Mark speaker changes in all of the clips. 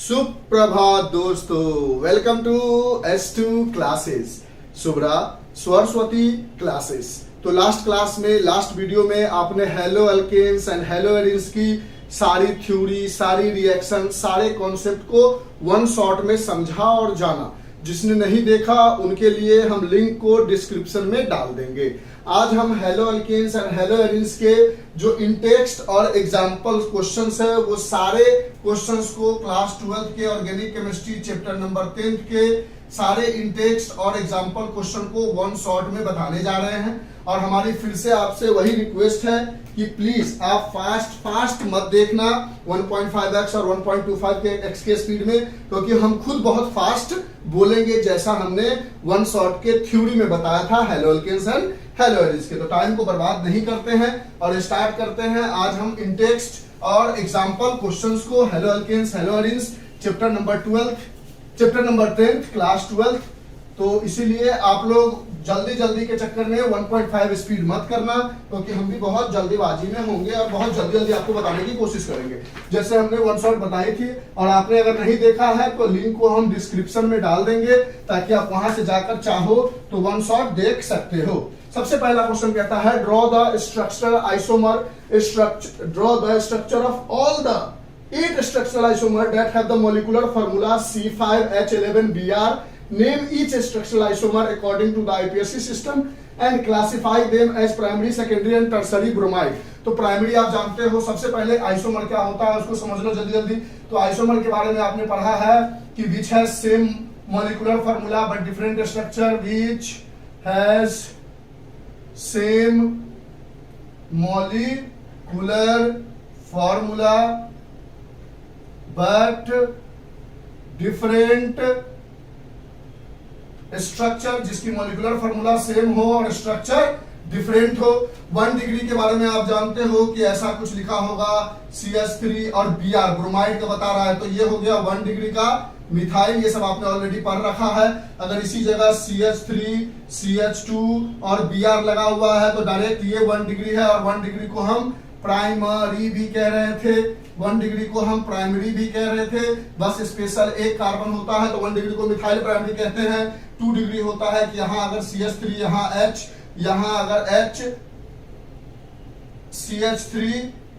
Speaker 1: सुप्रभात दोस्तों, welcome to S2 classes, Subra Saraswati classes. तो लास्ट क्लास में, लास्ट वीडियो में आपने haloalkanes and haloarenes की सारी थ्योरी, सारी रिएक्शन, सारे कॉन्सेप्ट को वन शॉट में समझा और जाना। जिसने नहीं देखा उनके लिए हम लिंक को डिस्क्रिप्शन में डाल देंगे। आज हम haloalkanes and haloarenes के जो इंटेक्स्ट और एग्जाम्पल क्वेश्चंस है वो सारे क्वेश्चंस को क्लास 12th के ऑर्गेनिक केमिस्ट्री चैप्टर नंबर 10 के सारे इंटेक्स्ट और एग्जाम्पल क्वेश्चन को वन शॉट में बताने जा रहे हैं। और हमारी फिर से आपसे वही रिक्वेस्ट है कि प्लीज आप फास्ट मत देखना 1.5x और 1.25 के x के स्पीड में, क्योंकि हम खुद बहुत फास्ट बोलेंगे जैसा हमने वन शॉट के थ्योरी में बताया था haloalkanes and haloarenes के। तो टाइम को बर्बाद नहीं करते हैं और स्टार्ट करते हैं। आज हम इंटेक्स्ट और एग्जाम्पल क्वेश्चंस को haloalkanes haloarenes chapter number 10 class 12। तो इसीलिए आप लोग जल्दी के चक्कर में 1.5 स्पीड मत करना, क्योंकि हम भी बहुत जल्दीबाजी में होंगे और बहुत जल्दी आपको बताने की कोशिश करेंगे जैसे हमने वन शॉट बताई थी। और आपने अगर नहीं देखा है तो लिंक को हम डिस्क्रिप्शन में डाल देंगे, ताकि आप वहां से जाकर चाहो तो वन शॉट देख सकते हो। सबसे पहला क्वेश्चन कहता है draw the structural isomer, draw the structure of all the 8 structural isomer that have the molecular formula C5H11Br. Name each structural isomer according to the IPSC system and classify them as primary, secondary and tertiary bromide. तो primary आप जानते हो। सबसे पहले isomer क्या होता है उसको समझ लो जल्दी। तो आइसोमर के बारे में आपने पढ़ा है कि which has same molecular formula but different structure, which has same molecular formula but different structure, जिसकी मॉलिक्यूलर फॉर्मूला सेम हो और स्ट्रक्चर डिफरेंट हो। 1 डिग्री के बारे में आप जानते हो कि ऐसा कुछ लिखा होगा CH3 और Br ब्रोमाइड का बता रहा है, तो ये हो गया 1 डिग्री का मिथाइल। ये सब आपने ऑलरेडी पढ़ रखा है। अगर इसी जगह CH3 CH2 और Br लगा हुआ है तो डायरेक्ट ये 1 डिग्री है। और 1 डिग्री को हम प्राइमरी भी कह रहे थे, 1 डिग्री को हम प्राइमरी भी कह रहे थे। बस स्पेशल एक कार्बन होता है तो 1 डिग्री को मिथाइल प्राइमरी कहते हैं। 2 डिग्री होता है कि यहाँ अगर CH3 यहाँ H, यहाँ अगर H CH3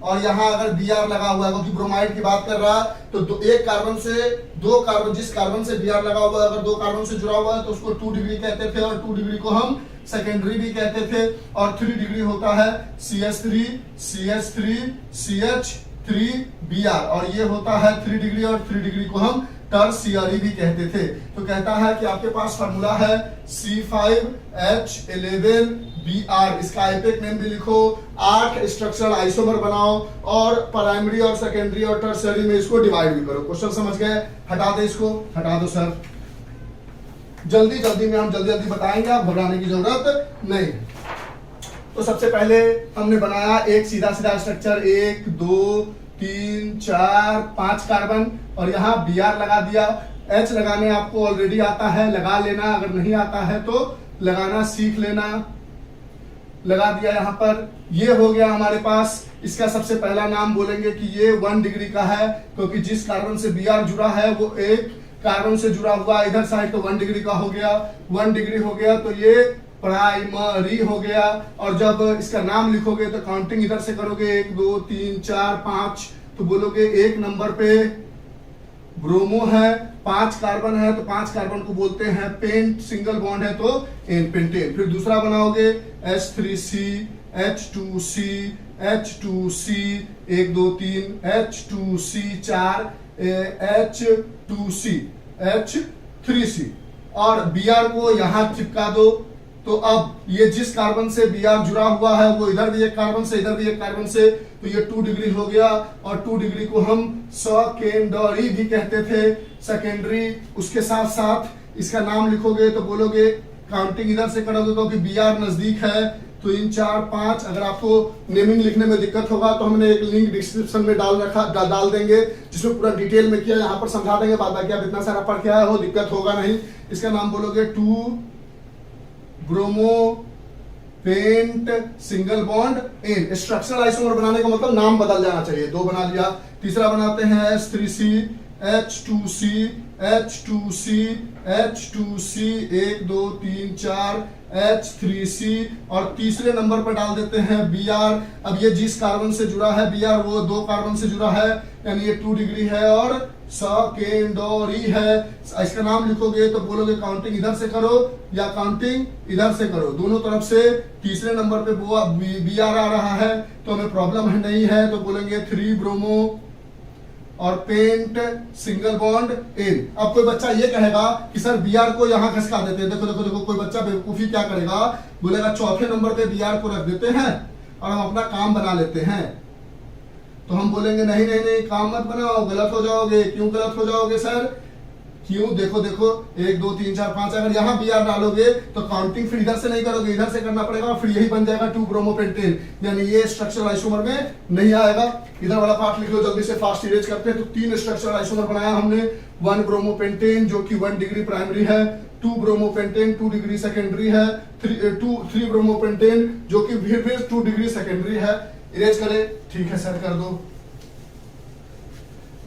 Speaker 1: और यहाँ अगर Br लगा हुआ है, क्योंकि ब्रोमाइड की बात कर रहा है तो एक कार्बन से दो कार्बन, जिस कार्बन से Br लगा हुआ है अगर 2 कार्बन से जुड़ा हुआ है तो उसको 2 डिग्री कहते थे। और 2 डिग्री को हम सेकेंडरी भी कहते थे। और 3 डिग्री होता है CH3 CH3 CH3 Br, और ये होता है 3 डिग्री। और 3 डिग्री को हम टर्शियरी भी कहते थे। तो कहता है कि आपके पास फार्मूला है C5H11Br, इसका आईपेक नेम भी लिखो। 8 स्ट्रक्चरल आइसोमर बनाओ और प्राइमरी और सेकेंडरी और टर्शियरी में इसको डिवाइड भी करो। क्वेश्चन समझ गए? हटा दे इसको, हटा दो सर। जल्दी में हम जल्दी बताएंगे, आप घबराने की जरूरत नहीं। तो सबसे पहले हमने बनाया एक सीधा स्ट्रक्चर, 1 2 3 4 5 कार्बन, और यहाँ Br लगा दिया। H लगाने आपको ऑलरेडी आता है, लगा लेना। अगर नहीं आता है तो लगाना सीख लेना। लगा दिया यहाँ पर। ये हो गया हमारे पास। इसका सबसे पहला नाम बोलेंगे कि ये 1 डिग्री का है, क्योंकि जिस कार्बन से Br जुड़ा है वो एक कार्बन से जुड़ा हुआ इधर साइड, तो 1 डिग्री का हो गया। 1 डिग्री हो गया तो ये प्राइमरी हो गया। और जब इसका नाम लिखोगे तो काउंटिंग इधर से करोगे, 1 2 3 4 5, तो बोलोगे 1 नंबर पे ब्रोमो है, 5 कार्बन है तो 5 कार्बन को बोलते हैं पेंट, सिंगल बॉन्ड है तो पेंटेन। फिर दूसरा बनाओगे H3C H2C H2C 1 2 3 H2C 4 H2C H3C, और Br को यहां चिपका दो। तो अब ये जिस कार्बन से Br जुड़ा हुआ है वो इधर भी एक कार्बन से, इधर भी एक कार्बन से, तो ये 2 डिग्री हो गया। और 2 डिग्री को हम सेकेंडरी भी कहते थे, सेकेंडरी। उसके साथ साथ इसका नाम लिखोगे तो बोलोगे, काउंटिंग इधर से करोगे तो कि Br नजदीक है, 3 4 5। अगर आपको नेमिंग लिखने में दिक्कत होगा तो हमने एक लिंक डिस्क्रिप्शन में डाल देंगे, जिसमें पूरा डिटेल में किया, यहाँ पर समझा देंगे। बाकी आप इतना सारा पढ़ के आए हो, दिक्कत होगा नहीं। इसका नाम बोलोगे 2 bromo paint single bond in. Structural isomer बनाने का मतलब नाम बदल जाना चाहिए। 2 बना लिया। तीसरा बनाते हैं S3C H2C, H2C, H2C, 1 2 3 4, H3C, और तीसरे नंबर पर डाल देते हैं Br। अब ये जिस कार्बन से जुड़ा है Br वो 2 कार्बन से जुड़ा है, यानी ये 2 डिग्री है और सेकेंडरी है। इसका नाम लिखोगे तो बोलोगे काउंटिंग इधर से करो या काउंटिंग इधर से करो, दोनों तरफ से तीसरे नंबर पे Br आ रहा है तो हमें प्रॉब्लम नहीं है, तो बोलेंगे 3 ब्रोमो और पेंट सिंगल बॉन्ड इन। अब कोई बच्चा ये कहेगा कि सर Br को यहाँ खसका देते हैं, देखो देखो देखो, कोई बच्चा बेवकूफी क्या करेगा, बोलेगा चौथे नंबर पे Br को रख देते हैं और हम अपना काम बना लेते हैं। तो हम बोलेंगे नहीं नहीं नहीं, काम मत बनाओ, गलत हो जाओगे। क्यों गलत हो जाओगे सर? क्यों? देखो देखो 1 2 3 4 5, अगर यहाँ Br डालोगे तो काउंटिंग फिर इधर से नहीं करोगे, इधर से करना पड़ेगा, फिर यही बन जाएगा 2 ब्रोमोपेंटेन, यानी ये स्ट्रक्चरल आइसोमर में नहीं आएगा। इधर वाला पार्ट लिख लो जल्दी से, फास्ट इरेज करते हैं। तो 3 स्ट्रक्चरल आइसोमर बनाया हमने, 1 ब्रोमोपेंटेन जो कि 1 डिग्री प्राइमरी है, 2 ब्रोमोपेंटेन 2 डिग्री सेकेंडरी है, 3 ब्रोमोपेंटेन जो कि फिर 2 डिग्री सेकेंडरी है। इरेज करें? ठीक है सर, कर दो।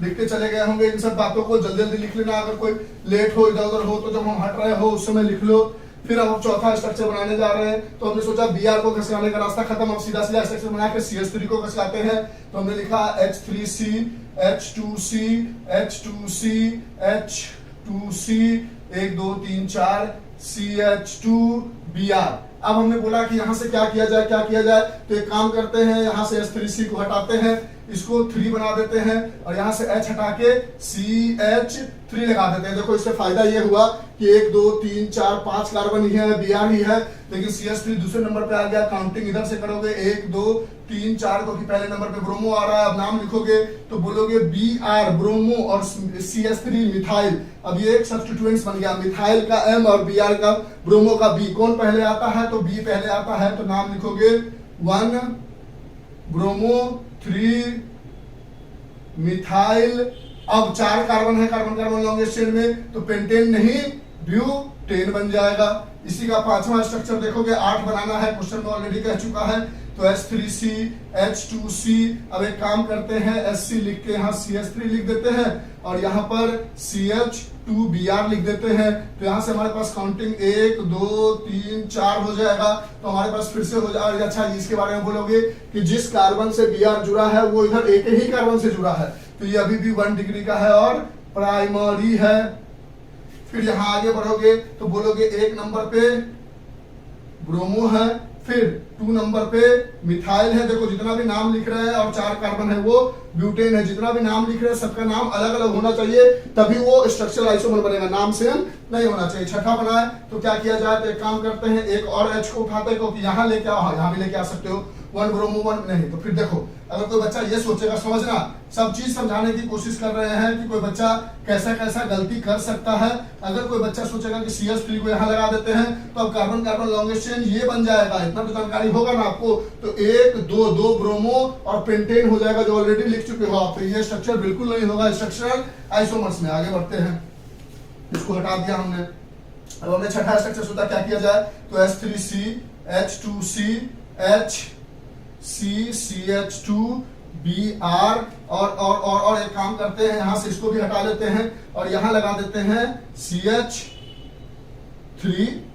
Speaker 1: लिखते चले गए होंगे इन सब बातों को, जल्दी जल्दी लिख लेना। अगर कोई लेट हो इधर उधर हो तो जब हम हट रहे हो उस समय लिख लो। फिर अब हम चौथा स्ट्रक्चर बनाने जा रहे हैं, तो हमने सोचा Br को घसकाने का रास्ता खत्म, अब सीधा सीधा स्ट्रक्चर बना के CH3 को घसकाते हैं। तो हमने लिखा H3C, H2C, H2C, H2C, 1 2 3 4, CH2, Br। अब हमने बोला कि यहाँ से क्या किया जाए, क्या किया जाए, तो एक काम करते हैं, यहाँ से H3C को हटाते हैं, इसको 3 बना देते हैं और यहाँ से H हटा के CH3 लगा देते हैं। देखो इससे फायदा ये हुआ कि 1 2 3 4 5 कार्बन ही है, Br ही है, लेकिन CH3 दूसरे नंबर पे आ गया। काउंटिंग इधर से करोगे 1 2 3 4, क्योंकि पहले नंबर पे ब्रोमो आ रहा है। अब नाम लिखोगे तो बोलोगे Br ब्रोमो और CH3 मिथाइल। अब ये एक सब्स्टिट्यूएंट्स बन गया, मिथाइल का M और Br का ब्रोमो का B। कौन पहले आता है? तो B पहले आता है, तो नाम लिखोगे 1 ब्रोमो 3 मिथाइल। अब 4 कार्बन है कार्बन कार्बन लॉन्गेस्ट चेन में, तो पेंटेन नहीं ब्यूटेन बन जाएगा। इसी का 5वां स्ट्रक्चर देखोगे, 8 बनाना है, क्वेश्चन में ऑलरेडी कह चुका है। तो H3C, H2C, अब एक काम करते हैं, Sc लिख के यहाँ CH3 लिख देते हैं और यहाँ पर CH2Br लिख देते हैं। तो यहाँ से हमारे पास काउंटिंग 1 2 3 4 हो जाएगा। तो हमारे पास फिर से हो जाएगा। अच्छा, इसके बारे में बोलोगे कि जिस कार्बन से Br जुड़ा है वो इधर एक ही कार्बन से जुड़ा है, तो ये अभी भी 1 डिग्री का है और प्राइमरी है। फिर यहाँ आगे बढ़ोगे तो बोलोगे 1 नंबर पे ब्रोमो है, फिर 2 नंबर पे मिथाइल है। देखो जितना भी नाम लिख रहे हैं और 4 कार्बन है वो ब्यूटेन है। जितना भी नाम लिख रहे हैं सबका नाम अलग अलग होना चाहिए, तभी वो स्ट्रक्चरल आइसोमर बनेगा, नाम सेम नहीं होना चाहिए। छठा बना है तो क्या किया जाए, तो एक काम करते हैं, एक और H को उठाते हैं, क्योंकि यहाँ लेके आओ, यहाँ भी लेके आ सकते हो, 1 ब्रोमो 1 नहीं। तो फिर देखो, अगर कोई बच्चा ये सोचेगा, समझना, सब चीज समझाने की कोशिश कर रहे हैं कि कोई बच्चा कैसा कैसा गलती कर सकता है। अगर कोई बच्चा सोचेगा कि CH3 को यहाँ लगा देते हैं तो अब कार्बन कार्बन लॉन्गेस्ट चेन ये बन जाएगा, इतना तो जानकारी होगा ना आपको। तो 1 2 ब्रोमो और पेंटेन हो जाएगा, जो ऑलरेडी लिख चुके हो आप। तो ये स्ट्रक्चर बिल्कुल नहीं होगा स्ट्रक्चरल आइसोमर्स में। आगे बढ़ते हैं, इसको हटा दिया हमने। अब हमने छठा स्ट्रक्चर सोचा क्या किया जाए, तो H3C, H2C, HCCH2 Br और एक काम करते हैं, यहां से इसको भी हटा लेते हैं और यहां लगा देते हैं CH3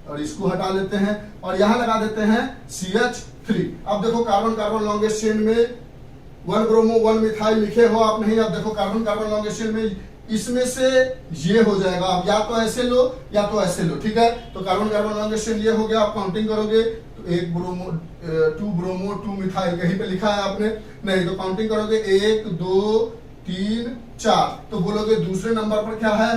Speaker 1: और इसको हटा लेते हैं और यहां लगा देते हैं CH3। अब देखो कार्बन कार्बन लॉन्गेस्ट चेन में 1 ब्रोमो 1 मिथाइल लिखे हो आप नहीं। अब देखो कार्बन कार्बन लॉन्गेस्ट चेन में इसमें से ये हो जाएगा, अब या तो ऐसे लो या तो ऐसे लो, ठीक है। तो कार्बन कार्बन लॉन्गेस्ट चेन ये हो गया। आप काउंटिंग करोगे तो 1 ब्रोमो 2 ब्रोमो 2 मिथाइल, कहीं पे लिखा है आपने नहीं, तो काउंटिंग करोगे 1 2 3 4। तो बोलोगे दूसरे नंबर पर क्या है,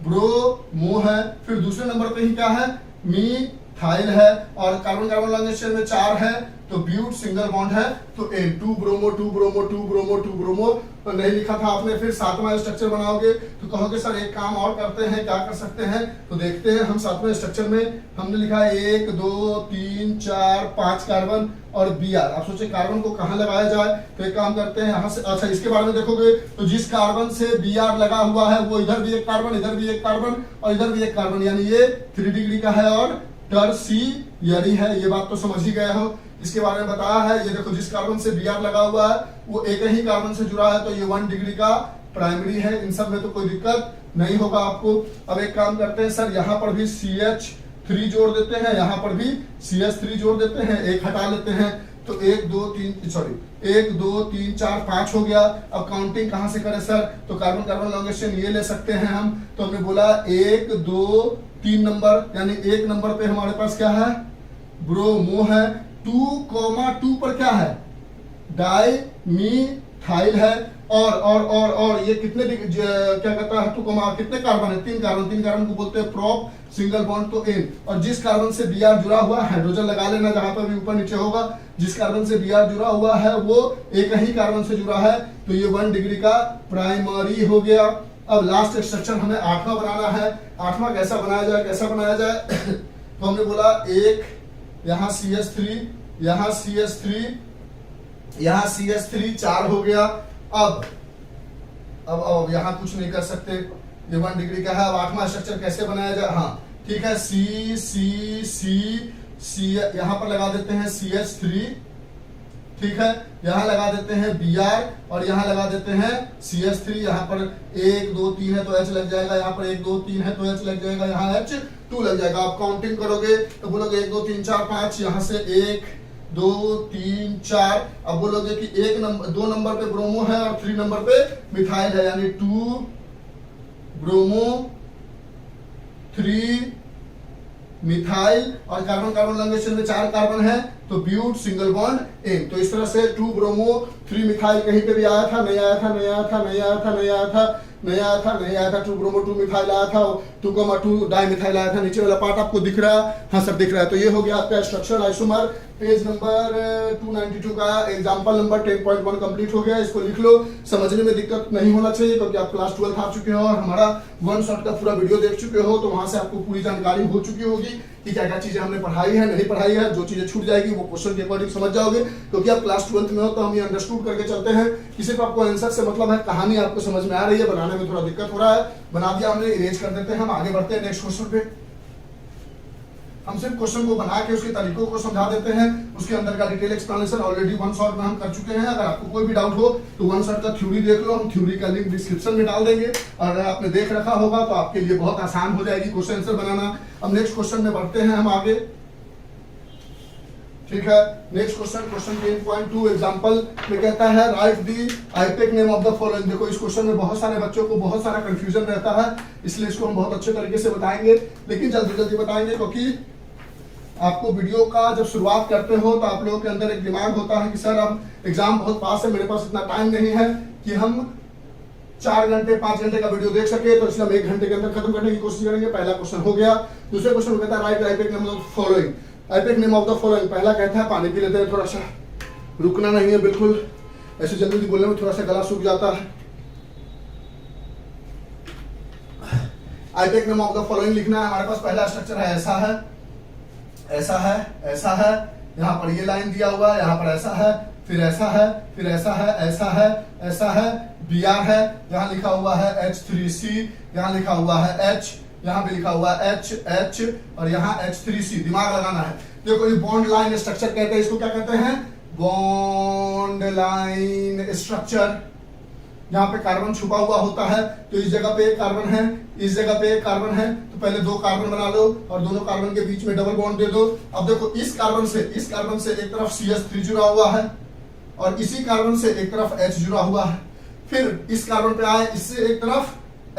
Speaker 1: ब्रोमो है, फिर दूसरे नंबर पे ही क्या है, मिथाइल है, और कार्बन कार्बन लॉन्गेस्ट चेन में 4 है तो ब्यूट सिंगल बॉन्ड है। तो 2 ब्रोमो 2 ब्रोमो 2 ब्रोमो 2 ब्रोमो तो नहीं लिखा था आपने। फिर 7वां स्ट्रक्चर बनाओगे तो कहोगे सर एक काम और करते हैं, क्या कर सकते हैं, तो देखते हैं हम 7वें स्ट्रक्चर में हमने लिखा है 1 2 3 4 5 कार्बन और Br। आप सोचे कार्बन को कहाँ लगाया जाए, तो एक काम करते हैं यहाँ से। अच्छा, इसके बारे में देखोगे तो जिस कार्बन से Br लगा हुआ है वो इधर भी एक कार्बन, इधर भी एक कार्बन और इधर भी एक कार्बन, यानी ये 3 डिग्री का है और टर्शियरी है। ये बात तो समझ ही गए हो। इसके बारे में बताया है, ये देखो जिस कार्बन से Br लगा हुआ है वो एक ही कार्बन से जुड़ा है, तो ये 1 डिग्री का प्राइमरी है, इन सब में तो कोई दिक्कत नहीं होगा आपको। अब एक काम करते हैं सर, यहाँ पर भी CH3 जोड़ देते हैं, यहाँ पर भी CH3 जोड़ देते हैं, एक हटा लेते हैं तो 1 2 3 4 5 हो गया। अब काउंटिंग कहां से करें सर, तो कार्बन कार्बन लॉन्गेशन ये ले सकते हैं हम। तो हमने बोला 1 2 3 नंबर, यानी 1 नंबर पे हमारे पास क्या है, ब्रोमो है। 2,2 पर क्या है, डाइमीथाइल है। और ये कितने क्या कहता है, 2, कितने कार्बन है, 3 कार्बन। 3 कार्बन को बोलते हैं प्रोप, सिंगल बॉन्ड तो N। और जिस कार्बन से Br जुड़ा हुआ है, हाइड्रोजन लगा लेना जहां पर भी ऊपर नीचे होगा, जिस कार्बन से Br जुड़ा हुआ है वो एक ही कार्बन से जुड़ा है, तो ये 1 डिग्री का प्राइमरी हो गया। अब लास्ट स्ट्रक्चर हमें 8वां बनाना है। 8वां कैसा बनाया जाए तो हमने बोला एक यहाँ CH3, यहाँ CH3, यहाँ CH3, 4 हो गया। अब यहाँ कुछ नहीं कर सकते, ये 1 डिग्री का है। अब 8वां स्ट्रक्चर कैसे बनाया जाए, हाँ ठीक है, C यहाँ पर लगा देते हैं CH3, ठीक है, यहाँ लगा देते हैं Br और यहाँ लगा देते हैं CH3। यहाँ पर 1 2 3 है तो H लग जाएगा, यहाँ पर 1 2 3 है तो H लग जाएगा, यहाँ H2 लग जाएगा। आप काउंटिंग करोगे तो बोलोगे 1 2 3 4 5, यहाँ से 1 2 3 4। अब बोलोगे कि 2 नंबर पे ब्रोमो है और 3 नंबर पे मिथाइल है, यानी 2 ब्रोमो 3 मिथाइल। और कार्बन कार्बन लॉन्गेशन में 4 कार्बन है तो ब्यूट, सिंगल बॉन्ड N। तो इस तरह से 2 ब्रोमो 3 मिथाइल कहीं पे भी आया था, नहीं आया था, नहीं आया था, नहीं आया था, नहीं आया था, नहीं आया था, नहीं आया था। 2 ब्रोमो 2 मिथाइल आया था, 2,2 डाइमिथाइल आया था। नीचे वाला पार्ट आपको दिख रहा है, हाँ सब दिख रहा है। तो ये हो गया आपका स्ट्रक्चरल आइसोमर। पेज नंबर 292 का एग्जांपल नंबर 10.1 कंप्लीट हो गया। इसको लिख लो, समझने में दिक्कत नहीं होना चाहिए क्योंकि आप क्लास 12 आ चुके हो और हमारा 1 शॉट का पूरा वीडियो देख चुके हो, तो वहां से आपको पूरी जानकारी हो चुकी होगी कि क्या क्या चीजें हमने पढ़ाई है, नहीं पढ़ाई है। जो चीजें छूट जाएगी वो क्वेश्चन के अकॉर्डिंग समझ जाओगे, क्योंकि आप क्लास 12 में हो तो हम ये अंडरस्टूड करके चलते हैं कि सिर्फ आपको आंसर से मतलब है, कहानी आपको समझ में आ रही है, बनाने में थोड़ा दिक्कत हो रहा है, बना दिया हमने, इरेज कर देते हैं। हम आगे बढ़ते हैं नेक्स्ट क्वेश्चन पे। हम सिर्फ क्वेश्चन को बना के उसके तरीकों को समझा देते हैं, उसके अंदर का डिटेल एक्सप्लेनेशन ऑलरेडी 1 शॉट में हम कर चुके हैं। अगर आपको कोई भी डाउट हो तो 1 शॉट का थ्योरी देख लो, हम थ्योरी का लिंक डिस्क्रिप्शन में डाल देंगे। और अगर आपने देख रखा होगा तो आपके लिए बहुत आसान हो जाएगी क्वेश्चन आंसर बनाना। अब नेक्स्ट क्वेश्चन में बढ़ते हैं हम आगे, ठीक है। नेक्स्ट क्वेश्चन 10.2 एग्जांपल में कहता है right the IUPAC name of the following. देखो इस क्वेश्चन में बहुत सारे बच्चों को बहुत सारा कंफ्यूजन रहता है, इसलिए इसको हम बहुत अच्छे तरीके से बताएंगे, लेकिन जल्दी जल्दी बताएंगे, क्योंकि आपको वीडियो का जब शुरुआत करते हो तो आप लोगों के अंदर एक दिमाग होता है कि सर अब एग्जाम बहुत पास है, मेरे पास इतना टाइम नहीं है कि हम 4 घंटे 5 घंटे का वीडियो देख सके, तो इसलिए हम 1 घंटे के अंदर खत्म करने की कोशिश करेंगे। पहला क्वेश्चन हो गया। दूसरे क्वेश्चन में कहता है right IUPAC name of the following. IUPAC name of the following, पहला कहता है, पानी पी लेते हैं, थोड़ा सा रुकना नहीं है बिल्कुल, ऐसे जल्दी जल्दी बोलने में थोड़ा सा गला सूख जाता है। IUPAC name of the following लिखना है। हमारे पास पहला स्ट्रक्चर है, ऐसा है, ऐसा है, ऐसा है, यहाँ पर ये लाइन दिया हुआ है, यहाँ पर ऐसा है, फिर ऐसा है, फिर ऐसा है, ऐसा है, ऐसा है, Br है, यहाँ लिखा हुआ है H3C, यहाँ लिखा हुआ है H, यहाँ भी लिखा हुआ है H और यहाँ H3C। दिमाग लगाना है। देखो ये बॉन्ड लाइन स्ट्रक्चर कहते हैं, इसको क्या कहते हैं, बॉन्ड लाइन स्ट्रक्चर। यहाँ पे कार्बन छुपा हुआ होता है, तो इस जगह पे एक कार्बन है, इस जगह पे एक कार्बन है, तो पहले 2 कार्बन बना लो और दोनों कार्बन के बीच में डबल बॉन्ड दे दो। अब देखो इस कार्बन से एक तरफ CH3 जुड़ा हुआ है और इसी कार्बन से एक तरफ H जुड़ा हुआ है। फिर इस कार्बन पे आए, इससे एक तरफ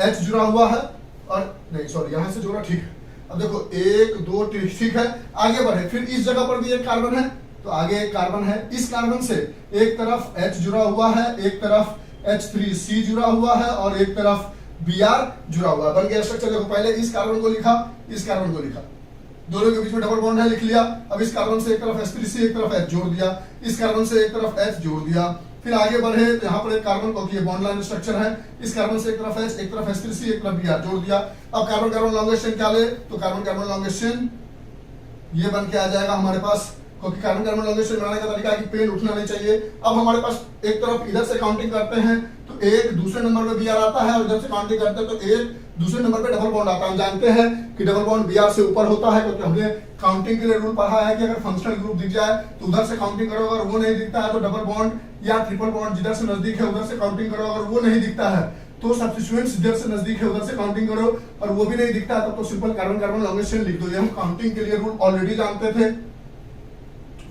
Speaker 1: H जुड़ा हुआ है और नहीं सॉरी यहाँ से जोड़ा, ठीक है। अब देखो 1 2 ठीक है, आगे बढ़े। फिर इस जगह पर भी एक कार्बन है, तो आगे एक कार्बन है, इस कार्बन से एक तरफ H जुड़ा हुआ है, एक तरफ H3C जुड़ा हुआ है और एक तरफ Br जुड़ा हुआ है। बन गया स्ट्रक्चर। देखो पहले इस कार्बन को लिखा, इस कार्बन को लिखा, दोनों के बीच में डबल बॉन्ड है, लिख लिया। अब इस कार्बन से एक तरफ H3C, एक तरफ H जोड़ दिया, इस कार्बन से एक तरफ H जोड़ दिया। फिर आगे बढ़े तो यहाँ पर एक कार्बन को, ये बॉन्ड लाइन स्ट्रक्चर है, इस कार्बन से एक तरफ H, एक तरफ H3C, एक तरफ Br जोड़ दिया। अब कार्बन कार्बन लॉन्गेशन क्या ले, तो कार्बन कार्बन लॉन्गेशन ये बन के आ जाएगा हमारे पास, क्योंकि कार्बन कार्बन लॉन्गेशन बनाने का तरीका है कि पेन उठना नहीं चाहिए। अब हमारे पास एक तरफ इधर से काउंटिंग करते हैं तो एक दूसरे नंबर पे Br आता है और इधर से काउंटिंग करते हैं तो एक दूसरे नंबर पे डबल बॉन्ड आता है। हम जानते हैं कि डबल बॉन्ड Br से ऊपर होता है, क्योंकि हमने काउंटिंग के लिए रूल पढ़ा है कि अगर फंक्शनल ग्रुप दिख जाए तो उधर से काउंटिंग करो, अगर वो नहीं दिखता है तो डबल बॉन्ड या ट्रिपल बॉन्ड जिधर से नजदीक है उधर से काउंटिंग करो, अगर वो नहीं दिखता है तो सब्स्टिट्यूएंट्स जिधर से नजदीक है उधर से काउंटिंग करो, और वो भी नहीं दिखता तब तो simple carbon carbon longest chain लिख दो। ये हम काउंटिंग के लिए रूल ऑलरेडी जानते थे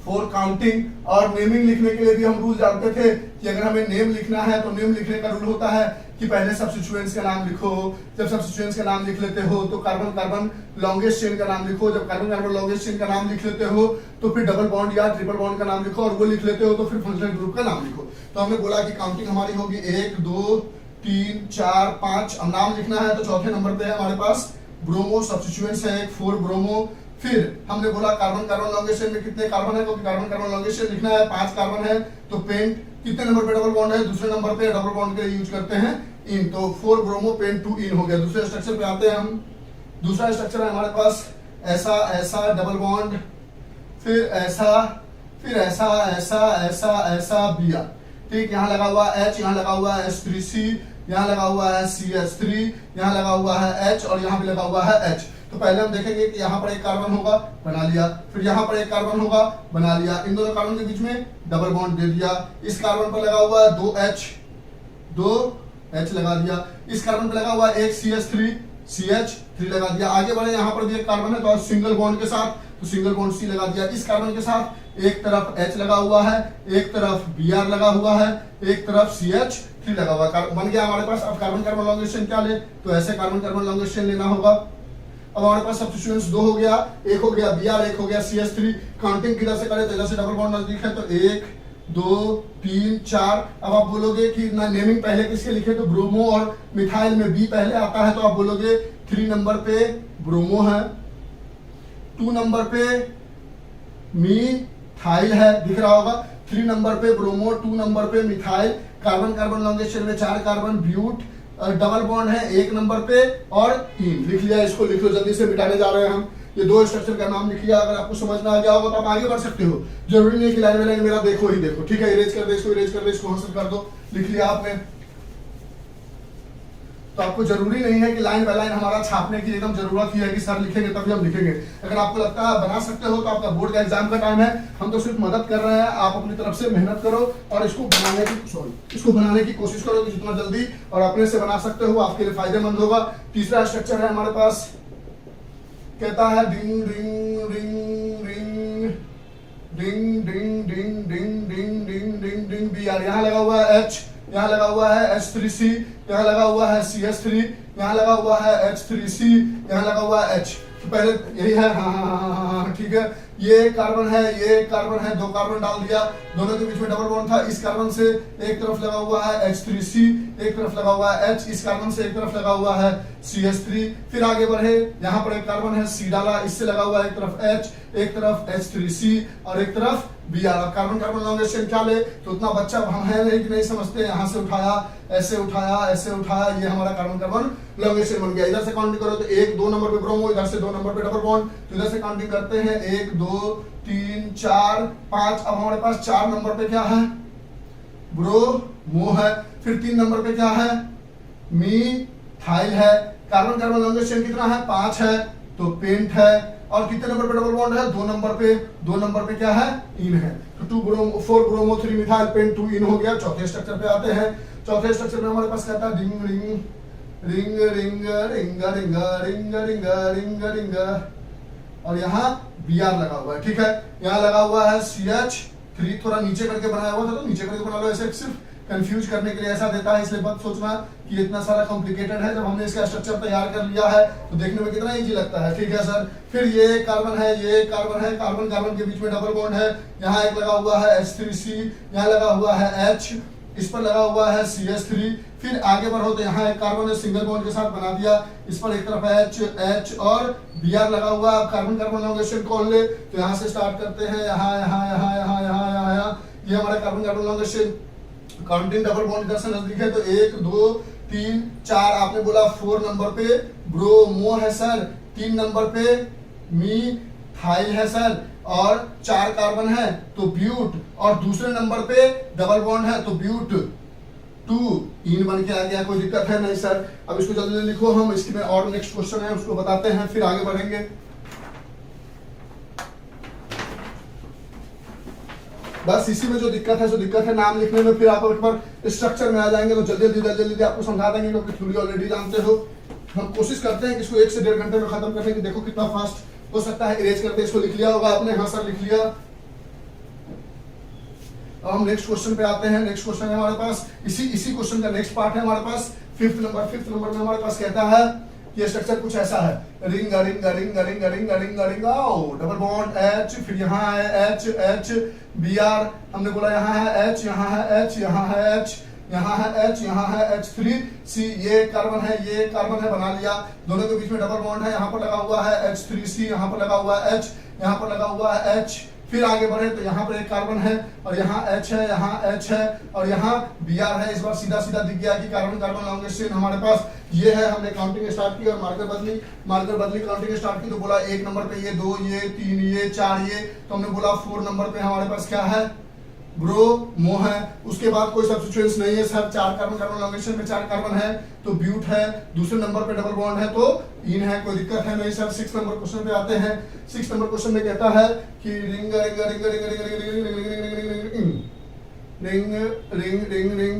Speaker 1: फॉर काउंटिंग, और नेमिंग लिखने के लिए भी हम रूल जानते थे कि अगर हमें नेम लिखना है तो नेम लिखने का रूल होता है कि पहले सब्स्टिट्यूएंट्स का नाम लिखो, जब सब्स्टिट्यूएंट्स का नाम लिख लेते हो तो कार्बन कार्बन लॉन्गेस्ट चेन का नाम लिखो, जब कार्बन कार्बन लॉन्गेस्ट चेन का नाम लिख लेते हो तो फिर डबल बॉन्ड या ट्रिपल बॉन्ड का नाम लिखो, और वो लिख लेते हो तो फिर फंक्शनल ग्रुप का नाम लिखो। तो हमने बोला कि काउंटिंग हमारी होगी 1 2 3 4 5। अब नाम लिखना है तो चौथे नंबर पे है हमारे पास ब्रोमो, सब्स्टिट्यूएंट्स है 4 ब्रोमो। फिर हमने बोला कार्बन कार्बन लॉन्गेस्ट चेन में कितने कार्बन है, क्योंकि कार्बन कार्बन लॉन्गेस्ट चेन लिखना है 5 कार्बन है, तो पेंट कितने नंबर पे डबल बॉन्ड है, दूसरे नंबर पे डबल बॉन्ड के यूज करते हैं इन, तो 4 ब्रोमो पेंट 2 इन हो गया। दूसरे स्ट्रक्चर पे आते हैं हम। दूसरा स्ट्रक्चर है हमारे पास ऐसा ऐसा डबल बॉन्ड, फिर ऐसा, फिर ऐसा ऐसा ऐसा ऐसा बिया, ठीक। यहाँ लगा हुआ H, यहाँ लगा हुआ है H3C, यहाँ लगा हुआ है CH3, यहाँ लगा हुआ है H, और यहाँ भी लगा हुआ है H। तो पहले हम देखेंगे कि यहाँ पर एक कार्बन होगा, बना लिया, फिर यहाँ पर एक कार्बन होगा, बना लिया, इन दोनों कार्बन के बीच में डबल बॉन्ड दे दिया। इस कार्बन पर लगा हुआ है 2H लगा दिया, इस कार्बन पर लगा हुआ है एक CH3 लगा दिया। आगे बढ़े, यहाँ पर भी एक कार्बन है तो सिंगल बॉन्ड के साथ तो सिंगल बॉन्ड C लगा दिया। इस कार्बन के साथ एक तरफ H लगा हुआ है, एक तरफ Br लगा हुआ है, एक तरफ CH3 लगा हुआ है, बन गया हमारे पास। अब कार्बन कार्बन लॉन्गेस्ट चेन क्या ले, तो ऐसे कार्बन कार्बन लॉन्गेस्ट चेन लेना होगा। अब हमारे पास सब्स्टिट्यूएंट्स 2 हो गया, एक हो गया Br, एक हो गया CH3। काउंटिंग किधर से करें, तो इधर से डबल बॉन्ड नजदीक है तो 1 2 3 4। अब आप बोलोगे कि ना नेमिंग पहले किसके लिखे, तो ब्रोमो और मिथाइल में बी पहले आता है, तो आप बोलोगे 3 नंबर पे ब्रोमो है, 2 नंबर पे मिथाइल है, दिख रहा होगा। 3 नंबर पे ब्रोमो, 2 नंबर पे methyl. Carbon carbon longest chain में 4 कार्बन, ब्यूट, डबल बॉन्ड है 1 नंबर पे, और इन लिख लिया। इसको लिख लो, जल्दी से मिटाने जा रहे हैं हम। ये 2 स्ट्रक्चर का नाम लिख लिया। अगर आपको समझ में आ गया होगा तो आप आगे बढ़ सकते हो, जरूरी नहीं कि लाइन बाय लाइन मेरा देखो ही देखो, ठीक है। इरेज कर दे इसको, इरेज कर दे इसको, हासिल कर दो, लिख लिया आपने। तो आपको जरूरी नहीं है कि लाइन बाय लाइन हमारा छापने की एकदम जरूरत ही है कि सर लिखेंगे तभी हम लिखेंगे। अगर आपको लगता है बना सकते हो तो आपका बोर्ड का एग्जाम का टाइम है, हम तो सिर्फ मदद कर रहे हैं। आप अपनी तरफ से मेहनत करो और इसको बनाने की कोशिश करो कि जितना जल्दी और अपने से बना सकते हो आपके लिए फायदेमंद होगा। तीसरा स्ट्रक्चर है हमारे पास, कहता है डिंग डिंग डिंग डिंग डिंग डिंग डिंग डिंग डिंग डिंग डिंग डिंग Br। यहाँ लगा हुआ है H, यहाँ लगा हुआ है H3C, यहाँ लगा हुआ है CH3, यहाँ लगा हुआ है H3C, यहाँ लगा हुआ है H। तो पहले यही है, हाँ ठीक है। ये कार्बन है, ये कार्बन है, 2 कार्बन डाल दिया, दोनों के बीच में डबल बॉन्ड था। इस कार्बन से एक तरफ लगा हुआ है H3C, एक तरफ लगा हुआ है H, इस कार्बन से एक तरफ लगा हुआ है CH3। फिर आगे बढ़े, यहाँ पर एक कार्बन है C डाला, इससे लगा हुआ है एक तरफ H, एक तरफ H3C और एक तरफ Br। Carbon carbon longest chain क्या ले, तो उतना बच्चा हम है नहीं कि नहीं समझते, यहाँ से उठाया, ऐसे उठाया, ऐसे उठाया, ये हमारा कार्बन कार्बन लॉन्गेस्ट चेन बन गया। इधर से काउंटिंग करो तो 1 2 नंबर पे ब्रोमो, इधर से 2 नंबर पे डबल बॉन्ड, तो इधर से काउंटिंग करते हैं 1 2 3 4 5। अब हमारे पास 4 नंबर पे क्या है, ब्रोमो है। फिर 3 नंबर पे क्या है, मिथाइल है। कार्बन कार्बन लॉन्गेस्ट चेन कितना है, 5 है, तो पेंट है। और कितने नंबर पे डबल बॉन्ड है, 2 नंबर पे, 2 नंबर पे क्या है, इन है। तो 2 ब्रोमो 4 ब्रोमो 3 मिथाइल पेंट 2 इन हो गया। चौथे स्ट्रक्चर पे आते हैं। चौथे स्ट्रक्चर में हमारे पास कहता है डिंग ring ring ring ring ring ring ring ring ring, और यहाँ Br लगा हुआ है, ठीक है। यहाँ लगा हुआ है CH3, थोड़ा नीचे करके बनाया हुआ था तो नीचे करके बना लो, ऐसे सिर्फ कंफ्यूज करने के लिए ऐसा देता है, इसलिए मत सोचना कि इतना सारा कॉम्प्लिकेटेड है। जब हमने इसका स्ट्रक्चर तैयार कर लिया है तो देखने में कितना इजी लगता है, ठीक है सर। फिर ये कार्बन है, ये कार्बन है, कार्बन कार्बन के बीच में डबल बॉन्ड है। यहाँ एक लगा हुआ है H3C, यहाँ लगा हुआ है H, इस पर लगा हुआ है CH3। फिर आगे बढ़ो तो यहाँ एक कार्बन है, सिंगल बॉन्ड के साथ बना दिया, इस पर एक तरफ H और Br लगा हुआ। अब कार्बन कार्बन लॉन्गेस्ट चेन कौन ले, तो यहाँ से स्टार्ट करते हैं, यहाँ यहाँ यहाँ यहाँ यहाँ यहाँ, ये हमारा carbon carbon longest chain. Counting double bond इधर से नजदीक है तो 1 2 3 4। आपने बोला 4 नंबर पे ब्रोमो है सर, 3 नंबर पे मिथाइल है सर, और 4 कार्बन है तो ब्यूट, और दूसरे नंबर पे डबल बॉन्ड है तो ब्यूट 2 इन बन के आ गया। कोई दिक्कत है नहीं सर। अब इसको जल्दी लिखो, हम इसमें और नेक्स्ट क्वेश्चन है उसको बताते हैं, फिर आगे बढ़ेंगे। बस इसी में जो दिक्कत है नाम लिखने में, फिर आप एक बार स्ट्रक्चर में आ जाएंगे तो जल्दी जल्दी आपको समझा देंगे, क्योंकि थ्योरी ऑलरेडी जानते हो। हम कोशिश करते हैं कि इसको 1 से 1.5 घंटे में खत्म करने की। देखो कितना फास्ट हो सकता है। इरेज करते इसको लिख लिया होगा आपने? हाँ सर लिख लिया। अब हम नेक्स्ट क्वेश्चन पे आते हैं। नेक्स्ट क्वेश्चन है हमारे पास, इसी क्वेश्चन का नेक्स्ट पार्ट है हमारे पास 5th नंबर में हमारे पास कहता है ये स्ट्रक्चर कुछ ऐसा है, ring ring ring ring ring ring ring आओ, डबल बॉन्ड H, फिर यहाँ है H Br, हमने बोला यहाँ है H, यहाँ है H, यहाँ है H, यहाँ है H, यहाँ है H3C, ये कार्बन है, बना लिया। दोनों के बीच में डबल बॉन्ड है, यहाँ पर लगा हुआ है H3C, यहाँ पर लगा हुआ है H, यहाँ पर लगा हुआ है H। फिर आगे बढ़े तो यहाँ पर एक कार्बन है और यहाँ H है, यहाँ H है और यहाँ Br है। इस बार सीधा दिख गया कि कार्बन कार्बन लॉन्गेस्ट चेन हमारे पास ये है। हमने काउंटिंग स्टार्ट की और मार्कर बदली काउंटिंग स्टार्ट की तो बोला 1 नंबर पे ये 2 ये 3 ये 4 ये, तो हमने बोला 4 नंबर पे हमारे पास क्या है, ब्रोमो है। उसके बाद कोई सब्स्टिट्यूएंट्स नहीं है सर, 4 कार्बन लॉन्गेशन में 4 कार्बन है तो ब्यूट है। दूसरे नंबर पे डबल बॉन्ड है तो इन है, कोई दिक्कत है नहीं सर। 6 नंबर क्वेश्चन पे आते हैं। 6 नंबर क्वेश्चन में कहता है कि ring ring ring ring ring ring ring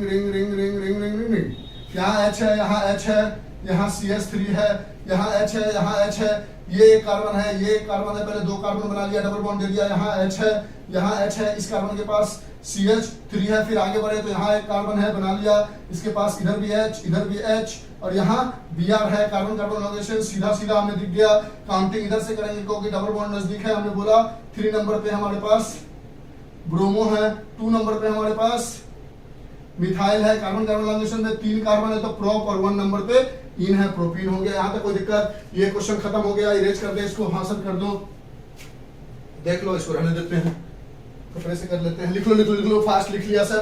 Speaker 1: ring ring ring ring, यहाँ H है, यहाँ H है, यहाँ CH3 है, यहाँ H है, यहाँ H है, ये एक कार्बन है, ये एक कार्बन है। पहले 2 कार्बन बना लिया, डबल बॉन्ड दे दिया, यहाँ H है, यहाँ H है, इस कार्बन के पास CH3 है। फिर आगे बढ़े तो यहाँ एक कार्बन है, बना लिया, इसके पास इधर भी H, इधर भी H और यहाँ Br है। कार्बन कार्बन लॉन्गेशन सीधा हमें दिख गया। काउंटिंग इधर से करेंगे क्योंकि डबल बॉन्ड नजदीक है। हमने बोला 3 नंबर पे हमारे पास ब्रोमो है, 2 नंबर पे हमारे पास मिथाइल है। कार्बन कार्बन लॉन्गेशन में 3 कार्बन है तो प्रोप और 1 नंबर पे इन है, प्रोपीन हो गया। यहाँ तक कोई दिक्कत? ये क्वेश्चन खत्म हो गया। इरेज कर दे इसको, हासिल कर दो, देख लो, इसको रहने देते हैं, कपड़े से कर लेते हैं। लिख लो, फास्ट लिख लिया सर,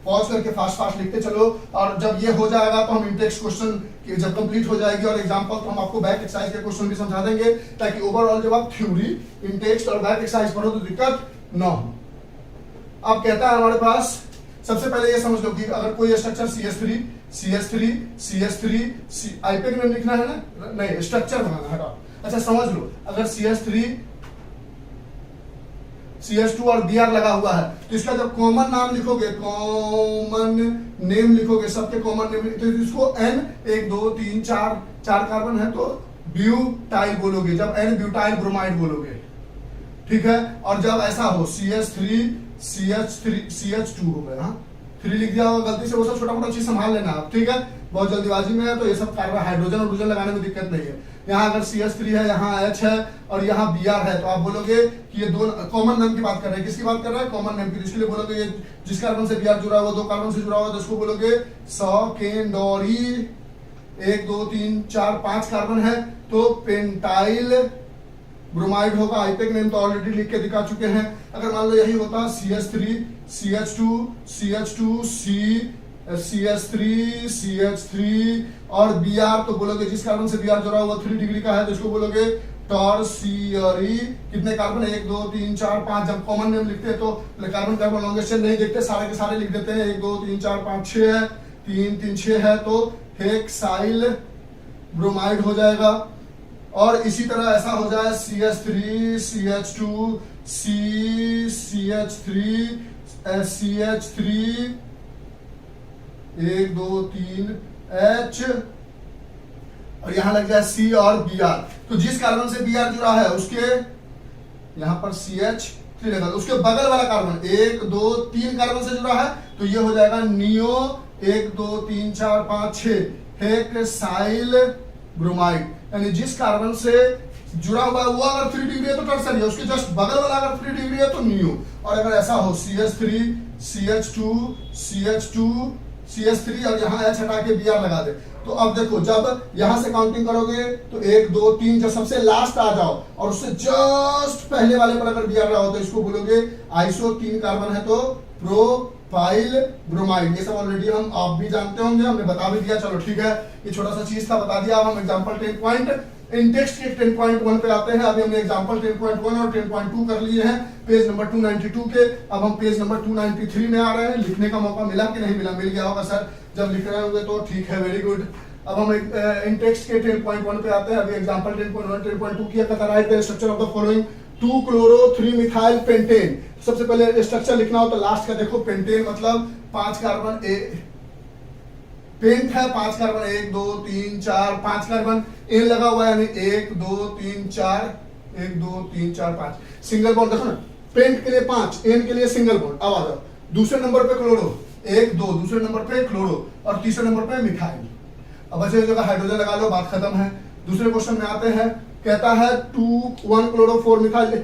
Speaker 1: पॉज करके फास्ट लिखते चलो। और जब ये हो जाएगा तो हम इंटेक्स्ट क्वेश्चन जब कंप्लीट हो जाएगी और एग्जांपल तो हम आपको बैक एक्सरसाइज के क्वेश्चन भी समझा देंगे, ताकि ओवरऑल जब आप थ्योरी, इंटेक्स्ट और बैक एक्सरसाइज पढ़ो तो दिक्कत ना हो। अब कहता है हमारे पास, सबसे पहले ये समझ लो कि अगर कोई स्ट्रक्चर CH3 आईपीए में लिखना है ना, नहीं स्ट्रक्चर बनाना है। अच्छा समझ लो, अगर CH3 CH2 और Br लगा हुआ है तो इसका जब कॉमन नाम लिखोगे, कॉमन नेम लिखोगे, सबके कॉमन नेम, तो इसको N 1 2 3 4 कार्बन है तो ब्यूटाइल बोलोगे, जब N ब्यूटाइल ब्रोमाइड बोलोगे, ठीक है। और जब ऐसा हो CH3 CH2 हो गया, 3 लिख दिया होगा गलती से, वो सब छोटा मोटा चीज संभाल लेना आप, ठीक है। बहुत जल्दीबाजी में है तो ये सब कार्बन हाइड्रोजन लगाने में दिक्कत नहीं है। यहाँ अगर CH3 है, यहाँ H है और यहाँ Br है तो आप बोलोगे कि ये 2 कॉमन नेम की बात कर रहे हैं। किसकी बात कर रहे हैं? कॉमन नेम की। इसके लिए बोलोगे ये जिस कार्बन से Br जुड़ा हुआ 2 कार्बन से जुड़ा हुआ तो इसको बोलोगे सेकेंडरी। 1 2 3 4 5 कार्बन है तो पेंटाइल ब्रोमाइड होगा। आईपेक नेम तो ऑलरेडी लिख के दिखा चुके हैं। अगर मान लो यही होता CH3 CH2 CH3 और Br तो बोलोगे जिस कार्बन से Br जुड़ा हुआ 3 डिग्री का है तो इसको बोलोगे टॉर्सियरी। कितने कार्बन है? 1 2 3 4 5। जब कॉमन नेम लिखते हैं तो कार्बन कार्बन लॉन्गेशन नहीं देखते, सारे के सारे लिख देते हैं। 1 2 3 4 5 6 है, 3 3 6 है तो हेक्साइल ब्रोमाइड हो जाएगा। और इसी तरह ऐसा हो जाए CH3 CH2 CH3 1 2 3 H और यहां लग जाए C और Br। तो जिस कार्बन से Br जुड़ा है उसके यहां पर CH3 लगा, उसके बगल वाला कार्बन 1 2 3 कार्बन से जुड़ा है तो ये हो जाएगा नियो 1 2 3 4 5 6 हेक्साइल ब्रोमाइड। यानी जिस कार्बन से जुड़ा हुआ है वो अगर 3 डिग्री है तो टर्सरी है, उसके जस्ट बगल वाला अगर 3 डिग्री है तो नियो। और अगर ऐसा हो CH3 CH3 और यहाँ H हटा के Br लगा दे तो अब देखो जब यहां से काउंटिंग करोगे तो 1 2 3 जब सबसे लास्ट आ जाओ और उससे जस्ट पहले वाले पर अगर Br रहा हो तो इसको बोलोगे आइसो। 3 कार्बन है तो प्रोपाइल ब्रोमाइड। ये सब ऑलरेडी हम आप भी जानते होंगे, हमने बता भी दिया। चलो ठीक है, ये छोटा सा चीज था, बता दिया। अब हम एग्जांपल 10 पॉइंट इंटेक्स्ट के 10.1 पे आते हैं। अभी हमने एग्जांपल 10.1 और 10.2 कर लिए हैं पेज नंबर 292 के। अब हम पेज नंबर 293 में आ रहे हैं। लिखने का मौका मिला कि नहीं मिला? मिल गया होगा सर, जब लिख रहे होंगे तो ठीक है, वेरी गुड। अब हम इंटेक्स्ट के 10.1 पे आते हैं। अभी एग्जांपल 10.1 10.2 किया था। Right the structure of the following 2 chloro 3 methyl pentane. सबसे पहले स्ट्रक्चर लिखना हो तो लास्ट का देखो, पेंटेन मतलब 5 कार्बन, पेंट है 5 कार्बन, 1 2 3 4 5 कार्बन, एन लगा हुआ है यानी 1 2 3 4 1 2 3 4 5 सिंगल बॉन्ड। देखो ना, पेंट के लिए 5, एन के लिए सिंगल बॉन्ड। अब आ जाओ दूसरे नंबर पे क्लोरो 1 2, दूसरे नंबर पे क्लोरो और तीसरे नंबर पे मिथाइल। अब बचे जगह हाइड्रोजन लगा लो, बात खत्म है। दूसरे क्वेश्चन में आते हैं, कहता है 1 chloro 4 methyl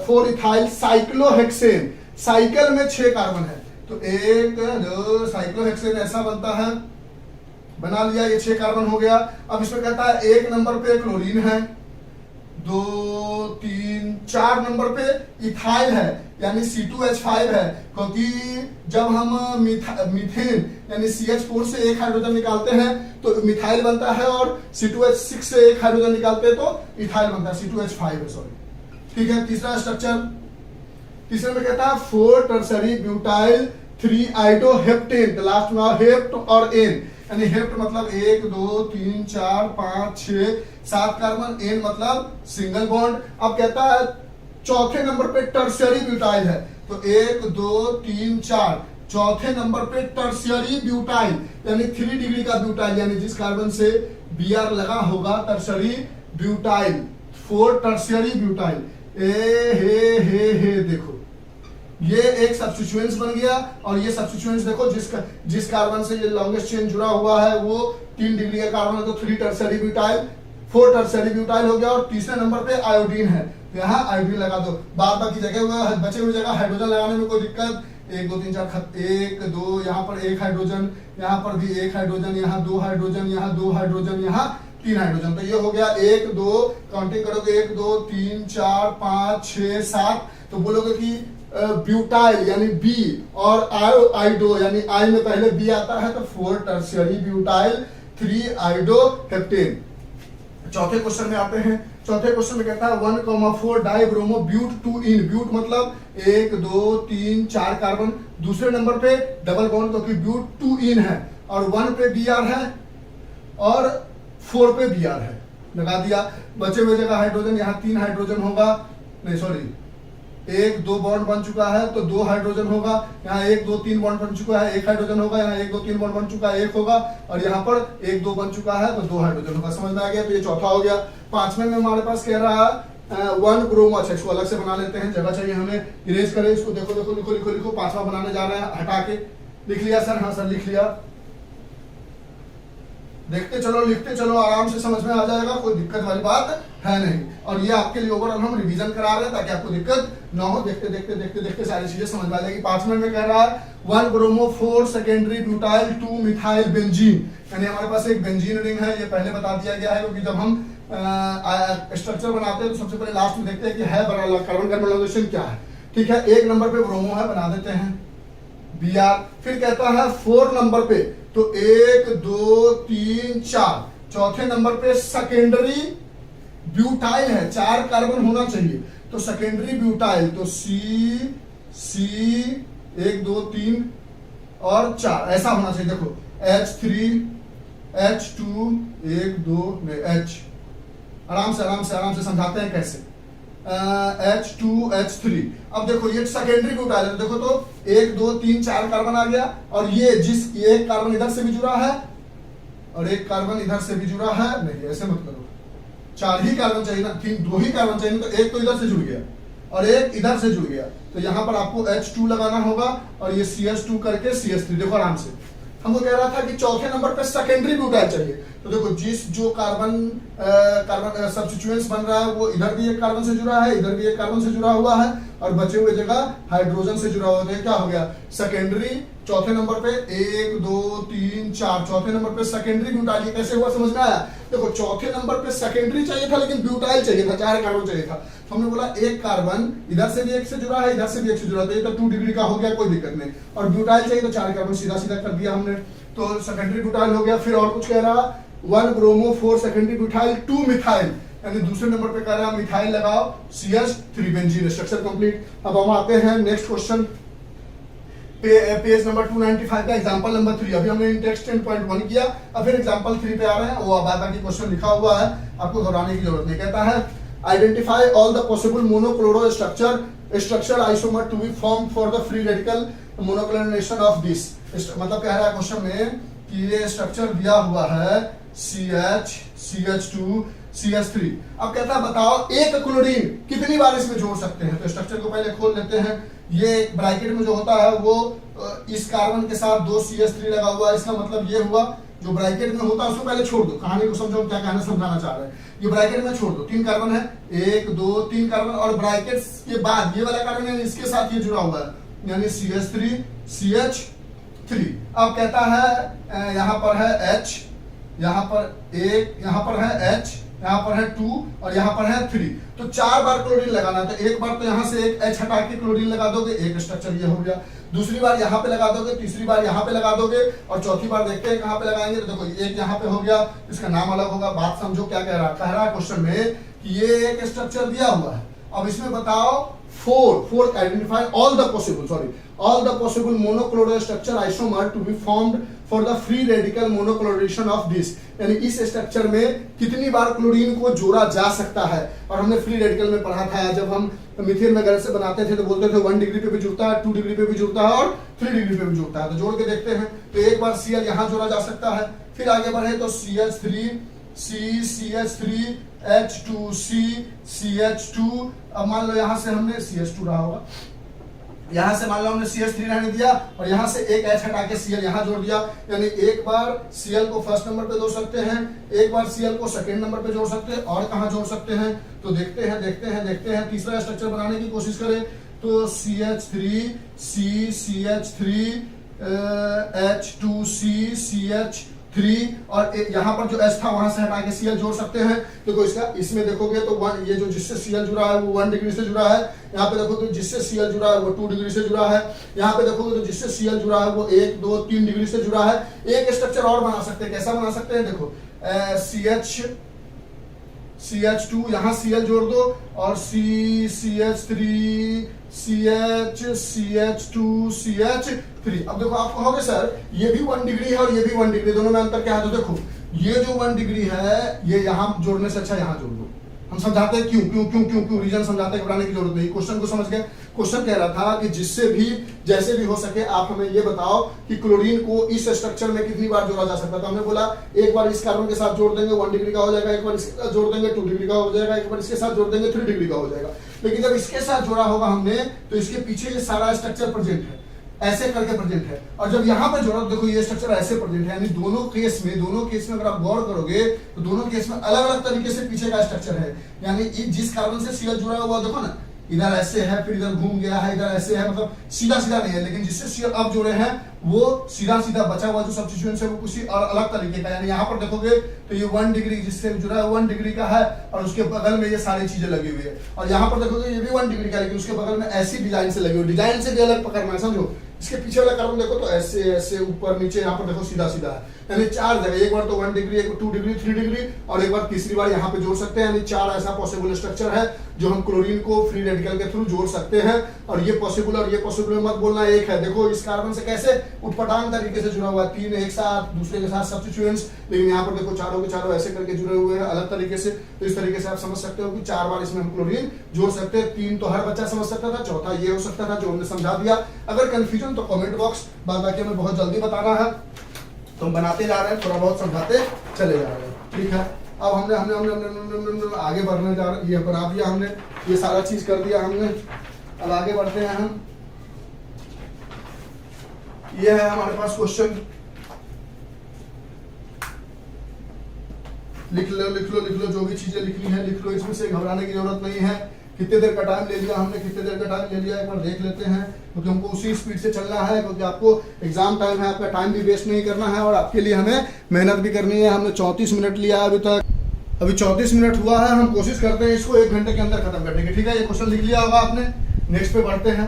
Speaker 1: 4 ethyl cyclohexane. Cycle में 6 कार्बन है तो 1 2 साइक्लोहेक्सेन ऐसा बनता है, बना लिया, ये 6 कार्बन हो गया। अब इसमें कहता है 1 नंबर पे क्लोरीन है, 2 3 4 नंबर पे इथाइल है यानी C2H5 है, क्योंकि जब हम मीथेन यानी CH4 से एक हाइड्रोजन निकालते हैं तो मिथाइल बनता है और C2H6 से एक हाइड्रोजन निकालते हैं तो इथाइल बनता है, C2H5 है, सॉरी। ठीक है, तीसरा स्ट्रक्चर, तीसरे में कहता है 4 टर्सरी ब्यूटाइल 3 आइडोहेप्टेन। लास्ट में हेप्ट और एन, यानी हेप्ट मतलब 1 2 3 4 5 6 7 कार्बन, एन मतलब सिंगल बॉन्ड। अब कहता है चौथे नंबर पे टर्शियरी ब्यूटाइल है तो 1 2 3 4, चौथे नंबर पे टर्शियरी ब्यूटाइल यानी 3 डिग्री का ब्यूटाइल, यानी जिस कार्बन से Br लगा होगा टर्शियरी ब्यूटाइल, 4 टर्शियरी ब्यूटाइल। हे देखो ये एक सब्स्टिट्यूएंट्स बन गया और ये सब्स्टिट्यूएंट्स देखो जिस कार्बन से ये लॉन्गेस्ट चेन जुड़ा हुआ है वो 3 डिग्री का कार्बन है तो 3 टर्शियरी ब्यूटाइल, 4 टर्शियरी ब्यूटाइल हो गया। और तीसरे नंबर पे आयोडीन है, यहाँ आयोडीन लगा दो। बाकी जगह बचे हुए जगह हाइड्रोजन लगाने में कोई दिक्कत, 1 2 3 4 1 2, यहाँ पर 1 हाइड्रोजन, यहाँ पर भी 1 हाइड्रोजन, यहाँ 2 हाइड्रोजन, यहाँ 2 हाइड्रोजन, यहाँ 3 हाइड्रोजन। तो ये हो गया 1 2, काउंटिंग करोगे 1 2 3 4 5 6 7, तो बोलोगे कि ब्यूटाइल यानी बी और आइडो यानी आई में पहले बी आता है तो 4 टर्शियरी ब्यूटाइल 3 आइडोहेप्टेन। चौथे क्वेश्चन में आते हैं, चौथे क्वेश्चन में कहता है 1,4 डाइब्रोमो ब्यूट 2 इन। ब्यूट मतलब 1 2 3 4 कार्बन, दूसरे नंबर पे डबल बॉन्ड क्योंकि ब्यूट 2 इन है और 1 पे Br है और 4 पे Br है, लगा दिया। बचे हुए जगह हाइड्रोजन, यहाँ 3 हाइड्रोजन होगा, नहीं सॉरी 1 2 बॉन्ड बन चुका है तो 2 हाइड्रोजन होगा, यहाँ 1 2 3 बॉन्ड बन चुका है 1 हाइड्रोजन होगा, यहाँ 1 2 3 बॉन्ड बन चुका है 1 होगा और यहाँ पर 1 2 बन चुका है तो 2 हाइड्रोजन होगा। समझ में आ गया? तो ये चौथा हो गया। पांचवें में हमारे पास कह रहा है 1 ब्रोमो। अच्छा इसको अलग से बना लेते हैं, जगह चाहिए हमें, इरेज करें इसको। देखो देखो लिखो लिखो लिखो, पांचवा बनाने जा रहे हैं, हटा के लिख लिया सर? हाँ सर लिख लिया। देखते चलो लिखते चलो, आराम से समझ में आ जाएगा, कोई दिक्कत वाली बात है नहीं। और ये आपके लिए ओवरऑल हम रिवीजन करा रहे हैं ताकि आपको दिक्कत ना हो। देखते देखते देखते देखते सारी चीजें समझ में आ जाएगी। पांचवें में कह रहा है 1 bromo 4 secondary butyl 2 methyl benzene, यानी हमारे पास एक बेंजीन रिंग है, ये पहले बता दिया गया है क्योंकि जब हम स्ट्रक्चर बनाते हैं तो सबसे पहले लास्ट में देखते हैं कि है कार्बन कार्बोनाइजेशन क्या है। ठीक है, 1 नंबर पे ब्रोमो है, बना देते हैं Br। फिर कहता है 4 नंबर पे तो 1 2 3 4, चौथे नंबर पे सेकेंडरी ब्यूटाइल है, 4 कार्बन होना चाहिए तो सेकेंडरी ब्यूटाइल तो C 1 2 3 और 4 ऐसा होना चाहिए। देखो H3 H2 1 2 H, आराम से समझाते हैं कैसे। H2 H3, अब देखो ये सेकेंडरी ब्यूटाइल है, देखो तो 1 2 3 4 कार्बन आ गया और ये एक कार्बन इधर से भी जुड़ा है और एक कार्बन इधर से भी जुड़ा है, नहीं ऐसे मत करो, 4 ही कार्बन चाहिए ना, 2 ही कार्बन चाहिए, तो एक तो इधर से जुड़ गया और एक इधर से जुड़ गया, तो यहाँ पर आपको H2 लगाना होगा और ये CH2 करके CH3। देखो आराम से, हमको कह रहा था कि चौथे नंबर पे सेकेंडरी ब्यूटाइल चाहिए, तो देखो जो कार्बन सब्स्टिट्यूएंट्स बन रहा है वो इधर भी एक कार्बन से जुड़ा है, इधर भी एक कार्बन से जुड़ा हुआ है और बचे हुए जगह हाइड्रोजन से जुड़ा हुआ है। क्या हो गया? सेकेंडरी चौथे नंबर पे 1 2 3 4, चौथे नंबर पे सेकेंडरी ब्यूटाइल। कैसे हुआ समझ में आया? देखो चौथे नंबर पे सेकेंडरी चाहिए था लेकिन ब्यूटाइल चाहिए था, 4 कार्बन चाहिए था, तो हमने बोला एक कार्बन इधर से भी एक से जुड़ा है, इधर से भी एक से जुड़ा, तो ये तो 2 डिग्री का हो गया, कोई दिक्कत नहीं। और ब्यूटाइल चाहिए तो 4 कार्बन सीधा सीधा कर दिया हमने, तो सेकेंडरी ब्यूटाइल हो गया। फिर और कुछ कह रहा 1 ब्रोमो 4 सेकेंडरी ब्यूटाइल 2 मिथाइल, यानी दूसरे नंबर पे कह रहा है मिथाइल लगाओ CH3 बेंजीन। Structure complete. अब हम आते हैं नेक्स्ट क्वेश्चन पेज नंबर 295 का एग्जांपल नंबर 3। अभी हमने इंडेक्स 10.1 किया, अब फिर एग्जांपल 3 पे आ रहे हैं, वो बाकी क्वेश्चन लिखा हुआ है, आपको घबराने की जरूरत नहीं। कहता है identify all the possible monochloro structure isomer to be form for the free radical monochlorination of this. मतलब कह रहा है क्वेश्चन में कि ये स्ट्रक्चर दिया हुआ है CH, CH2, CH3। अब कहता है बताओ एक क्लोरीन कितनी बार इसमें जोड़ सकते हैं। तो स्ट्रक्चर को पहले खोल लेते हैं। ये ब्रैकेट में जो होता है वो इस कार्बन के साथ 2 CH3 लगा हुआ है। इसका मतलब ये हुआ जो ब्रैकेट में होता है उसको पहले छोड़ दो, कहानी को समझो क्या कहना समझाना चाह रहे हैं। ये ब्रैकेट में छोड़ दो, 3 कार्बन है, 1 2 3 कार्बन, और ब्रैकेट के बाद ये वाला कार्बन है इसके साथ ये जुड़ा हुआ है यानी CH3 CH3। अब कहता है यहाँ पर है H, यहाँ पर 1, यहाँ पर है H, यहाँ पर है 2 और यहाँ पर है 3। तो 4 बार क्लोरीन लगाना। तो एक बार तो यहाँ से एक H हटा के क्लोरीन लगा दोगे, एक स्ट्रक्चर ये हो गया। दूसरी बार यहाँ पे लगा दोगे, तीसरी बार यहाँ पे लगा दोगे, और चौथी बार देखते हैं कहाँ पे लगाएंगे। तो देखो एक यहाँ पे हो गया, इसका नाम अलग होगा। बात समझो क्या कह रहा है क्वेश्चन में कि ये एक स्ट्रक्चर दिया हुआ है। अब इसमें बताओ four identify all the possible monochloro structure isomer to be formed for the free radical monochlorination of this. यानी इस स्ट्रक्चर में कितनी बार क्लोरीन को जोड़ा जा सकता है। और हमने फ्री रेडिकल में पढ़ा था, जब हम मीथेन वगैरह से बनाते थे तो बोलते थे 1 डिग्री पे भी जुड़ता है, 2 डिग्री पे भी जुड़ता है और 3 डिग्री पे भी जुड़ता है। तो जोड़ के देखते हैं। तो एक बार Cl यहाँ जोड़ा जा सकता है। फिर आगे बढ़े तो CH3 CH3 H2C CH2। अब मान लो यहाँ से हमने CH2 रहा होगा, यहाँ से मान लो हमने CH3 रहने दिया और यहाँ से एक H हटा के Cl यहाँ जोड़ दिया। यानी एक बार Cl को फर्स्ट नंबर पे जोड़ सकते हैं, एक बार Cl को सेकंड नंबर पे जोड़ सकते हैं, और कहाँ जोड़ सकते हैं। तो देखते हैं तीसरा स्ट्रक्चर बनाने की कोशिश करें। तो CH3 CH3 H2C CH3 और यहाँ पर जो H था वहां से हटा के Cl जोड़ सकते हैं। देखो इसमें देखोगे तो ये जो जिससे Cl जुड़ा है वो 1 डिग्री से जुड़ा है। यहाँ पे देखोगे जिससे Cl जुड़ा है वो 2 डिग्री से जुड़ा है। यहाँ पे देखोगे तो जिससे Cl जुड़ा है वो 1 2 3 डिग्री से जुड़ा है। एक स्ट्रक्चर और बना सकते हैं। कैसा बना सकते हैं देखो, CH2 यहाँ Cl जोड़ दो और CH3 CH2 CH3। अब देखो आप कहोगे सर ये भी 1 डिग्री है और ये भी 1 डिग्री, दोनों में अंतर क्या है। तो देखो ये जो 1 डिग्री है ये यहाँ जोड़ने से अच्छा यहाँ जोड़ दो। हम समझाते हैं क्यों रीजन समझाते हैं, घबराने की जरूरत नहीं। क्वेश्चन को समझ गए। क्वेश्चन कह रहा था कि जिससे भी जैसे भी हो सके आप हमें ये बताओ कि क्लोरीन को इस स्ट्रक्चर में कितनी बार जोड़ा जा सकता है। तो हमने बोला एक बार इस कार्बन के साथ जोड़ देंगे 1 डिग्री का हो जाएगा, एक बार इसके साथ जोड़ देंगे 2 डिग्री का हो जाएगा, एक बार इसके साथ जोड़ देंगे 3 डिग्री का हो जाएगा। लेकिन जब इसके साथ जोड़ा होगा हमने तो इसके पीछे ये सारा स्ट्रक्चर प्रेजेंट है, ऐसे करके प्रेजेंट है। और जब यहाँ पर जोड़ा देखो ये स्ट्रक्चर ऐसे प्रेजेंट है। यानी दोनों केस में अगर आप गौर करोगे तो दोनों केस में अलग अलग तरीके से पीछे का स्ट्रक्चर है। यानी जिस कार्बन से Cl जुड़ा हुआ देखो ना, इधर ऐसे है, फिर इधर घूम गया है, इधर ऐसे है, मतलब सीधा नहीं है। लेकिन जिससे Cl अब जुड़े हैं वो सीधा बचा हुआ जो सब्स्टिट्यूएंट्स है वो कुछ और अलग तरीके का। यानी यहाँ पर देखोगे तो ये 1 डिग्री जिससे जुड़ा है 1 डिग्री का है और उसके बगल में ये सारी चीजें लगी हुई है। और यहाँ पर देखोगे ये भी 1 डिग्री का, लेकिन उसके बगल में ऐसी डिजाइन से लगी हुई, डिजाइन से भी अलग पकड़ना है, समझो। इसके पीछे वाला कार्बन देखो तो ऐसे ऐसे ऊपर नीचे, यहाँ पर देखो सीधा है। यानी 4 जगह, एक बार तो 1 डिग्री, एक 2 डिग्री 3 डिग्री और एक बार तीसरी बार यहाँ पे जोड़ सकते हैं। यानी 4 ऐसा पॉसिबल स्ट्रक्चर है जो हम क्लोरीन को फ्री रेडिकल के थ्रू जोड़ सकते हैं। और ये पॉसिबल मत बोलना एक है। देखो इस कार्बन से कैसे उटपटांग तरीके से जुड़ा हुआ है, 3 एक साथ दूसरे के साथ सब्स्टिट्यूएंट्स। लेकिन यहाँ पर देखो चारों के चारों ऐसे करके जुड़े हुए हैं अलग तरीके से। तो इस तरीके से आप समझ सकते हो कि 4 बार इसमें हम क्लोरीन जोड़ सकते हैं। 3 तो हर बच्चा समझ सकता था, चौथा ये हो सकता था जो हमने समझा दिया। अगर कंफ्यूजन तो कमेंट बॉक्स, बाकी हमें बहुत जल्दी बताना है तो हम बनाते जा रहे हैं, थोड़ा बहुत समझाते चले जा रहे हैं, ठीक है। अब हमने हमने हमने हमने आगे बढ़ने जा रहे, ये बना दिया हमने, ये सारा चीज कर दिया हमने। अब आगे बढ़ते हैं हम। ये है हमारे पास क्वेश्चन, लिख लो जो भी चीजें लिखनी है लिख लो, इसमें से घबराने की जरूरत नहीं है। कितने देर का टाइम ले लिया हमने, एक बार देख लेते हैं, क्योंकि हमको उसी स्पीड से चलना है, क्योंकि आपको एग्जाम टाइम है, आपका टाइम भी वेस्ट नहीं करना है और आपके लिए हमें मेहनत भी करनी है। हमने 34 मिनट लिया अभी तक, अभी 34 मिनट हुआ है। हम कोशिश करते हैं इसको 1 घंटे के अंदर खत्म करने की, ठीक है। ये क्वेश्चन लिख लिया होगा आपने। नेक्स्ट पे बढ़ते हैं।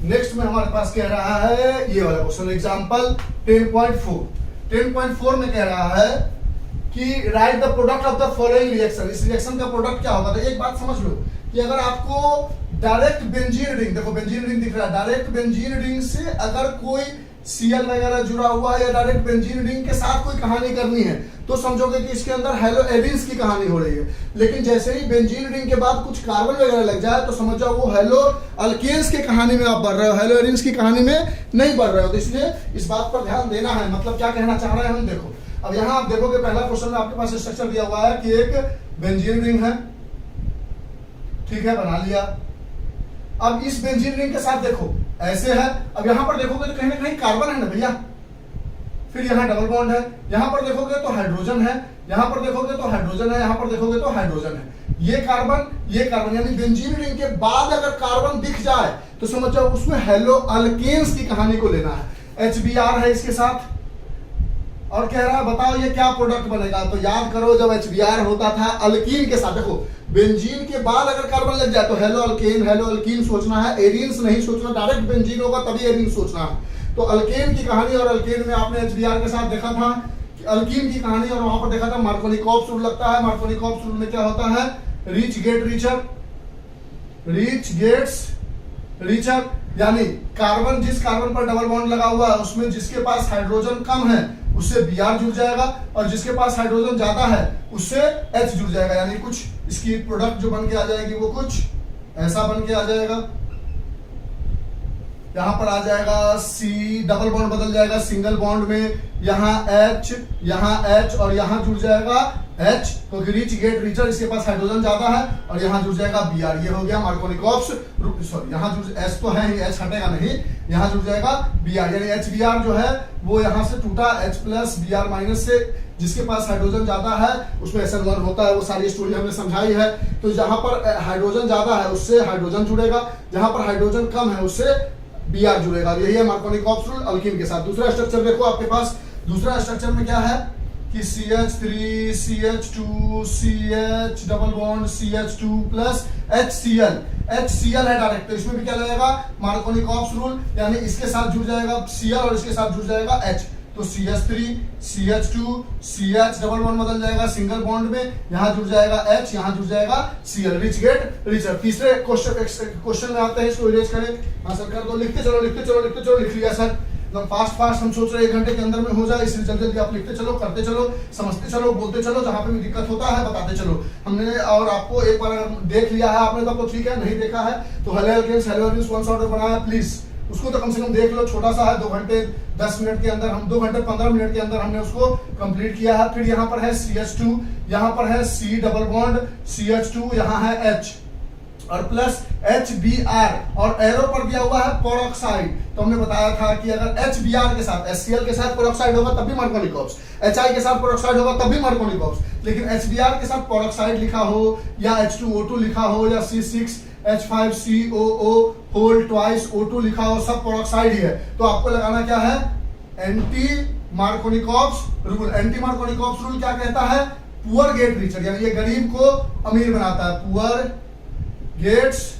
Speaker 1: नेक्स्ट में हमारे पास कह रहा है ये वाला क्वेश्चन, एग्जाम्पल 10.4 में कह रहा है कि right the product of the following reaction. इस रिएक्शन का प्रोडक्ट क्या होगा। तो एक बात समझ लो कि अगर आपको डायरेक्ट बेंजीन रिंग, देखो बेंजीन रिंग दिख रहा है, डायरेक्ट बेंजीन रिंग से अगर कोई Cl वगैरह जुड़ा हुआ है या डायरेक्ट बेंजीन रिंग के साथ कोई कहानी करनी है तो समझोगे कि इसके अंदर हेलो एरिन्स की कहानी हो रही है। लेकिन जैसे ही बेंजीन रिंग के बाद कुछ कार्बन वगैरह लग जाए तो समझ जाओ वो हेलो अल्केन्स की कहानी में आप बढ़ रहे हो, हेलो एरिन्स की कहानी में नहीं बढ़ रहे हो। तो इसलिए इस बात पर ध्यान देना है। मतलब क्या कहना चाह रहे हैं हम, देखो अब यहाँ आप देखोगे पहला क्वेश्चन में आपके पास स्ट्रक्चर दिया हुआ है कि एक बेंजीन रिंग है, ठीक है, बना लिया। अब इस बेंजीन रिंग के साथ देखो ऐसे है, अब यहां पर देखोगे तो कहीं ना कहीं कार्बन है ना भैया, फिर यहाँ डबल बॉन्ड है, यहां पर देखोगे तो हाइड्रोजन है, यहां पर देखोगे तो हाइड्रोजन है, यहां पर देखोगे तो हाइड्रोजन है। ये कार्बन यानी बेंजीन रिंग के बाद अगर कार्बन दिख जाए तो समझ जाओ उसमें हेलो अल्केन्स की कहानी को लेना है। HBr है इसके साथ और कह रहा है बताओ ये क्या प्रोडक्ट बनेगा। तो याद करो जब HBr होता था अल्कीन के साथ, देखो बेंजीन के बाद अगर कार्बन लग जाए तो हेलो अल्कीन सोचना है, एरिन्स नहीं सोचना। डायरेक्ट बेंजीन होगा तभी एरिन सोचना है। तो अल्केन की कहानी, और अल्केन में आपने HBr के साथ देखा था कि अल्कीन की कहानी, और वहां पर देखा था मार्कोनिकॉव्स रूल लगता है। मार्कोनिकॉव्स रूल में क्या होता है, रीच गेट्स रीचर, यानी कार्बन जिस कार्बन पर डबल बॉन्ड लगा हुआ है उसमें जिसके पास हाइड्रोजन कम है उससे Br जुड़ जाएगा, और जिसके पास हाइड्रोजन ज्यादा है उससे H जुड़ जाएगा। यानी कुछ इसकी प्रोडक्ट जो बन के आ जाएगी वो कुछ ऐसा बन के आ जाएगा। यहां पर आ जाएगा C, डबल बॉन्ड बदल जाएगा सिंगल बॉन्ड में, यहाँ H और यहाँ जुड़ जाएगा H, क्योंकि रीच गेट रीचर इसके पास हाइड्रोजन ज्यादा है, और यहाँ जुड़ जाएगा Br। ये हो गया मार्कोनिकॉव्स, सॉरी यहाँ जुड़ H तो है ही, H हटेगा नहीं, यहाँ जुड़ जाएगा Br। यानी HBr जो है वो यहाँ से टूटा H प्लस Br माइनस से, जिसके पास हाइड्रोजन ज्यादा है उसमें SN1 होता है, वो सारी स्टोरी हमने समझाई है। तो जहां पर हाइड्रोजन ज्यादा है उससे हाइड्रोजन जुड़ेगा, जहां पर हाइड्रोजन कम है उससे Br जुड़ेगा। यही है मार्कोनिकॉव्स रूल अल्कीन के साथ। दूसरा स्ट्रक्चर देखो आपके पास, दूसरा स्ट्रक्चर में क्या है कि CH3 CH2 CH double bond CH2 plus HCl है डायरेक्ट, तो इसमें भी क्या लगेगा मार्कोनिकॉव्स रूल, यानी इसके साथ जुड़ जाएगा Cl और इसके साथ जुड़ जाएगा H। तो CH3 CH2 CH double bond बदल जाएगा सिंगल बॉन्ड में, यहाँ जुड़ जाएगा H, यहाँ जुड़ जाएगा Cl, रिच गेट रीचर। तीसरे क्वेश्चन में आते हैं, इसको इरेज करें। हाँ सर कर दो, लिखते चलो लिख लिया सर, एकदम फास्ट हम सोच रहे 1 घंटे के अंदर में हो जाए, इसलिए जल्दी आप लिखते चलो, करते चलो, समझते चलो, बोलते चलो, जहां पे भी दिक्कत होता है बताते चलो। हमने और आपको एक बार देख लिया है आपने तो आपको ठीक है, नहीं देखा है तो हेलो अल्केन्स वन शॉट में बनाया, प्लीज उसको तो कम से कम देख लो। छोटा सा है, 2 घंटे 10 मिनट के अंदर, हम 2 घंटे 15 मिनट के अंदर हमने उसको कंप्लीट किया है। फिर यहाँ पर है CH2, यहाँ पर है C डबल बॉन्ड CH2, यहाँ है H और प्लस HBr, और एरो पर दिया हुआ है पेरोक्साइड। तो हमने बताया था कि अगर HBr के साथ HCl के साथ पेरोक्साइड होगा तब भी मार्कोनिकॉव्स, HI के साथ पेरोक्साइड होगा तब भी मार्कोनिकॉव्स, लेकिन HBr के साथ पेरोक्साइड लिखा हो या H2O2 लिखा हो या C6H5COO होल ट्वाइस O2 लिखा हो, सब पेरोक्साइड ही है। तो आपको लगाना क्या है, anti Markovnikov's rule. Anti Markovnikov's rule क्या कहता है, पुअर गेट रीचर, यानी ये गरीब को अमीर बनाता है, पुअर गेट्स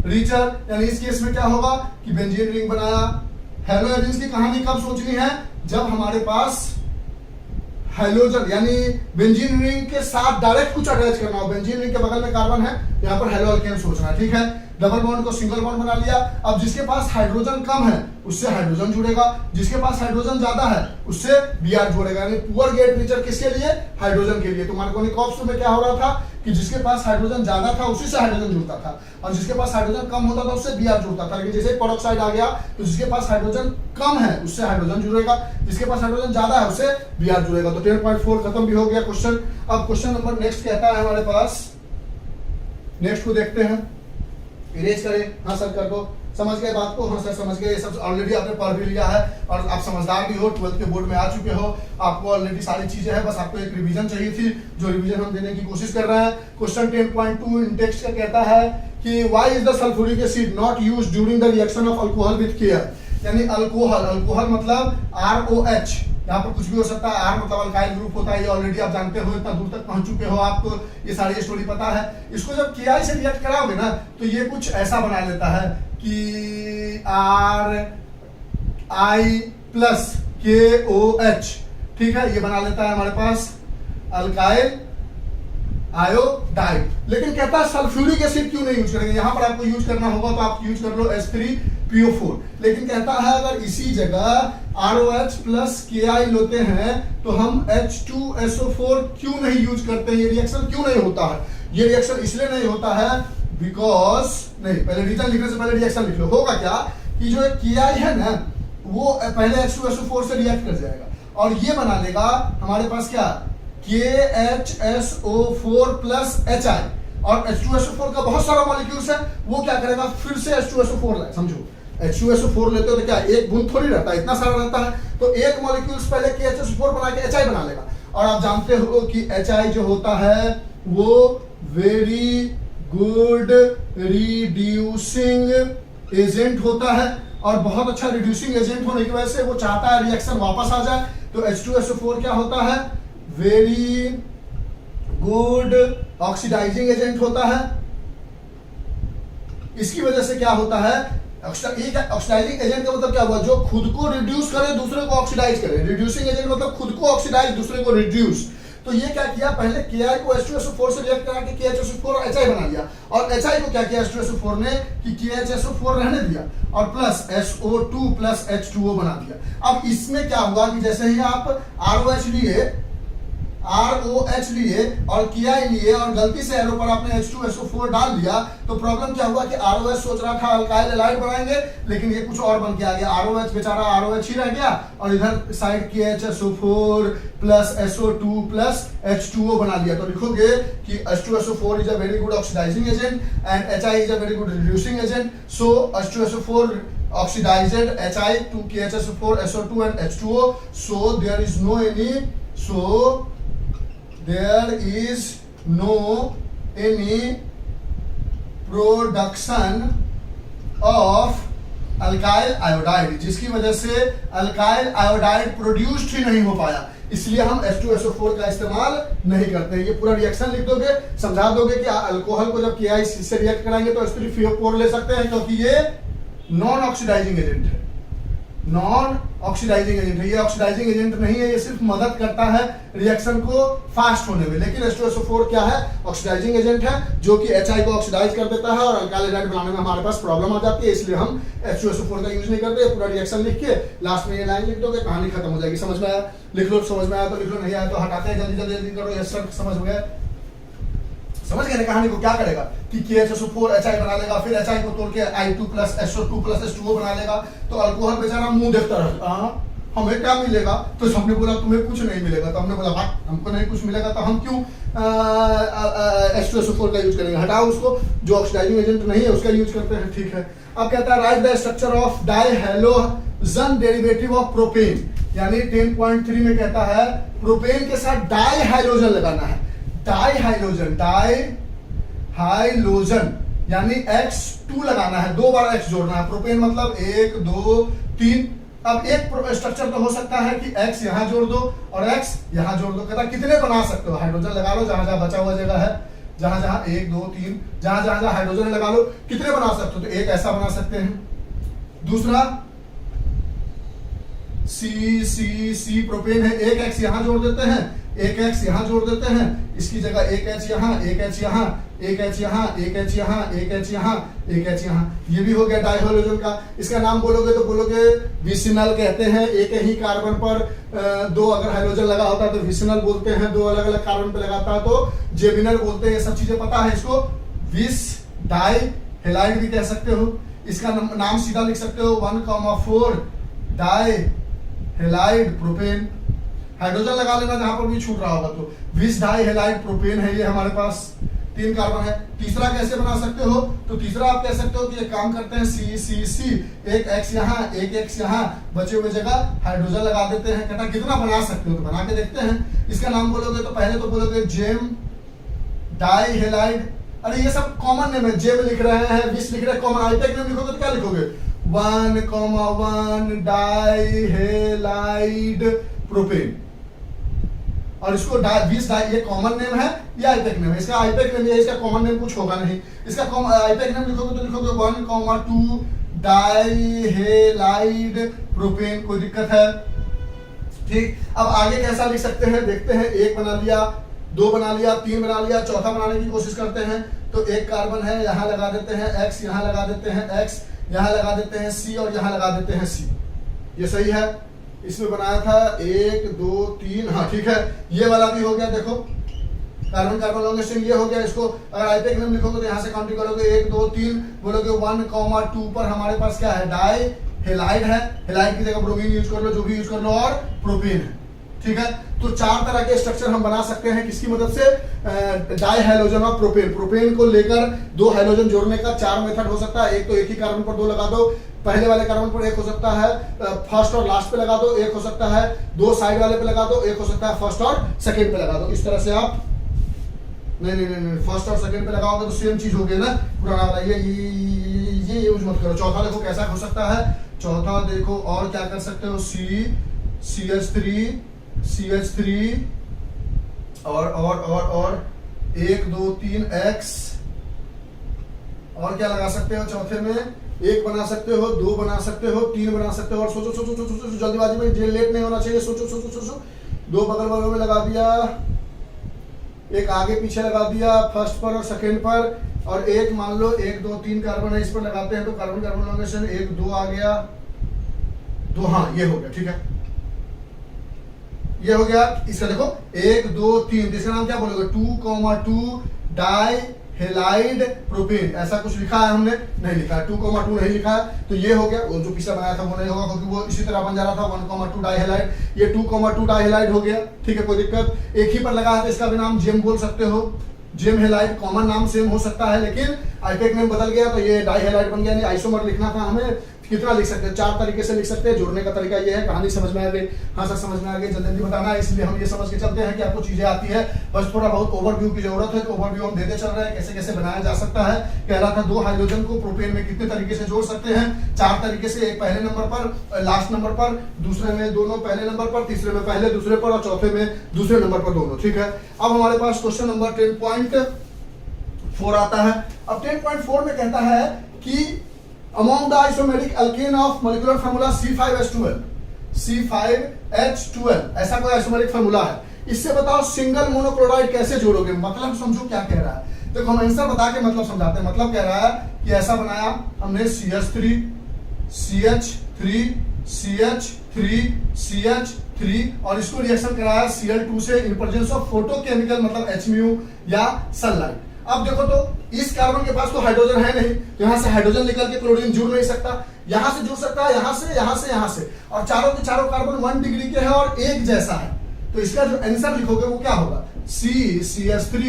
Speaker 1: रीचर। यानी इस केस में क्या होगा कि बेंजीन रिंग बनाया। हेलो एरिन्स की कहानी कब सोचनी है, जब हमारे पास हाइड्रोजन यानी बेंजीन रिंग के साथ डायरेक्ट कुछ अटैच करना हो। बेंजीन रिंग के बगल में कार्बन है, यहाँ पर हेलो अल्केन सोचना है, ठीक है। डबल बॉन्ड को सिंगल बॉन्ड बना लिया। अब जिसके पास हाइड्रोजन कम है उससे हाइड्रोजन जुड़ेगा, जिसके पास हाइड्रोजन ज्यादा है उससे Br जुड़ेगा। यानी पुअर गेट रीचर किसके लिए, हाइड्रोजन के लिए। तो मार्कोनिकॉव्स में क्या हो रहा था कि जिसके पास हाइड्रोजन ज्यादा था उसी से हाइड्रोजन जुड़ता था, और जिसके पास हाइड्रोजन कम होता था उससे Br जुड़ता था। लेकिन जैसे ही पेरोक्साइड आ गया तो जिसके पास हाइड्रोजन कम है उससे हाइड्रोजन जुड़ेगा, जिसके पास हाइड्रोजन ज्यादा है उससे Br जुड़ेगा। तो 10.4 खत्म भी हो गया क्वेश्चन। अब क्वेश्चन नंबर नेक्स्ट कहता है हमारे पास, नेक्स्ट को देखते हैं, इरेज करें। हाँ सर कर दो, समझ गए बात को, हाँ सर समझ गए, ये सब ऑलरेडी आपने पढ़ भी लिया है और आप समझदार भी हो, 12th के बोर्ड में आ चुके हो, आपको ऑलरेडी सारी चीजें हैं, बस आपको एक रिवीजन चाहिए थी, जो रिवीजन हम देने की कोशिश कर रहे हैं। क्वेश्चन 10.2 इन टेक्स्ट का कहता है कि why is the sulphuric acid not used during the reaction of alcohol with care. यानी अल्कोहल मतलब ROH, यहाँ पर कुछ भी हो सकता है, R मतलब अल्काइल ग्रुप होता है, ये ऑलरेडी आप जानते हो, इतना दूर तक पहुंच चुके हो, आपको ये सारी स्टोरी पता है। इसको जब KI से रिएक्ट कराओगे ना तो ये कुछ ऐसा बना लेता है कि RI प्लस KOH, ठीक है, ये बना लेता है हमारे पास अल्काइल आयोडाइड। लेकिन कहता है सल्फ्यूरिक एसिड क्यों नहीं यूज करेंगे, यहाँ पर आपको यूज करना होगा तो आप यूज कर लो H3 PO4। लेकिन कहता है अगर इसी जगह ROH प्लस KI लेते हैं तो हम H2SO4 क्यों नहीं यूज करते हैं, ये रिएक्शन क्यों नहीं होता है? ये रिएक्शन इसलिए नहीं होता है बिकॉज, नहीं पहले रीजन लिखने से पहले रिएक्शन लिख लो। होगा क्या कि जो KI है ना वो पहले H2SO4 से रिएक्ट कर जाएगा और ये बना लेगा हमारे पास क्या KHSO4 प्लस HI, और H2SO4 का बहुत सारा मॉलिक्यूल्स है, वो क्या करेगा फिर से H2SO4 लाए। समझो H2SO4 लेते हो तो क्या एक बूंद थोड़ी रहता है, इतना सारा रहता है, तो एक मॉलिक्यूल्स पहले KHSO4 बना के HI बना लेगा। और आप जानते हो कि HI जो होता है वो वेरी गुड रिड्यूसिंग एजेंट होता है, और बहुत अच्छा रिड्यूसिंग एजेंट होने की वजह से वो चाहता है रिएक्शन वापस आ जाए। तो H2SO4 क्या होता है, वेरी गुड ऑक्सीडाइजिंग एजेंट होता है। इसकी वजह से क्या होता है, ऑक्सीडाइजिंग एजेंट का मतलब क्या हुआ, जो खुद को रिड्यूस करे दूसरे को ऑक्सीडाइज करे। रिड्यूसिंग एजेंट मतलब खुद को ऑक्सीडाइज दूसरे को रिड्यूस। तो ये क्या किया, पहले KI को H2SO4 से रिएक्ट करा के KHSO4 और HI बना लिया, और HI को क्या किया H2SO4 ने कि KHSO4 रहने दिया और प्लस SO2 प्लस H2O बना दिया। अब इसमें क्या हुआ कि जैसे ही आप ROH लिए और KI लिए और गलती से एरो पर आपने H2SO4 डाल दिया, तो प्रॉब्लम क्या हुआ कि ROH सोच रहा था अल्काइल हैलाइड बनाएंगे, लेकिन ये कुछ और बन के आ गया। ROH बेचारा ROH ही रह गया और इधर side KHSO4 plus SO2 plus H2O बना लिया। तो लिखोगे कि H2SO4 is a very good oxidizing agent and HI is a very good reducing agent. So H2SO4 oxidized HI to KHSO4 SO2 and H2O, so there is no any production of alkyl iodide, जिसकी वजह से alkyl iodide produced ही नहीं हो पाया, इसलिए हम H2SO4 का इस्तेमाल नहीं करते। ये पूरा रिएक्शन लिख दोगे, समझा दोगे कि अल्कोहल को जब KI से रिएक्ट कराएंगे तो H3PO4 ले सकते हैं, क्योंकि ये नॉन ऑक्सीडाइजिंग एजेंट है। नॉन ऑक्सीडाइजिंग एजेंट है, ये ऑक्सीडाइजिंग एजेंट नहीं है, ये सिर्फ मदद करता है रिएक्शन को फास्ट होने में। लेकिन H2SO4 क्या है, ऑक्सीडाइजिंग एजेंट है, जो कि HI को ऑक्सीडाइज कर देता है और अल्काइल हैलाइड बनाने में हमारे पास प्रॉब्लम आ जाती है, इसलिए हम H2SO4 का यूज नहीं करते। पूरा रिएक्शन लिख के लास्ट में ये लाइन लिख दोगे, कहानी खत्म हो जाएगी। समझ में आया लिख लो, समझ में आया तो लिख लो, नहीं आया तो हटाते हैं, जल्दी जल्दी करो। यस सर समझ गए, समझ गए ना कहानी को। क्या करेगा कि KHSO4 HI बना लेगा, फिर HI को तोड़ के I2 plus SO2 plus H2O बना लेगा, तो अल्कोहल बेचारा मुंह देखता रहेगा, हमें क्या मिलेगा। तो हमने बोला तुम्हें कुछ नहीं मिलेगा, तो हमने बोला भाई हमको नहीं कुछ मिलेगा तो हम क्यों H2SO4 का यूज करेंगे, हटाओ उसको, जो ऑक्सीडाइजिंग एजेंट नहीं है उसका यूज करते हैं। ठीक है, अब कहता है write the structure of dihalogen derivative of propane, यानी 10.3 में कहता है प्रोपेन के साथ डाइहाइलोजन लगाना है। डाइहाइलोजन यानी X2 लगाना है, 2 बार X जोड़ना है। प्रोपेन मतलब 1 2 3। अब एक स्ट्रक्चर तो हो सकता है कि X यहां जोड़ दो और X यहां जोड़ दो। कहता कितने बना सकते हो, हाइड्रोजन लगा लो जहां जहां बचा हुआ जगह है, जहां जहां 1 2 3 जहां हाइड्रोजन लगा लो, कितने बना सकते हो। तो एक ऐसा बना सकते हैं, दूसरा C प्रोपेन है, एक X यहां जोड़ देते हैं, एक X यहां जोड़ देते हैं, इसकी जगह एक H यहां, एक H यहां, एक H यहां, एक H यहां, एक H यहां, एक H यहां। ये भी हो गया डाइहाइलोजन का। इसका नाम बोलोगे तो बोलोगे विसिनल कहते हैं। एक ही कार्बन पर 2 अगर हाइड्रोजन लगा होता है तो विसिनल बोलते हैं, 2 अलग अलग कार्बन पे लगाता है तो जेमिनल बोलते हैं। ये सब चीजें पता है इसको। विस डाई हेलाइड भी कह सकते हो, इसका नाम सीधा लिख सकते हो 1,4 डाई हेलाइड प्रोपेन। हाइड्रोजन लगा लेना जहां पर भी छूट रहा होगा। तो विस डाई हेलाइड प्रोपेन है, ये हमारे पास 3 कार्बन है। तीसरा कैसे बना सकते हो, तो तीसरा आप कह सकते हो कि ये काम करते हैं C, एक X यहां, एक X यहां, बचे हुए जगह हाइड्रोजन लगा देते हैं। कहता कितना बना सकते हो, तो बना के देखते हैं। इसका नाम बोलोगे तो पहले तो बोलोगे जेम डाई हेलाइड। अरे ये सब कॉमन नेम है, जेम लिख रहे हैं, विस लिख रहे हैं, कॉमन आइटेक नेम लिखोगे तो क्या लिखोगे 1,1 डाई हेलाइड प्रोपेन। और इसको विस डाई, ये कॉमन नेम है, ये आइपेक नेम है। इसका आइपेक नेम है, इसका कॉमन नेम कुछ होगा नहीं। इसका आइपेक नेम लिखोगे तो लिखोगे 1,2 डाई हेलाइड प्रोपेन। कोई दिक्कत है, ठीक। अब आगे कैसा लिख सकते हैं देखते हैं। 1 बना लिया, 2 बना लिया, 3 बना लिया, चौथा बनाने की कोशिश करते हैं। तो एक कार्बन है, यहाँ लगा देते हैं X, यहाँ लगा देते हैं X, यहाँ लगा देते हैं सी और यहाँ लगा देते हैं सी। ये सही है। इसमें बनाया था 1 2 3, हाँ ठीक है। ये वाला भी हो गया, देखो कार्बन कार्बन लॉन्ग चेन ये हो गया। इसको अगर आईपीएक नेम लिखोगे तो यहाँ से काउंटिंग करोगे 1 2 3, बोलोगे 1,2 पर हमारे पास क्या है, डाई हेलाइड है। हेलाइड की जगह ब्रोमीन यूज कर लो, जो भी यूज कर लो, और प्रोपेन है, ठीक है। तो 4 तरह के स्ट्रक्चर हम बना सकते हैं किसकी मदद से, डाई हाइड्रोजन और प्रोपेन। प्रोपेन को लेकर 2 हाइड्रोजन जोड़ने का 4 मेथड हो सकता है। एक तो एक ही कार्बन पर 2 लगा दो, पहले वाले कार्बन पर एक हो सकता है, फर्स्ट और लास्ट पे लगा दो। एक हो सकता है 2 साइड वाले पे लगा दो, एक हो सकता है फर्स्ट और सेकंड पे लगा दो। इस तरह से आप नहीं, फर्स्ट और सेकंड पे लगाओगे तो सेम चीज हो गई ना, पुराना वाला। ये यूज मत करो। चौथा देखो कैसा हो सकता है, चौथा देखो और क्या कर सकते हो, CH3 और 1 2 3 X, और क्या लगा सकते हो चौथे में, 1 बना सकते हो, 2 बना सकते हो, 3 बना सकते हो। और सोचो जल्दीबाजी में लेट नहीं होना चाहिए। सोचो 2 बगल बगल में लगा दिया, एक आगे पीछे लगा दिया फर्स्ट पर और सेकंड पर, और एक मान लो 1 2 3 कार्बन है, इस पर लगाते हैं तो कार्बन कार्बन लॉन्गेशन 1 2 आ गया, 2, हाँ ये हो गया, ठीक है। ये हो गया। इसका देखो 1 2 3, इसका नाम क्या बोलोगे, 2,2 डाई हेलाइड प्रोपेन। ऐसा कुछ लिखा है हमने, नहीं लिखा है, 2,2 नहीं लिखा है। तो ये हो गया। वो जो पिछला बनाया था वो नहीं होगा क्योंकि वो इसी तरह बन जा रहा था 1,2 डाई हेलाइड। ये 2,2 डाई हेलाइड हो गया, ठीक है, कोई दिक्कत। एक ही पर लगा है तो इसका भी नाम जेम बोल सकते हो, जेम हेलाइड। कॉमन नाम सेम हो सकता है लेकिन आईपीएक नेम बदल गया तो ये डाई हेलाइड बन गया। नहीं आइसोमर लिखना था हमें, कितना लिख सकते हैं, 4 तरीके से लिख सकते हैं। जोड़ने का तरीका ये है। कहानी समझ में आ गई, हाँ सर समझ में आ गई, जल्दी बताना है, इसलिए हम ये समझ के चलते हैं कि आपको चीजें आती है। बस थोड़ा बहुत ओवरव्यू की जरूरत है, तो ओवरव्यू हम देते चल रहे हैं कैसे कैसे बनाया जा सकता है। कह रहा था 2 हाइड्रोजन को प्रोपेन में कितने तरीके से जोड़ सकते हैं, 4 तरीके से। एक पहले नंबर पर, लास्ट नंबर पर, दूसरे में दोनों पहले नंबर पर, तीसरे में पहले दूसरे पर, और चौथे में दूसरे नंबर पर दोनों, ठीक है। अब हमारे पास क्वेश्चन नंबर 10.4 आता है। अब 10.4 में कहता है कि among the isomeric alkane of molecular formula C5H12, C5H12 ऐसा कोई आइसोमेरिक फार्मूला है। इससे बताओ सिंगल मोनोक्लोराइड कैसे जोड़ोगे, मतलब समझो क्या कह रहा है। देखो हम आंसर बता के मतलब समझाते हैं। मतलब कह रहा है कि ऐसा बनाया हमने CH3 CH3 और इसको रिएक्शन कराया Cl2 से इन प्रेजेंस ऑफ फोटोकेमिकल मतलब HMU या सनलाइट। अब देखो तो इस कार्बन के पास तो हाइड्रोजन है नहीं, तो यहाँ से हाइड्रोजन निकल के क्लोरीन जुड़ नहीं सकता, यहाँ से जुड़ सकता है, यहाँ से, और चारों के चारों कार्बन 1 डिग्री के हैं और एक जैसा है। तो इसका जो आंसर लिखोगे वो क्या होगा, CH3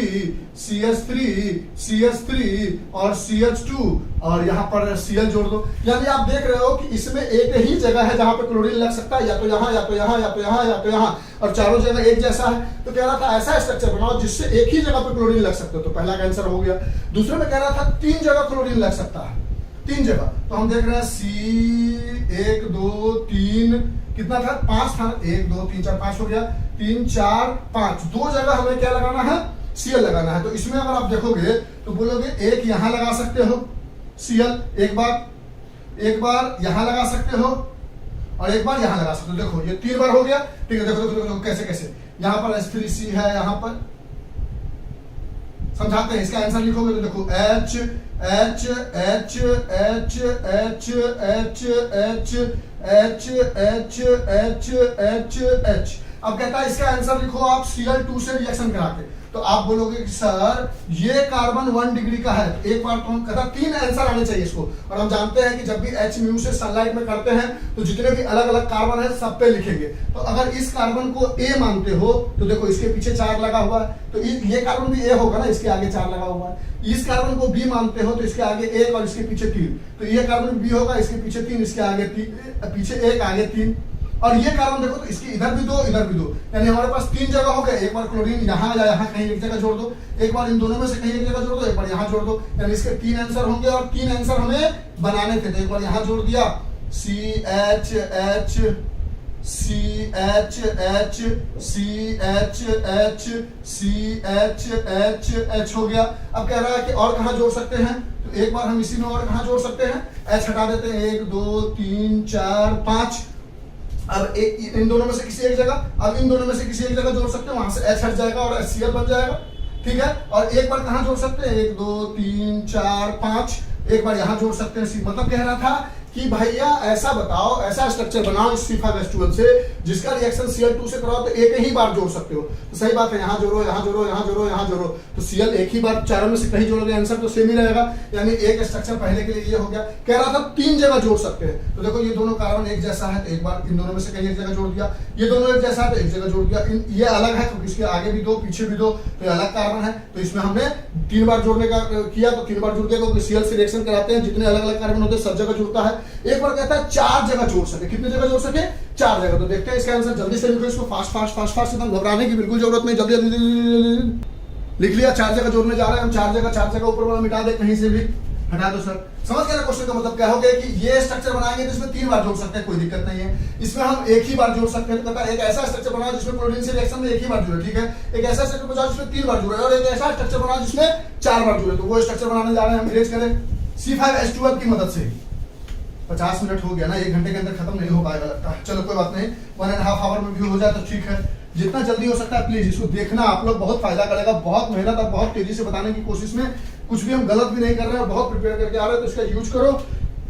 Speaker 1: और CH2 और यहाँ पर Cl जोड़ दो। यानी आप देख रहे हो कि इसमें एक ही जगह है जहां पे क्लोरीन लग सकता है, या तो यहाँ, या तो यहाँ, या तो यहाँ, या तो यहाँ, और चारों जगह एक जैसा है। तो कह रहा था ऐसा स्ट्रक्चर बनाओ जिससे एक ही जगह पे क्लोरीन लग सकते हो। तो पहला का आंसर हो गया। दूसरे में कह रहा था 3 जगह क्लोरीन लग सकता है, 3 जगह। तो हम देख रहे हैं C 1 2 3 कितना था, 5 था, 1 2 3 4 5 हो गया, 3 4 5, 2 जगह हमें क्या लगाना है, Cl लगाना है। तो इसमें अगर आप देखोगे तो बोलोगे एक यहां लगा सकते हो Cl, एक बार यहां लगा सकते हो और एक बार यहां लगा सकते हो। देखो ये 3 बार हो गया, ठीक है। देखो कैसे कैसे, यहाँ पर H3C है, यहाँ पर समझाते हैं। इसका आंसर लिखोगे तो देखो H H H H H H H H H H H H। अब कहता है इसका आंसर लिखो आप Cl2 से रिएक्शन करा के। तो आप बोलोगे कि सर ये कार्बन 1 डिग्री का है। एक बार तो हम कहता 3 आंसर आने चाहिए इसको। और हम जानते हैं कि जब भी HMU से सनलाइट में करते हैं तो जितने भी अलग अलग कार्बन है सब पे लिखेंगे। तो अगर इस कार्बन को A मानते हो तो देखो इसके पीछे 4 लगा हुआ है, तो ये कार्बन भी A होगा ना, इसके आगे 4 लगा हुआ है। इस कार्बन को B मानते हो तो इसके आगे 1 और इसके पीछे 3, तो ये कार्बन B होगा, इसके पीछे 3, इसके आगे 3, पीछे 1 आगे 3। और ये कार्बन देखो तो इसकी इधर भी 2 इधर भी 2, यानी हमारे पास 3 जगह हो गए। एक बार क्लोरीन यहाँ या यहाँ कहीं एक जगह जोड़ दो, एक बार इन दोनों में से कहीं एक जगह जोड़ दो, एक बार यहाँ जोड़ दो, यानी इसके 3 आंसर होंगे। और 3 आंसर हमें बनाने थे, तो एक बार यहाँ जोड़ दिया CH H CH H CH H CH H H हो गया। अब कह रहा है कि और कहाँ जोड़ सकते हैं, तो एक बार हम इसी में और कहाँ जोड़ सकते हैं, H हटा देते हैं, 1 2 3 4 5। अब इन दोनों में से किसी एक जगह, अब इन दोनों में से किसी एक जगह जोड़ सकते हैं, वहां से H हट जाएगा और HCl बन जाएगा, ठीक है। और एक बार कहाँ जोड़ सकते हैं, 1 2 3 4 5, एक बार यहाँ जोड़ सकते हैं। मतलब कह रहा था कि भैया ऐसा बताओ, ऐसा स्ट्रक्चर बनाओ इस C5H12 से जिसका रिएक्शन Cl2 से कराओ तो एक ही बार जोड़ सकते हो। तो सही बात है, यहाँ जोड़ो, यहाँ जोड़ो, यहाँ जोड़ो, यहाँ जोड़ो, तो Cl एक ही बार चारों में से कहीं जोड़ोगे, आंसर तो सेम ही रहेगा। यानी एक स्ट्रक्चर पहले के लिए ये हो गया। कह रहा था 3 जगह जोड़ सकते हैं। तो देखो ये दोनों कार्बन एक जैसा है तो एक बार इन दोनों में से कहीं एक जगह जोड़ दिया, ये दोनों एक जैसा है तो एक जगह जोड़ दिया, ये अलग है तो इसके आगे भी 2 पीछे भी 2, तो ये अलग कार्बन है। तो इसमें हमने 3 बार जोड़ने का किया तो 3 बार जुड़ गया, क्योंकि Cl से रिएक्शन कराते हैं जितने अलग अलग कार्बन होते हैं सब जगह जुड़ता है। एक बार कहता है 4 जगह जोड़ सके, कितने जगह जोड़ सके? 4 जगह। तो देखते हैं इसका आंसर, जल्दी से लिखो इसको, फास्ट फास्ट फास्ट फास्ट, एकदम घबराने की बिल्कुल जरूरत नहीं, जल्दी जल्दी लिख लिया। 4 जगह जोड़ने जा रहे हैं हम, 4 जगह ऊपर वाला मिटा दे कहीं से भी, हटा दो सर। समझ गए ना क्वेश्चन का मतलब क्या हो गया कि ये स्ट्रक्चर बनाएंगे तो इसमें 3 बार जोड़ सकते हैं, कोई दिक्कत नहीं है। इसमें हम एक ही बार जोड़ सकते हैं। तो कहता है एक ऐसा स्ट्रक्चर बनाओ जिसमें क्लोरीन से रिएक्शन में एक ही बार जुड़े, ठीक है। एक ऐसा स्ट्रक्चर बनाओ जिसमें 3 बार जुड़े, और एक ऐसा स्ट्रक्चर बनाओ जिसमें 4 बार जुड़े। तो वो स्ट्रक्चर बनाने जा रहे हैं हम, इरेज करें C5H12 की मदद से। 50 मिनट हो गया ना, 1 घंटे के अंदर खत्म नहीं हो पाएगा लगता है। चलो कोई बात नहीं, 1.5 आवर में भी हो जाए तो ठीक है। जितना जल्दी हो सकता है प्लीज इसको देखना, आप लोग बहुत फायदा करेगा। बहुत मेहनत और बहुत तेजी से बताने की कोशिश में, कुछ भी हम गलत भी नहीं कर रहे हैं, बहुत प्रिपेयर करके आ रहे हैं। तो इसका यूज करो,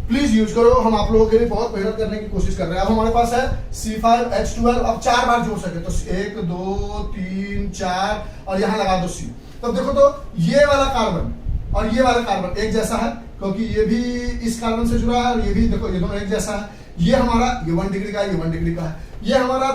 Speaker 1: प्लीज यूज करो। हम आप लोगों के लिए बहुत मेहनत करने की कोशिश कर रहे हैं। अब हमारे पास है C5H12, अब 4 बार जोड़ सके तो 1 2 3 4 और यहाँ लगा दो C। तब देखो तो ये वाला कार्बन और ये वाला कार्बन एक जैसा है, क्योंकि ये भी इस कार्बन से जुड़ा है और ये भी, देखो ये दोनों एक जैसा है। ये हमारा ये 1 डिग्री का है, ये 1 डिग्री का है। ये हमारा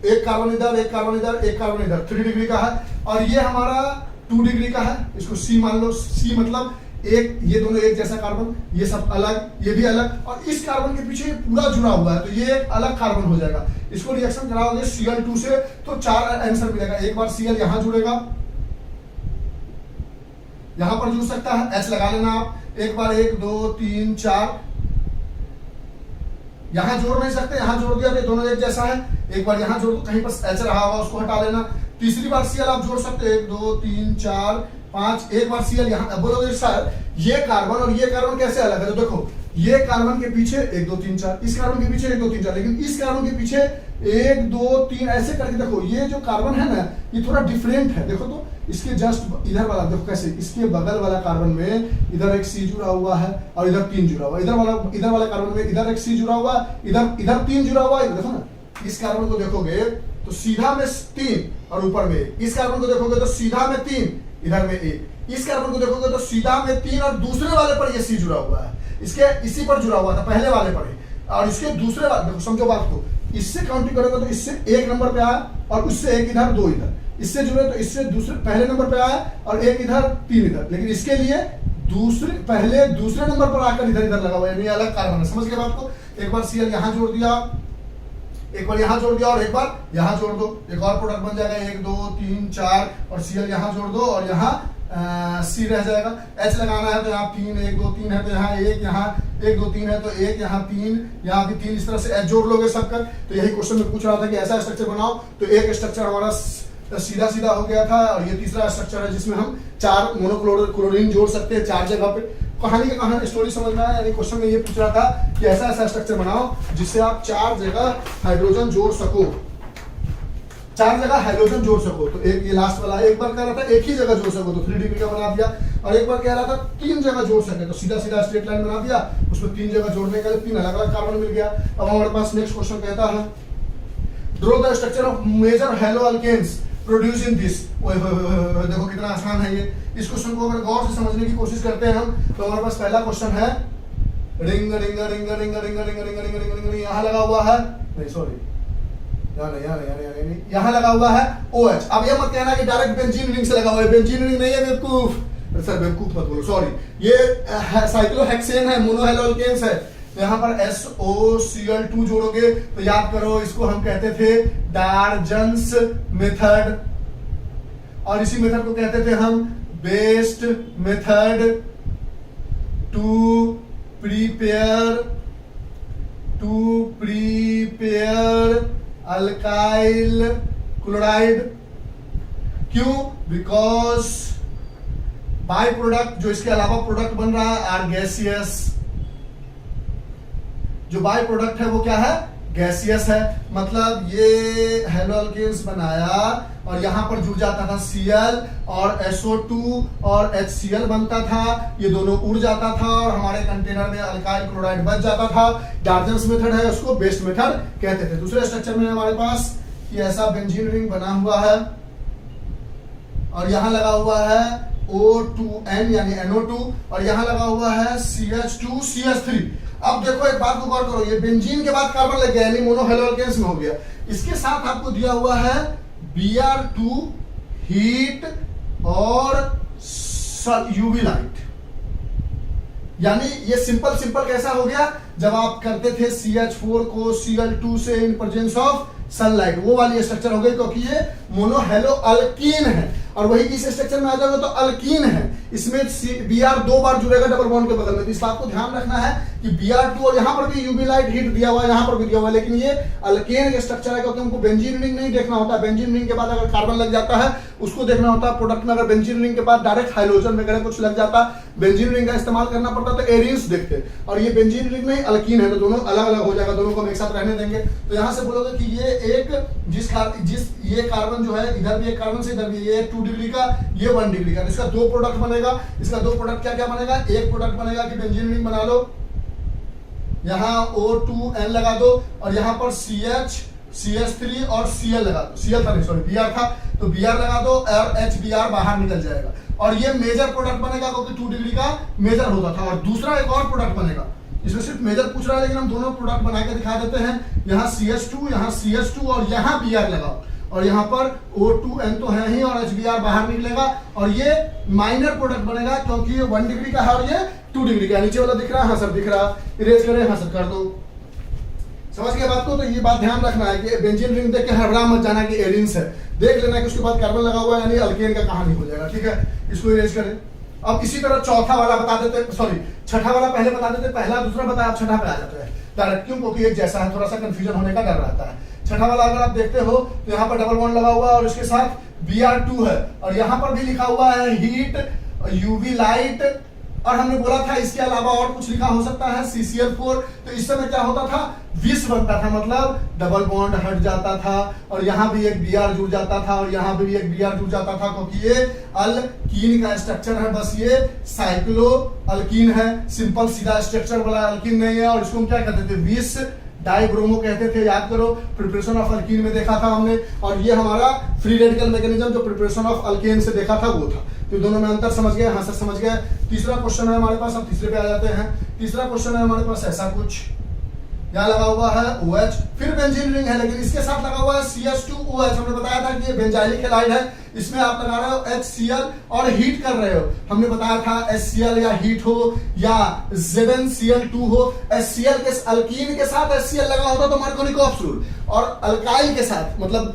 Speaker 1: एक कार्बन इधर, एक कार्बन इधर, एक कार्बन इधर, 3 डिग्री का है। और ये हमारा 2 डिग्री का है, इसको C मान लो। C मतलब एक, ये दोनों एक जैसा कार्बन, ये सब अलग, ये भी अलग, और इस कार्बन के पीछे पूरा जुड़ा हुआ है, तो ये एक अलग कार्बन हो जाएगा। इसको रिएक्शन कराओगे Cl2 से तो 4 आंसर मिलेगा। एक बार Cl यहाँ जुड़ेगा, यहां पर जुड़ सकता है, H लगा लेना आप। एक बार 1 2 3 4, यहां जोड़ नहीं सकते, यहां जोड़ दिया तो दोनों एक जैसा है। एक बार यहां जोड़ दो, कहीं पर H रहा होगा उसको हटा लेना। तीसरी बार Cl आप जोड़ सकते हैं, 1 2 3 4 5। एक बार Cl यहाँ, बोलोगे सर ये कार्बन और ये कार्बन कैसे अलग है? तो देखो ये कार्बन के पीछे 1 2 3 4, इस कार्बन के पीछे 1 2 3 4, लेकिन इस कार्बन के पीछे 1 2 3 ऐसे करके देखो, ये जो कार्बन है ना ये थोड़ा डिफरेंट है। देखो तो इसके जस्ट इधर वाला देखो कैसे, इसके बगल वाला कार्बन में इधर एक C जुड़ा हुआ है और इधर 3 जुड़ा हुआ है। इधर वाला कार्बन में इधर एक C जुड़ा हुआ है, इधर 3 जुड़ा हुआ है। देखो ना, इस कार्बन को देखोगे तो सीधा में 3 और ऊपर में 1। इस कार्बन को देखोगे तो सीधा में 3, इधर में 1। इस कार्बन को देखोगे तो सीधा में 3 और दूसरे वाले पर ये C जुड़ा हुआ है, इसके इसी पर जुड़ा हुआ था पहले वाले पर ही, और इसके दूसरे वाले, देखो समझो बात को, इससे काउंटिंग करोगे तो इससे 1 नंबर पे आया और उससे 1 इधर 2 इधर, इससे जुड़े तो इससे दूसरे पहले नंबर पे आया और 1 इधर 3 इधर, लेकिन इसके लिए दूसरे नंबर पर आकर इधर लगा हुआ है, यानी अलग कार्बन है। समझ गए बात को? एक बार Cl यहाँ जोड़ दिया, एक बार यहाँ जोड़ दिया और एक बार यहाँ जोड़ दो, एक और प्रोडक्ट बन जाएगा। 1 2 3 4 और Cl यहाँ जोड़ दो और यहाँ C रह जाएगा। H लगाना है तो यहाँ 3 1 2 3 है तो यहाँ 1, यहाँ 1 2 3 है तो 1, यहाँ 3, यहाँ भी 3, इस तरह से H जोड़ लोगे सबका। तो यही क्वेश्चन में पूछ रहा था कि ऐसा स्ट्रक्चर बनाओ, तो एक स्ट्रक्चर हमारा सीधा सीधा हो गया था और ये तीसरा स्ट्रक्चर है जिसमें हम 4 मोनोक्लोरीन जोड़ सकते हैं 4 जगह पे। कहानी का कहानी स्टोरी समझ में आया, यानी क्वेश्चन में ये पूछ रहा था कि ऐसा ऐसा स्ट्रक्चर बनाओ जिससे आप 4 जगह हाइड्रोजन जोड़ सको, 4 जगह हाइड्रोजन जोड़ सको। तो एक ये लास्ट वाला, एक बार कह रहा था एक ही जगह जोड़ सको तो 3 डिग्री का बना दिया, और एक बार कह रहा था 3 जगह जोड़ सके तो सीधा सीधा स्ट्रेट लाइन बना दिया, उसमें 3 जगह जोड़ने के लिए 3 अलग अलग कार्बन मिल गया। अब हमारे पास नेक्स्ट क्वेश्चन कहता है draw the structure of major haloalkanes produce in this. देखो कितना आसान है ये। इस क्वेश्चन को अगर गौर से समझने की कोशिश करते हैं हम तो हमारे पास पहला क्वेश्चन है ring ring ring ring ring ring ring ring ring, यहाँ लगा हुआ है, नहीं सॉरी यहाँ लगा हुआ है OH। अब ये मत कहना कि डायरेक्ट बेंजीन रिंग से लगा हुआ है, बेंजीन रिंग नहीं है बेवकूफ, सर बेवकूफ मत बोलो, सॉरी। ये साइक्लोहेक्सेन है, मोनोहेलोअल्केन्स है। तो यहाँ पर SOCl2 जोड़ोगे तो याद करो इसको हम कहते थे डार्जन्स मेथड, और इसी मेथड को कहते थे हम best method to prepare alkyl chloride. क्यों? बिकॉज बाय प्रोडक्ट जो इसके अलावा प्रोडक्ट बन रहा है आर गैसियस। जो बाय प्रोडक्ट है वो क्या है? गैसियस है, मतलब ये हेलो अल्केन्स बनाया और यहाँ पर जुड़ जाता था Cl और SO2 और HCl बनता था, ये दोनों उड़ जाता था और हमारे कंटेनर में अल्काइल क्लोराइड बच जाता था। डार्जन्स मेथड है, उसको बेस्ट मेथड कहते थे। दूसरे स्ट्रक्चर में हमारे पास ये ऐसा बेंजीन रिंग बना हुआ है और यहाँ लगा हुआ है O2N यानी NO2 और यहाँ लगा हुआ है CH2 CH3। अब देखो एक बात को गौर करो, ये बेंजीन के बाद कार्बन लग गया यानी मोनो हेलो अल्केन्स में हो गया। इसके साथ आपको दिया हुआ है Br2 हीट और यूवी लाइट, यानी ये सिंपल कैसा हो गया, जब आप करते थे CH4 को Cl2 से इन प्रेजेंस ऑफ सनलाइट, वो वाली स्ट्रक्चर हो गई, क्योंकि ये मोनो हेलो अल्कीन है। और वही इस स्ट्रक्चर में आ जाएगा तो अल्कीन है, इसमें Br 2 बार जुड़ेगा डबल बॉन्ड के बगल में। तो इस बात को ध्यान रखना है कि Br2 और यहाँ पर भी यूवी लाइट हीट दिया हुआ है, यहाँ पर भी दिया हुआ है, लेकिन ये अल्केन का स्ट्रक्चर है, क्योंकि हमको बेंजीन रिंग नहीं देखना होता। बेंजीन रिंग के बाद अगर कार्बन लग जाता है उसको देखना होता है प्रोडक्ट में। अगर बेंजीन रिंग के बाद डायरेक्ट हाइड्रोजन वगैरह कुछ लग जाता, बेंजीन रिंग का इस्तेमाल करना पड़ता तो एरिन्स देखते, और ये बेंजीन रिंग नहीं अल्कीन है, तो दोनों अलग अलग हो जाएगा, दोनों को हम एक साथ रहने देंगे। तो यहाँ से बोलोगे कि ये एक जिस ये कार्बन जो है, इधर भी एक कार्बन से इधर भी, ये 2 डिग्री का, ये 1 डिग्री का, तो इसका 2 प्रोडक्ट बनेगा। इसका 2 प्रोडक्ट क्या क्या बनेगा, एक प्रोडक्ट बनेगा कि बेंजीन रिंग बना लो, यहाँ O2N लगा दो और यहाँ पर CH3 और Cl लगा दो, Cl था नहीं सॉरी Br था, तो Br लगा दो और HBr बाहर निकल जाएगा और ये मेजर प्रोडक्ट बनेगा, क्योंकि 2 डिग्री का मेजर होता था। और दूसरा एक और प्रोडक्ट बनेगा, इसमें सिर्फ मेजर पूछ रहा है लेकिन हम दोनों प्रोडक्ट बना के दिखा देते हैं। यहाँ CH2 और यहाँ Br लगाओ और यहाँ पर O2N तो है ही और HBr बाहर निकलेगा और ये माइनर प्रोडक्ट बनेगा, क्योंकि ये 1 डिग्री का है और ये 2 डिग्री का। नीचे वाला दिख रहा है, हाँ सर दिख रहा, इरेज करें, हाँ सर कर दो। समझ गए बात को? तो ये बात ध्यान रखना है कि बेंजीन रिंग देख के हड़बड़ा मत जाना कि एरिन्स है, देख लेना कि उसके बाद कार्बन लगा हुआ है यानी अल्केन का कहानी हो जाएगा, ठीक है। इसको इरेज करें। अब इसी तरह चौथा वाला बता देते, सॉरी छठा वाला पहले बता देते, पहला दूसरा बताया, आप छठा पे आ जाते हैं डायरेक्ट, क्यों? क्योंकि एक जैसा है, थोड़ा सा कंफ्यूजन होने का डर रहता है। छठा वाला अगर आप देखते हो तो यहाँ पर डबल बॉन्ड लगा हुआ है और इसके साथ Br2 है और यहाँ पर भी लिखा हुआ है हीट, यूवी लाइट, और हमने बोला था इसके अलावा और कुछ लिखा हो सकता है CCl4। तो इस समय क्या होता था, विष बनता था, मतलब डबल बॉन्ड हट जाता था और यहाँ भी एक Br जुड़ जाता था और यहाँ भी एक Br जुड़ जाता था, क्योंकि ये अल्कीन का स्ट्रक्चर है, बस ये साइक्लो अल्कीन है, सिंपल सीधा स्ट्रक्चर वाला अल्कीन नहीं है। और इसको हम क्या कहते थे, विष डाइब्रोमो कहते थे, याद करो प्रिपरेशन ऑफ अल्कीन में देखा था हमने। और ये हमारा फ्री रेडिकल मैकेनिज्म जो प्रिपरेशन ऑफ अल्केन से देखा था वो था। तो दोनों में अंतर समझ गए? हाँ सर समझ गए। तीसरा क्वेश्चन है हमारे पास, अब तीसरे पे आ जाते हैं। तीसरा क्वेश्चन है हमारे पास ऐसा कुछ, यहाँ लगा हुआ है OH, फिर बेंजीन रिंग है लेकिन इसके साथ लगा हुआ है CH2OH। हमने बताया था कि ये बेंजाइलिक हैलाइड है, इसमें आप लगा रहे हो HCl और हीट कर रहे हो। हमने बताया था HCl या हीट हो या ZnCl2 हो, HCl के अल्कीन के साथ HCl लगा होता तो मार्कोनिकॉप्स रूल, और अल्काइल के साथ मतलब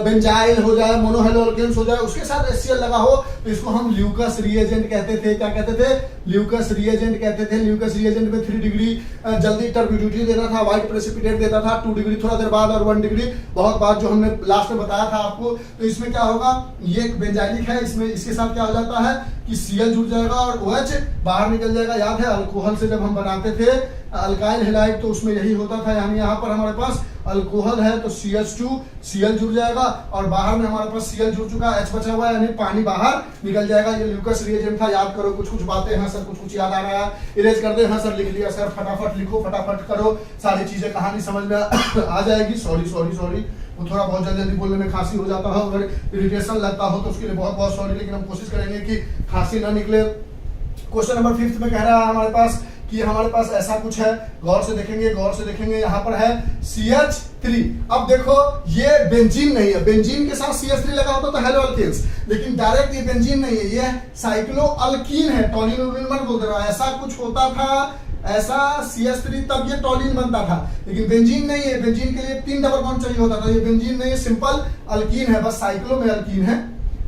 Speaker 1: बेंजाइल हो जाए, मोनोहेलोअल्केन्स हो जाए, उसके साथ HCl लगा हो तो इसको हम ल्यूकस रिएजेंट कहते थे। क्या कहते थे? ल्यूकस रिएजेंट कहते थे। ल्यूकस रिएजेंट में 3 डिग्री जल्दी टर्बिडिटी देता था, व्हाइट प्रेसिपिटेट देता था, 2 डिग्री थोड़ा देर बाद और 1 डिग्री बहुत बाद, जो हमने लास्ट में बताया था आपको। तो इसमें क्या होगा, ये एक बेंजाइलिक है, इसमें इसके साथ क्या हो जाता है कि Cl जुड़ जाएगा और OH बाहर निकल जाएगा। याद है अल्कोहल से जब हम बनाते थे अल्काइल हैलाइड तो उसमें यही होता था, यानी यहाँ पर हमारे पास अल्कोहल है तो CH2 Cl जुड़ जाएगा और बाहर में हमारे पास Cl जुड़ चुका है, H बचा हुआ है यानी पानी बाहर निकल जाएगा। ये ल्यूकस रिएजेंट था, याद करो। कुछ कुछ बातें हैं सर, कुछ कुछ याद आ रहा है, इरेज कर दे। हाँ सर लिख लिया सर, फटाफट लिखो, फटाफट करो, सारी चीजें कहानी समझ में आ जाएगी। सॉरी वो थोड़ा बहुत जल्दी बोलने में खांसी हो जाता है, अगर इरिटेशन लगता हो तो उसके लिए बहुत बहुत सॉरी, लेकिन हम कोशिश करेंगे कि खांसी ना निकले। क्वेश्चन नंबर 5 में कह रहा है हमारे पास कि हमारे पास ऐसा कुछ है, गौर से देखेंगे, यहाँ पर है CH3। अब देखो ये बेंजीन नहीं है, बेंजीन के साथ CH3 लगा होता तो हेलो अल्केन्स, लेकिन डायरेक्ट ये बेंजीन नहीं है, ये साइक्लो अल्कीन है। टॉलिन मत बोल रहा, ऐसा कुछ होता था, ऐसा CH3 तब ये टॉलिन बनता था, लेकिन बेंजीन नहीं है। बेंजीन के लिए 3 डबल बॉन्ड चाहिए होता था, ये बेंजीन नहीं है, सिंपल अल्कीन है, बस साइक्लो में अल्कीन है,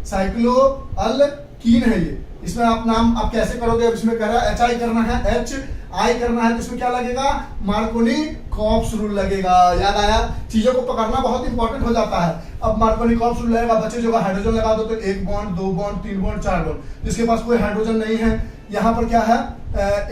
Speaker 1: साइक्लो अल्कीन है ये। इसमें आप नाम आप कैसे करोगे, अब इसमें कह रहा है HI करना है, HI करना है, तो इसमें क्या लगेगा, मार्कोनी-कॉप्स रूल लगेगा। याद आया? चीजों को पकड़ना बहुत इंपॉर्टेंट हो जाता है। अब मार्कोनी-कॉप्स रूल लगेगा, बच्चे जो हाइड्रोजन लगा दो तो 1 बॉन्ड, 2 बॉन्ड, 3 बॉन्ड, 4 बॉन्ड, जिसके पास कोई हाइड्रोजन नहीं है यहाँ पर क्या है,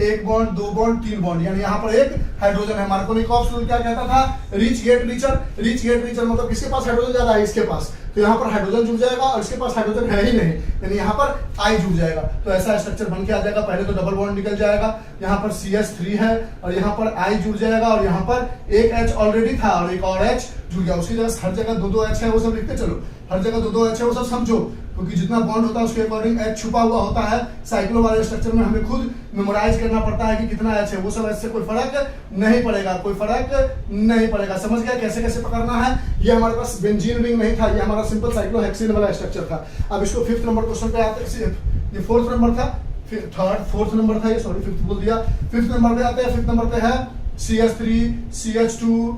Speaker 1: एक बॉन्ड, दो बॉन्ड, तीन बॉन्ड, यानी यहाँ पर एक हाइड्रोजन है। मार्कोनिकॉफ रूल क्या कहता था, rich get richer. Rich get richer मतलब किसके पास हाइड्रोजन ज्यादा है, इसके पास, तो यहाँ पर हाइड्रोजन जुड़ जाएगा और इसके पास हाइड्रोजन है ही नहीं, यानी यहाँ पर आई जुड़ जाएगा, तो ऐसा स्ट्रक्चर बन के आ जाएगा। पहले तो डबल बॉन्ड निकल जाएगा, यहाँ पर CH3 है और यहाँ पर आई जुड़ जाएगा और यहाँ पर एक H ऑलरेडी था और एक और H जुड़ गया। उसकी जगह हर जगह दो दो H है, वो सब लिखते चलो, हर जगह दो दो H है, वो सब समझो, क्योंकि जितना बॉन्ड होता है उसके अकॉर्डिंग H छुपा हुआ होता है। साइक्लो वाले स्ट्रक्चर में हमें खुद मेमोराइज करना पड़ता है कि कितना H है, वो सब ऐसे कोई फर्क नहीं पड़ेगा, कोई फर्क नहीं पड़ेगा। समझ गया कैसे कैसे पकड़ना है। ये हमारे पास बेंजीन रिंग नहीं था, ये हमारा सिंपल साइक्लोहेक्सेन वाला स्ट्रक्चर था। अब इसको 5th नंबर क्वेश्चन पे आते हैं, ये 4th नंबर था, फिर 4th नंबर था ये, सॉरी 5th बोल दिया। 5th नंबर पे आते हैं, 5th नंबर पे है CH3, CH2,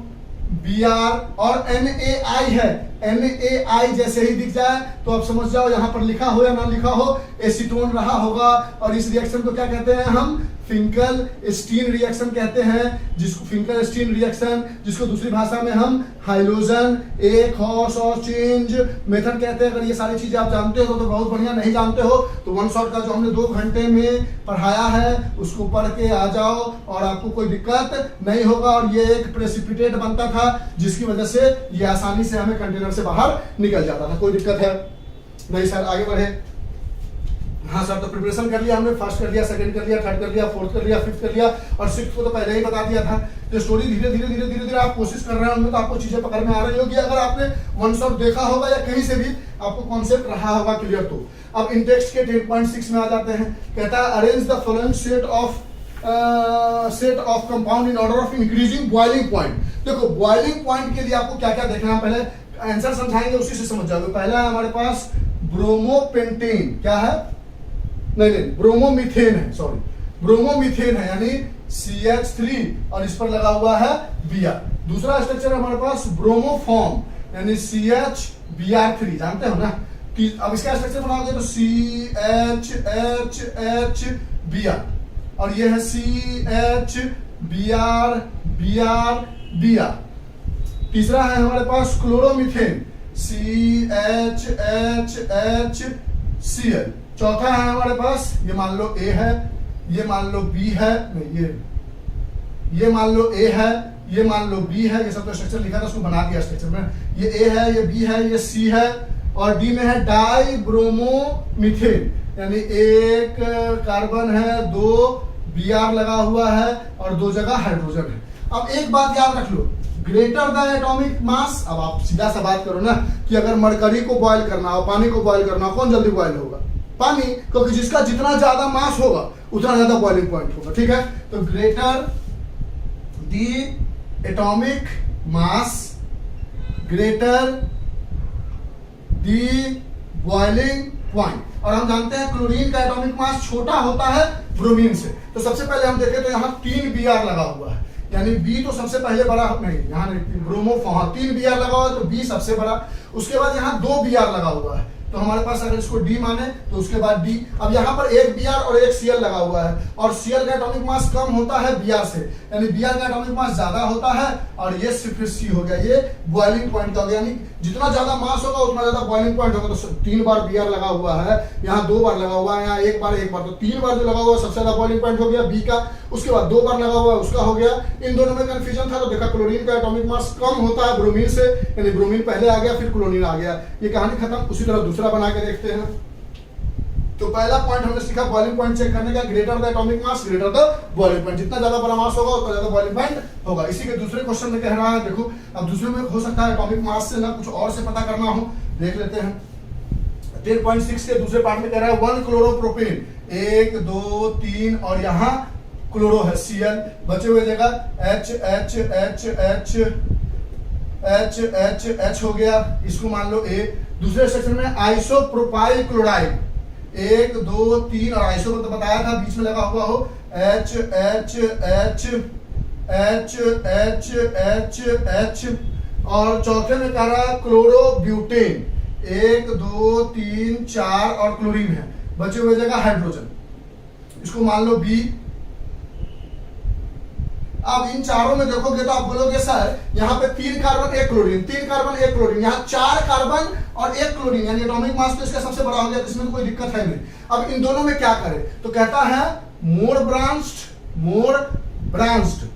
Speaker 1: Br और NaI है। NaI जैसे ही दिख जाए तो आप समझ जाओ यहाँ पर लिखा हो या ना लिखा हो, एसीटोन रहा होगा। और इस रिएक्शन को क्या कहते हैं हम, फिंकल-स्टीन रिएक्शन कहते हैं, जिसको फिंकल-स्टीन रिएक्शन, जिसको दूसरी भाषा में हम हाइलोजन एक हॉर्स और चेंज मेथड कहते हैं। अगर ये सारी चीजें आप जानते हो तो बहुत बढ़िया, नहीं जानते हो तो वन शॉट का जो हमने 2 घंटे में पढ़ाया है उसको पढ़ के आ जाओ और आपको कोई दिक्कत नहीं होगा। और ये एक प्रेसिपिटेट बनता था जिसकी वजह से ये आसानी से हमें कंटेनर से बाहर निकल जाता था। कोई दिक्कत है नहीं सर, आगे बढ़े। हाँ सर, तो प्रिपरेशन कर लिया हमने, फर्स्ट कर लिया, सेकंड कर लिया, थर्ड कर लिया, फोर्थ कर लिया, फिफ्थ कर लिया और सिक्स्थ को तो पहले ही बता दिया था। तो स्टोरी धीरे धीरे आप कोशिश कर रहे होंगे तो आपको चीजें पकड़ में आ रही होगी। अगर आपने वन शॉट देखा होगा या कहीं से भी आपको कॉन्सेप्ट रहा होगा क्लियर। तो अब इन टेक्स्ट के 10.6 में आ जाते हैं। कहता है arrange the following set of compound in order of increasing boiling point. देखो बॉइलिंग पॉइंट के लिए आपको क्या क्या देखना है, पहले आंसर समझाएंगे उसी से समझ जाओगे। पहला है हमारे पास ब्रोमोपेंटेन, क्या है, नहीं ब्रोमोमीथेन है, सॉरी ब्रोमोमीथेन है, यानी CH3 और इस पर लगा हुआ है Br। दूसरा स्ट्रक्चर है हमारे पास ब्रोमोफॉर्म, यानी CHBr3, जानते हो ना। अब इसका स्ट्रक्चर बनाओगे तो CHHHBr और ये है CHBr। तीसरा है हमारे पास क्लोरोमीथेन, CHHHCl। चौथा है हमारे पास, ये मान लो A है, ये मान लो B है, नहीं ये मान लो A है, ये मान लो B है, ये सब तो स्ट्रक्चर लिखा था उसको बना दिया स्ट्रक्चर में। ये A है, ये B है, ये C है और D में है डाई ब्रोमोमीथेन, यानी एक कार्बन है, 2 Br लगा हुआ है और 2 जगह हाइड्रोजन है। अब एक बात याद रख लो, ग्रेटर द एटॉमिक मास। अब आप सीधा सा बात करो ना कि अगर मरकरी को बॉयल करना हो, पानी को बॉयल करना हो, कौन जल्दी बॉयल होगा, पानी, क्योंकि जिसका जितना ज्यादा मास होगा उतना ज्यादा बॉइलिंग पॉइंट होगा। ठीक है, तो greater the atomic mass, greater the boiling point. और हम जानते हैं क्लोरीन का एटॉमिक मास छोटा होता है ब्रोमीन से। तो सबसे पहले हम देखें तो यहाँ 3 Br लगा हुआ है, यानी B तो सबसे पहले बड़ा, नहीं यहाँ ब्रोमोफॉर्म 3 Br लगा हुआ है तो B सबसे बड़ा। उसके बाद यहाँ 2 Br लगा हुआ है, तो हमारे पास अगर इसको D माने तो उसके बाद D। अब यहाँ पर एक Br और एक Cl लगा हुआ है और Cl का एटॉमिक मास कम होता है Br से, यानी Br का एटॉमिक मास ज्यादा होता है और ये सिर्फ C हो गया, ये बॉइलिंग पॉइंट का हो गया। यानी जितना ज्यादा मास होगा उतना ज्यादा बॉइलिंग पॉइंट होगा। तो 3 बार Br लगा हुआ है, यहाँ 2 बार लगा हुआ है, यहाँ एक बार, तो 3 बार जो लगा हुआ है सबसे ज्यादा बॉइलिंग पॉइंट हो गया B का। उसके बाद 2 बार लगा हुआ है उसका हो गया। इन दोनों में कंफ्यूजन था तो देखा क्लोरीन का एटॉमिक मास कम होता है ब्रोमीन से, यानी ब्रोमीन पहले आ गया फिर क्लोरीन आ गया। ये कहानी खत्म। उसी तरह दूसरा बना के देखते हैं। तो पहला पॉइंट हमने सीखा बॉइलिंग पॉइंट चेक करने का, greater the atomic mass, greater the boiling point. जितना ज्यादा बड़ा मास होगा उतना ज्यादा बॉइलिंग पॉइंट होगा। इसी के दूसरे क्वेश्चन में कह रहा है, देखो अब दूसरे में हो सकता है एटॉमिक मास से ना कुछ और से पता करना हो, देख लेते हैं। 10.6 के दूसरे पार्ट में कह रहा है 1 क्लोरोप्रोपेन, 1 2 3 और यहाँ क्लोरो है Cl, बचे हुए जगह H हो गया, इसको मान लो A। दूसरे सेक्शन में आइसोप्रोपाइल क्लोराइड, 1 2 3 और आइसो तो बताया था बीच में लगा हुआ हो H और चौथे में कह रहा है क्लोरोब्यूटेन, 1 2 3 4 और क्लोरीन है, बचे हुए जगह हाइड्रोजन, इसको मान लो B। अब इन चारों में देखोगे तो आप बोलोगे सर यहाँ पे 3 कार्बन 1 क्लोरीन, 3 कार्बन 1 क्लोरीन, यहाँ 4 कार्बन और 1 क्लोरीन, यानी एटॉमिक मास तो इसका सबसे बड़ा हो गया, तो इसमें कोई दिक्कत है नहीं। अब इन दोनों में क्या करें, तो कहता है मोर ब्रांच्ड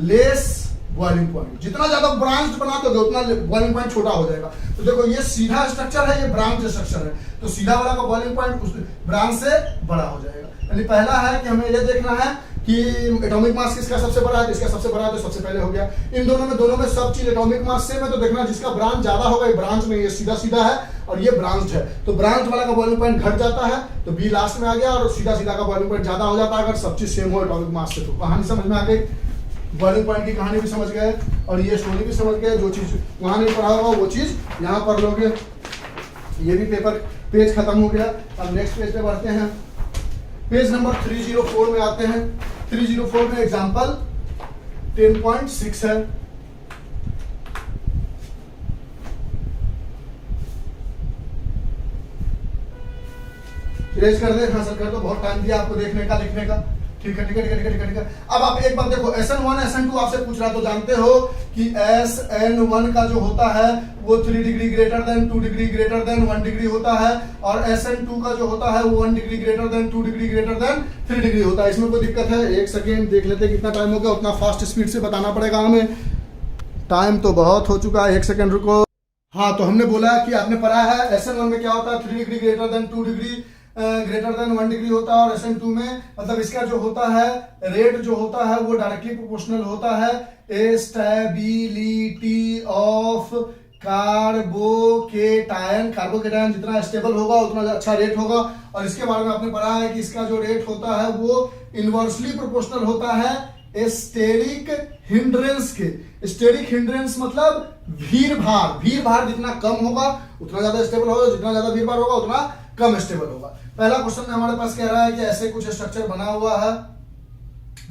Speaker 1: लेस बॉइलिंग पॉइंट। जितना ज्यादा ब्रांच बना दोगे उतना बॉइलिंग पॉइंट छोटा हो जाएगा। तो देखो ये सीधा स्ट्रक्चर है, ये ब्रांच स्ट्रक्चर है, तो सीधा वाला का बॉइलिंग पॉइंट उस ब्रांच से बड़ा हो जाएगा। यानी पहला है कि हमें ये देखना है कि एटॉमिक मास किसका सबसे बड़ा है, जिसका सबसे बड़ा है तो सबसे पहले हो गया। इन दोनों में सब चीज एटॉमिक मास सेम है, तो देखना जिसका ब्रांच ज्यादा होगा, ब्रांच में ये सीधा सीधा है और ये ब्रांच है, तो ब्रांच वाला का बॉइलिंग पॉइंट घट जाता है, तो बी लास्ट में आ गया, और सीधा सीधा का बॉइलिंग पॉइंट ज्यादा हो जाता है अगर सब चीज सेम हो एटॉमिक मास से। तो कहानी समझ में आ गई, बॉइलिंग पॉइंट की कहानी भी समझ गए और ये स्टोरी भी समझ गए। जो चीज वहां नहीं पढ़ा होगा वो चीज यहाँ पढ़ लोगे। ये भी पेज खत्म हो गया। अब नेक्स्ट पेज पे बढ़ते हैं, पेज नंबर 304 में आते हैं। 304 में एग्जांपल 10.6 है। इरेज कर दे, हाँ सर कर दो, बहुत टाइम दिया आपको देखने का लिखने का। ठीक है। अब आप एक बार देखो, SN1 SN2 आपसे पूछ रहा, तो जानते हो कि SN1 का जो होता है वो 3 degree greater than 2 degree greater than 1 degree होता है, और SN2 का जो होता है वो 1 degree greater than 2 degree greater than 3 degree होता है। इसमें कोई दिक्कत है? एक सेकेंड देख लेते कितना टाइम हो गया, उतना फास्ट स्पीड से बताना पड़ेगा हमें। टाइम तो बहुत हो चुका है, एक सेकेंड रुको। हाँ, तो हमने बोला कि आपने पढ़ा है SN1 में क्या होता है, 3 degree greater than 2 degree greater than 1 degree होता है, और SN2 में मतलब इसका जो होता है रेट जो होता है वो डायरेक्टली प्रोपोर्शनल होता है स्टेबिलिटी ऑफ कार्बोकेटायन जितना स्टेबल होगा उतना अच्छा रेट होगा। और इसके बारे में आपने पढ़ा है कि इसका जो रेट होता है वो इनवर्सली प्रोपोर्शनल होता है स्टेरिक हिंड्रेंस के। स्टेरिक हिंड्रेंस मतलब भीड़ भार जितना कम होगा उतना ज्यादा स्टेबल होगा, जितना ज्यादा भीड़ भार होगा उतना कम स्टेबल होगा। पहला क्वेश्चन में हमारे पास कह रहा है कि ऐसे कुछ स्ट्रक्चर बना हुआ है,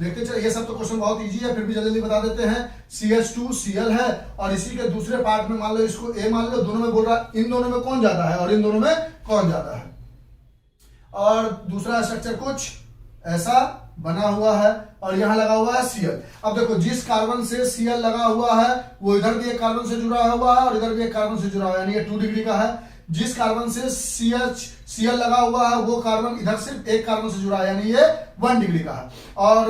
Speaker 1: देखते चलिए। ये सब तो क्वेश्चन बहुत इजी है, फिर भी जल्दी बता देते हैं। CH2Cl है और इसी के दूसरे पार्ट में मान लो इसको A मान लो, दोनों में बोल रहा इन दोनों में कौन ज्यादा है और इन दोनों में कौन ज्यादा है। और दूसरा स्ट्रक्चर कुछ ऐसा बना हुआ है और यहाँ लगा हुआ है Cl। अब देखो जिस कार्बन से Cl लगा हुआ है वो इधर भी एक कार्बन से जुड़ा हुआ है और इधर भी एक कार्बन से जुड़ा हुआ है, यानी ये 2 डिग्री का है। जिस कार्बन से Cl लगा हुआ है वो कार्बन इधर सिर्फ एक कार्बन से जुड़ा है, यानी ये 1 डिग्री का है। और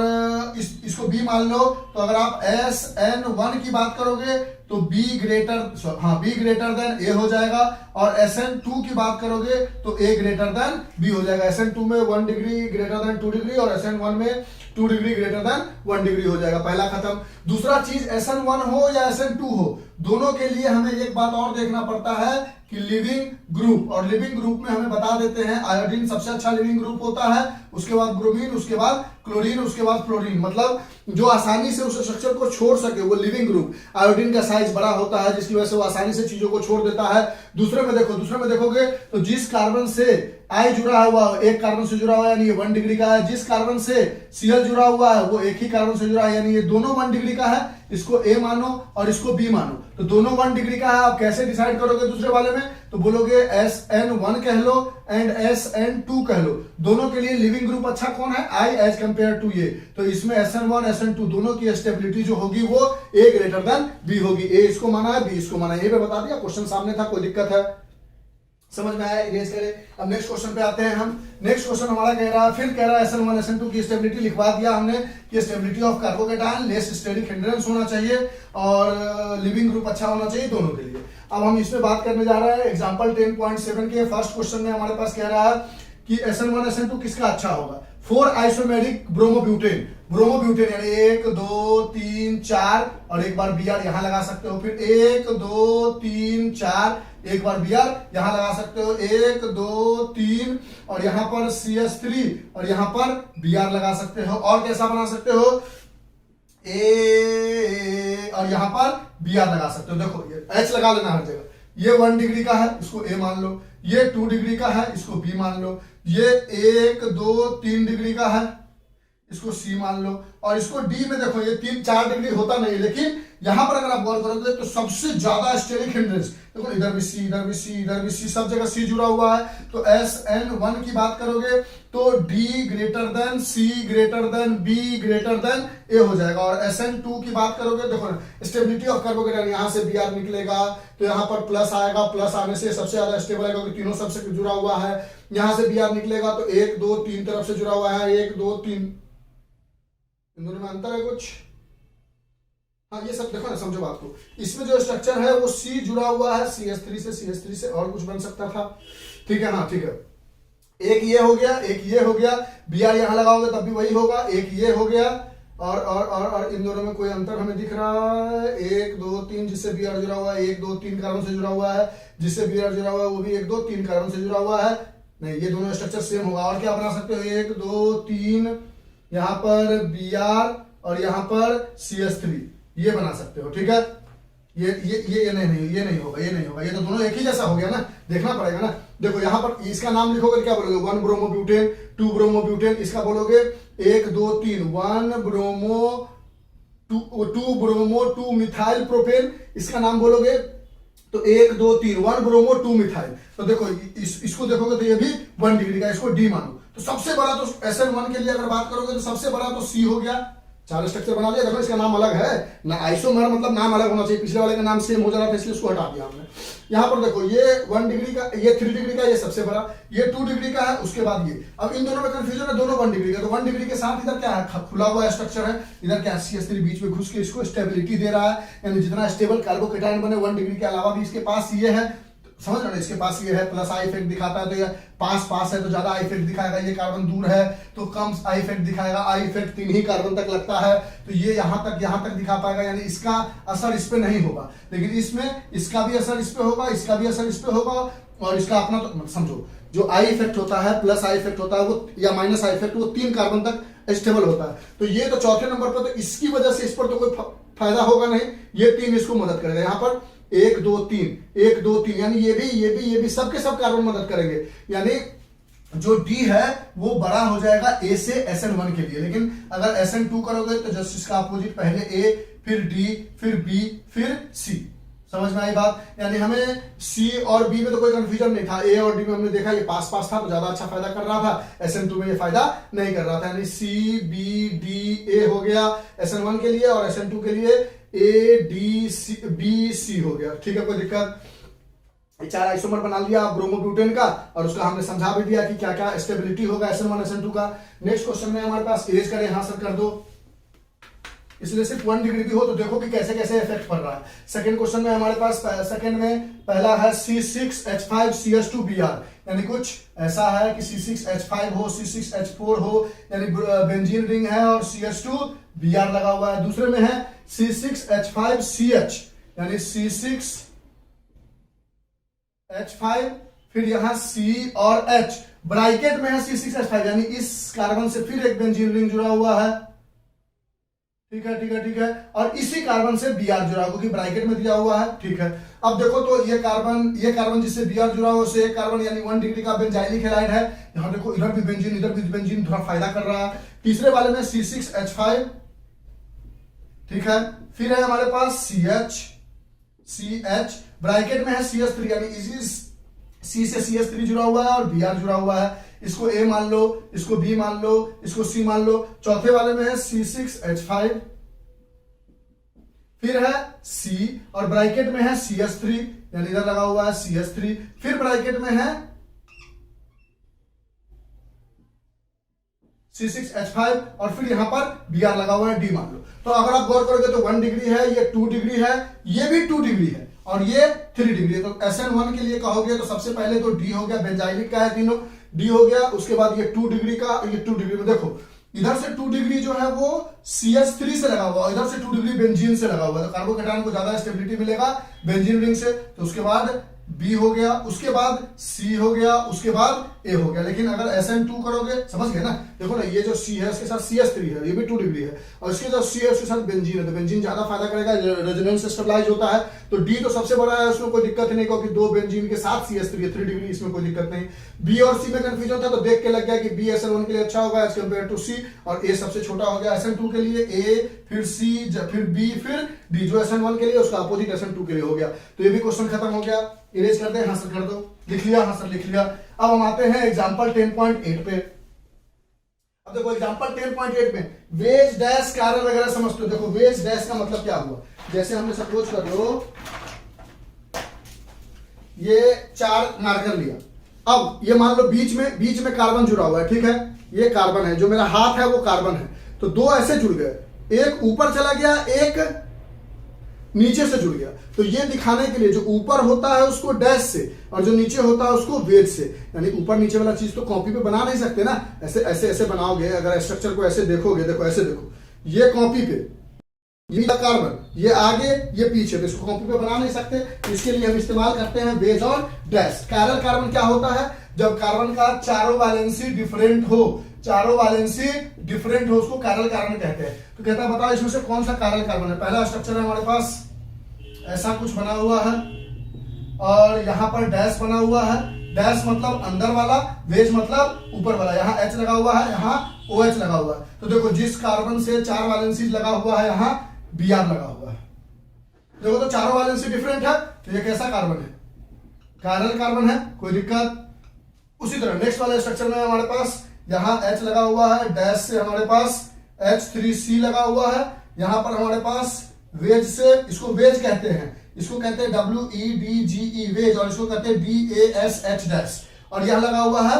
Speaker 1: इसको B मान लो, तो अगर आप SN1 की बात करोगे तो B ग्रेटर देन A हो जाएगा, और SN2 की बात करोगे तो A ग्रेटर देन B हो जाएगा। SN2 में 1 डिग्री ग्रेटर देन 2 डिग्री और SN1 में 2 डिग्री ग्रेटर देन 1 डिग्री हो जाएगा। पहला खत्म। दूसरा चीज SN1 हो या SN2 हो, दोनों के लिए हमें एक बात और देखना पड़ता है कि लिविंग ग्रुप, और लिविंग ग्रुप में हमें बता देते हैं आयोडीन सबसे अच्छा लिविंग ग्रुप होता है, उसके बाद ब्रोमीन, उसके बाद क्लोरीन, उसके बाद फ्लोरीन। मतलब जो आसानी से उस स्ट्रक्चर को छोड़ सके वो लिविंग ग्रुप। आयोडीन का साइज बड़ा होता है जिसकी वजह से वो आसानी से चीजों को छोड़ देता है। दूसरे में देखोगे तो जिस कार्बन से I जुड़ा हुआ एक कार्बन से जुड़ा हुआ है यानी ये 1 डिग्री का है, जिस कार्बन से Cl जुड़ा हुआ है वो एक ही कार्बन से जुड़ा है यानी ये दोनों 1 डिग्री का है। इसको A मानो और इसको B मानो, तो दोनों 1 डिग्री का है। आप कैसे डिसाइड करोगे दूसरे वाले में, तो बोलोगे SN1 कह लो एंड SN2 कह लो। दोनों के लिए लिविंग ग्रुप अच्छा कौन है, I एज कंपेयर टू ये। तो इसमें SN1 SN2 दोनों की स्टेबिलिटी जो होगी वो A ग्रेटर देन B होगी। A इसको माना है, B इसको माना है, ये पे बता दिया। क्वेश्चन सामने था, कोई दिक्कत है? समझ में आया? इरेज करें। अब नेक्स्ट क्वेश्चन पे आते हैं हम। नेक्स्ट क्वेश्चन हमारा कह रहा है SN1 SN2 की स्टेबिलिटी लिखवा दिया हमने कि stability of carbocation less steric hindrance होना चाहिए और लिविंग ग्रुप अच्छा होना चाहिए दोनों के लिए। अब हम इसमें बात करने जा रहे हैं एग्जांपल 10.7 के। फर्स्ट क्वेश्चन में हमारे पास कह रहा है कि SN1 SN2 किसका अच्छा होगा। 4 आइसोमेरिक ब्रोमोब्यूटेन यानी 1 2 3 4 और एक बार Br यहां लगा सकते हो, फिर 1 2 3 4 एक बार Br यहां लगा सकते हो, 1 2 3 और यहां पर CH3 और यहां पर Br लगा सकते हो। और कैसा बना सकते हो, A और यहां पर Br लगा सकते हो। देखो ये H लगा लेना हर जगह। ये 1 डिग्री का है, इसको A मान लो। ये 2 डिग्री का है, इसको B मान लो। ये 1 2 3 डिग्री का है, इसको सी मान लो, और इसको डी में देखो ये 3-4 डिग्री होता नहीं, लेकिन यहां पर अगर आप गौर करोगे तो सबसे ज्यादा स्टेरिक हिंड्रेंस देखो, इधर भी सी, इधर भी सी, इधर भी सी, सब जगह सी जुड़ा हुआ है। तो SN1 की बात करोगे तो D greater than C greater than B greater than A हो जाएगा। और SN2 की बात करोगे, देखो स्टेबिलिटी ऑफ कार्बोकेटायन, यहां से Br निकलेगा तो यहां पर प्लस आएगा, प्लस आने से सबसे ज्यादा स्टेबल है क्योंकि तीनों सबसे जुड़ा हुआ है। यहां से Br निकलेगा तो 1 2 3 तरफ से जुड़ा हुआ है, 1 2 3, इन दोनों में अंतर है कुछ? हाँ, ये सब देखो ना, समझो बात को। इसमें जो स्ट्रक्चर है वो C जुड़ा हुआ है CH3 से, CH3 से और कुछ बन सकता था, ठीक है। हाँ ठीक है, एक ये हो गया, एक ये हो गया, Br यहां लगाओगे तब भी वही होगा, एक ये हो गया, और इन दोनों में कोई अंतर हमें दिख रहा है? 1 2 3 जिससे Br जुड़ा हुआ है, 1 2 3 कार्बन से जुड़ा हुआ है, जिससे Br जुड़ा हुआ है वो भी 1 2 3 कार्बन से जुड़ा हुआ है। नहीं, ये दोनों स्ट्रक्चर सेम होगा। और क्या बना सकते हो? 1 2 3, यहां पर Br और यहां पर CH3, ये बना सकते हो, ठीक है। ये नहीं होगा, ये नहीं होगा, ये तो दोनों एक ही जैसा हो गया ना, देखना पड़ेगा ना। देखो यहां पर इसका नाम लिखोगे क्या बोलोगे? 1 ब्रोमोब्यूटेन, 2 ब्रोमोब्यूटेन, इसका बोलोगे 1 2 3, 1 ब्रोमो 2 ब्रोमो 2 मिथाइल प्रोपेन, इसका नाम बोलोगे तो 1 2 3, 1 ब्रोमो 2 मिथाइल। तो देखो इसको देखोगे तो ये भी 1 डिग्री का, इसको डी मानो। तो सबसे बड़ा तो SN1 के लिए अगर बात करोगे तो सबसे बड़ा तो C हो गया, 4 स्ट्रक्चर बना लिया। देखो इसका नाम अलग है ना, आइसोमर मतलब नाम अलग होना चाहिए, पिछले वाले का नाम सेम हो जा रहा था इसलिए उसको हटा दिया हमने। यहाँ पर देखो ये 1 डिग्री का, ये 3 डिग्री का, ये सबसे बड़ा, ये 2 डिग्री का है, उसके बाद ये। अब इन दोनों में कंफ्यूजन है, दोनों 1 डिग्री का। तो 1 डिग्री के साथ इधर क्या है? खुला हुआ स्ट्रक्चर है, इधर क्या CH3 बीच में घुस के इसको स्टेबिलिटी दे रहा है, यानी जितना स्टेबल कार्बोकेटायन बने 1 डिग्री के अलावा भी इसके पास ये है, समझ रहे हो? इसके पास ये है, प्लस आई इफेक्ट दिखाता है, तो ये पास है तो ज्यादा आई इफेक्ट दिखाएगा, ये कार्बन दूर है तो कम आई इफेक्ट दिखाएगा। आई इफेक्ट 3 ही कार्बन तक लगता है तो ये यहां तक दिखा पाएगा, यानी इसका असर इस पे नहीं होगा। लेकिन इसमें इसका भी असर इस पे होगा, इसका भी असर इस पे होगा, और इसका अपना तो समझो, जो आई इफेक्ट होता है, प्लस आई इफेक्ट होता है वो, या माइनस आई इफेक्ट, वो 3 कार्बन तक स्टेबल होता है। तो ये तो चौथे नंबर पर, तो इसकी वजह से इस पर तो कोई फायदा होगा नहीं, ये 3 इसको मदद करेगा। यहाँ पर 1 2 3, 1 2 3, यानी ये भी सबके सब कार्बन मदद करेंगे, यानी जो D है वो बड़ा हो जाएगा A से SN1 के लिए। लेकिन अगर SN2 करोगे तो जस्ट इसका अपोजिट, पहले A फिर D फिर B फिर C। समझ में आई बात? यानी हमें C और B में तो कोई कंफ्यूजन नहीं था, A और D में हमने देखा ये पास था तो ज्यादा अच्छा फायदा कर रहा था, SN2 में ये फायदा नहीं कर रहा था। यानी C B D A हो गया SN1 के लिए, और SN2 के लिए A D C B C हो गया, ठीक है, कोई दिक्कत? 4 आइसोमर बना लिया ब्रोमोब्यूटेन का, और उसका हमने समझा भी दिया कि क्या क्या स्टेबिलिटी होगा SN1 SN2 का। नेक्स्ट क्वेश्चन में हमारे पास इरेज करें, हाँ सर कर दो, इसलिए सिर्फ 1 डिग्री भी हो तो देखो कि कैसे कैसे इफेक्ट पड़ रहा है। सेकंड क्वेश्चन में हमारे पास, सेकंड में पहला है C6H5CH2Br, यानी कुछ ऐसा है कि C6H5 हो, C6H4 हो, यानी बेंजीन रिंग है और CH2Br लगा हुआ है। दूसरे में है C6H5CH, यानी C6H5, फिर यहां C और H, ब्रैकेट में है C6H5, यानी इस कार्बन से फिर एक बेंजीन रिंग जुड़ा हुआ है, ठीक है, और इसी कार्बन से Br जुड़ा हुआ, क्योंकि ब्रैकेट में दिया हुआ है, ठीक है। अब देखो तो ये कार्बन जिससे Br जुड़ा हुआ उससे एक कार्बन, यानी 1 डिग्री का बेंजाइलिक हैलाइड है। यहां देखो इधर भी बेंजीन, इधर भी बेंजीन, थोड़ा फायदा कर रहा है। तीसरे वाले में C6H5, ठीक है, फिर है हमारे पास CH, ब्रैकेट में है CH3, यानी इसी C से CH3 जुड़ा हुआ है और Br जुड़ा हुआ है। इसको A मान लो, इसको B मान लो, इसको C मान लो। चौथे वाले में है C6H5, फिर है C और ब्रैकेट में है CH3, यानी इधर लगा हुआ है CH3, फिर ब्रैकेट में है C6H5 और फिर यहां पर Br लगा हुआ है, D मान लो। तो अगर आप गौर करोगे तो 1 डिग्री है, ये 2 डिग्री है, ये भी 2 डिग्री है, और ये 3 डिग्री है। तो SN1 के लिए कहोगे तो सबसे पहले तो D हो गया, बेंजाइलिक का है तीनों, D हो गया। उसके बाद ये 2 डिग्री का, ये 2 डिग्री में देखो इधर से 2 डिग्री जो है वो CH3 से लगा हुआ, इधर से 2 डिग्री बेंजीन से लगा हुआ है। तो कार्बोकेटायन को ज्यादा स्टेबिलिटी मिलेगा बेंजीन रिंग से। तो उसके बाद बी हो गया, उसके बाद सी हो गया, उसके बाद ए हो गया। लेकिन अगर SN2 करोगे, समझ गए ना, देखो ना ये जो सी है उसके साथ CH3 है, ये भी 2 डिग्री है, और इसके जो सी है उसके साथ बेंजीन है, तो बेंजीन ज्यादा फायदा करेगा, रेजोनेंस स्टेबलाइज होता है। तो डी तो सबसे बड़ा है, उसमें कोई दिक्कत नहीं, क्योंकि 2 बेंजीन के साथ CH3 है, 3 डिग्री, इसमें कोई दिक्कत नहीं। बी और सी में कंफ्यूजन था, तो देख के लग गया कि बी SN1 के लिए अच्छा होगा एज कम्पेयर टू सी, और ए सबसे छोटा हो गया SN2 के लिए, ए फिर सी फिर बी फिर डी, जो SN1 के लिए उसका अपोजिट SN2 के लिए हो गया। तो ये भी क्वेश्चन खत्म हो गया। इरेज कर दे, हाँ सर कर दो, लिख लिया, हाँ सर लिख लिया। अब हम आते हैं एग्जांपल 10.8 पे। अब देखो एग्जांपल 10.8 में वेज डैश कैरल वगैरह समझते हो। देखो वेज डैश का मतलब क्या हुआ, जैसे हमने सपोज कर लो ये 4 मार्कर लिया, अब ये मान लो बीच में कार्बन जुड़ा हुआ है, ठीक है, ये कार्बन है, जो मेरा हाथ है वो कार्बन है, तो 2 ऐसे जुड़ गए, एक ऊपर चला गया, एक नीचे से जुड़ गया। तो ये दिखाने के लिए जो ऊपर होता है उसको डैश से, और जो नीचे होता है उसको वेज से, यानी ऊपर नीचे वाला चीज तो कॉपी पे बना नहीं सकते ना, ऐसे ऐसे ऐसे बनाओगे, अगर स्ट्रक्चर को ऐसे देखोगे, देखो ऐसे देखो, ये कॉपी पे, ये कार्बन, ये आगे ये पीछे, तो इसको कॉपी पे बना नहीं सकते, इसके लिए हम इस्तेमाल करते हैं वेज और डैश। कैरल कार्बन क्या होता है, जब कार्बन का चारों वैलेंसी डिफरेंट हो, चारों वैलेंसी डिफरेंट हो, उसको कैरल कार्बन कहते हैं। तो कहता है बताओ इसमें से कौन सा कैरल कार्बन है। पहला स्ट्रक्चर है हमारे पास ऐसा कुछ बना हुआ है, और यहां पर डैश बना हुआ है, डैश मतलब अंदर वाला, वेज मतलब ऊपर वाला, यहाँ H लगा हुआ है, यहाँ OH लगा हुआ है। तो देखो जिस कार्बन से 4 वैलेंसी लगा हुआ है, यहाँ Br लगा हुआ है, देखो तो चारों वैलेंसी डिफरेंट है, तो ये कैसा कार्बन है, कैरल कार्बन है, कोई दिक्कत। उसी तरह नेक्स्ट वाले स्ट्रक्चर में हमारे पास यहाँ H लगा हुआ है, डैश से हमारे पास H3C लगा हुआ है, यहाँ पर हमारे पास वेज से, इसको वेज कहते हैं, इसको कहते हैं WEDGE वेज, और इसको कहते हैं DASH डैश, और यह लगा हुआ है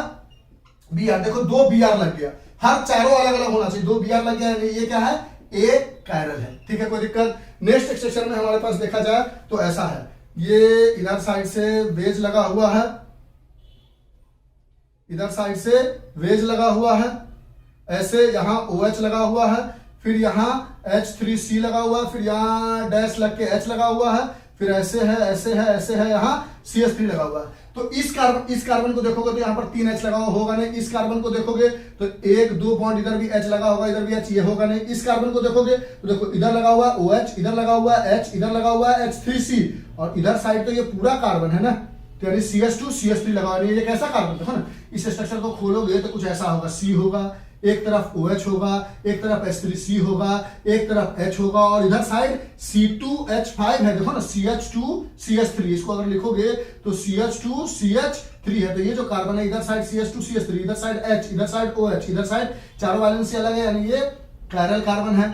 Speaker 1: Br। देखो 2 Br लग गया, हर चारों अलग अलग होना चाहिए, 2 Br लग गया, ये क्या है, ए कैरल है, ठीक है, कोई दिक्कत। नेक्स्ट सेक्शन में हमारे पास देखा जाए तो ऐसा है, ये इधर साइड से वेज लगा हुआ है, इधर साइड से वेज लगा हुआ है, ऐसे यहाँ OH लगा हुआ है, फिर यहाँ H3C लगा हुआ है, फिर यहाँ डैश लग के H लगा हुआ है, फिर ऐसे है ऐसे है ऐसे है, यहाँ CH3 लगा हुआ है। तो इस कार्बन को देखोगे तो यहाँ पर 3 H लगा हुआ होगा नहीं, इस कार्बन को देखोगे तो 1-2 बॉन्ड इधर भी H लगा होगा, इधर भी H, ये होगा नहीं। इस कार्बन को देखोगे तो देखो इधर लगा हुआ है OH, इधर लगा हुआ है H, इधर लगा हुआ है H3C, और इधर साइड तो ये पूरा कार्बन है ना, तो यानी CH2 CH3 लगा हुआ है। ये कैसा कार्बन, देखो ना, इस स्ट्रक्चर को खोलोगे तो कुछ ऐसा होगा, C होगा, एक तरफ OH होगा, एक तरफ H3C होगा, एक तरफ H होगा, और इधर साइड C2H5 है, देखो ना, CH2 CH3, इसको अगर लिखोगे तो CH2 CH3 है। तो ये जो कार्बन है, इधर साइड CH2 CH3, इधर साइड H, इधर साइड OH, इधर साइड चारों वैलेंसी अलग है, यानी ये कैरल कार्बन है,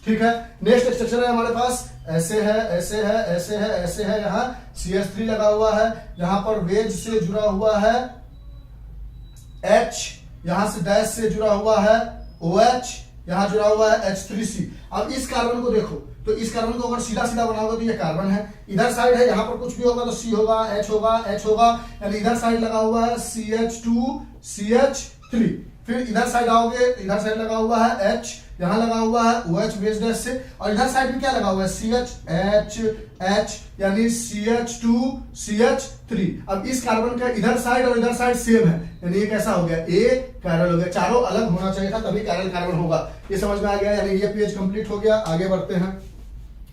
Speaker 1: ठीक है। नेक्स्ट स्ट्रक्चर है हमारे पास, ऐसे है ऐसे है ऐसे है ऐसे है, यहाँ CH3 लगा हुआ है, यहाँ पर वेज से जुड़ा हुआ है H, यहां से डैश से जुड़ा हुआ है OH, यहां जुड़ा हुआ है H3C। अब इस कार्बन को देखो, तो इस कार्बन को अगर सीधा सीधा बनाओगे तो ये कार्बन है, इधर साइड है, यहां पर कुछ भी होगा तो C होगा, H होगा, H होगा, यानी इधर साइड लगा हुआ है CH2 CH3। फिर इधर साइड आओगे, इधर साइड लगा हुआ है H, यहां लगा हुआ है OH बेस डैश से, और इधर साइड में क्या लगा हुआ है CH यानी CH2 CH3। अब इस कार्बन का इधर साइड और इधर साइड सेम है, यानी ये कैसा हो गया, ए कैरल हो गया, चारों अलग होना चाहिए था तभी कैरल कार्बन होगा। ये समझ में आ गया, यानी ये पेज कंप्लीट हो गया। आगे बढ़ते हैं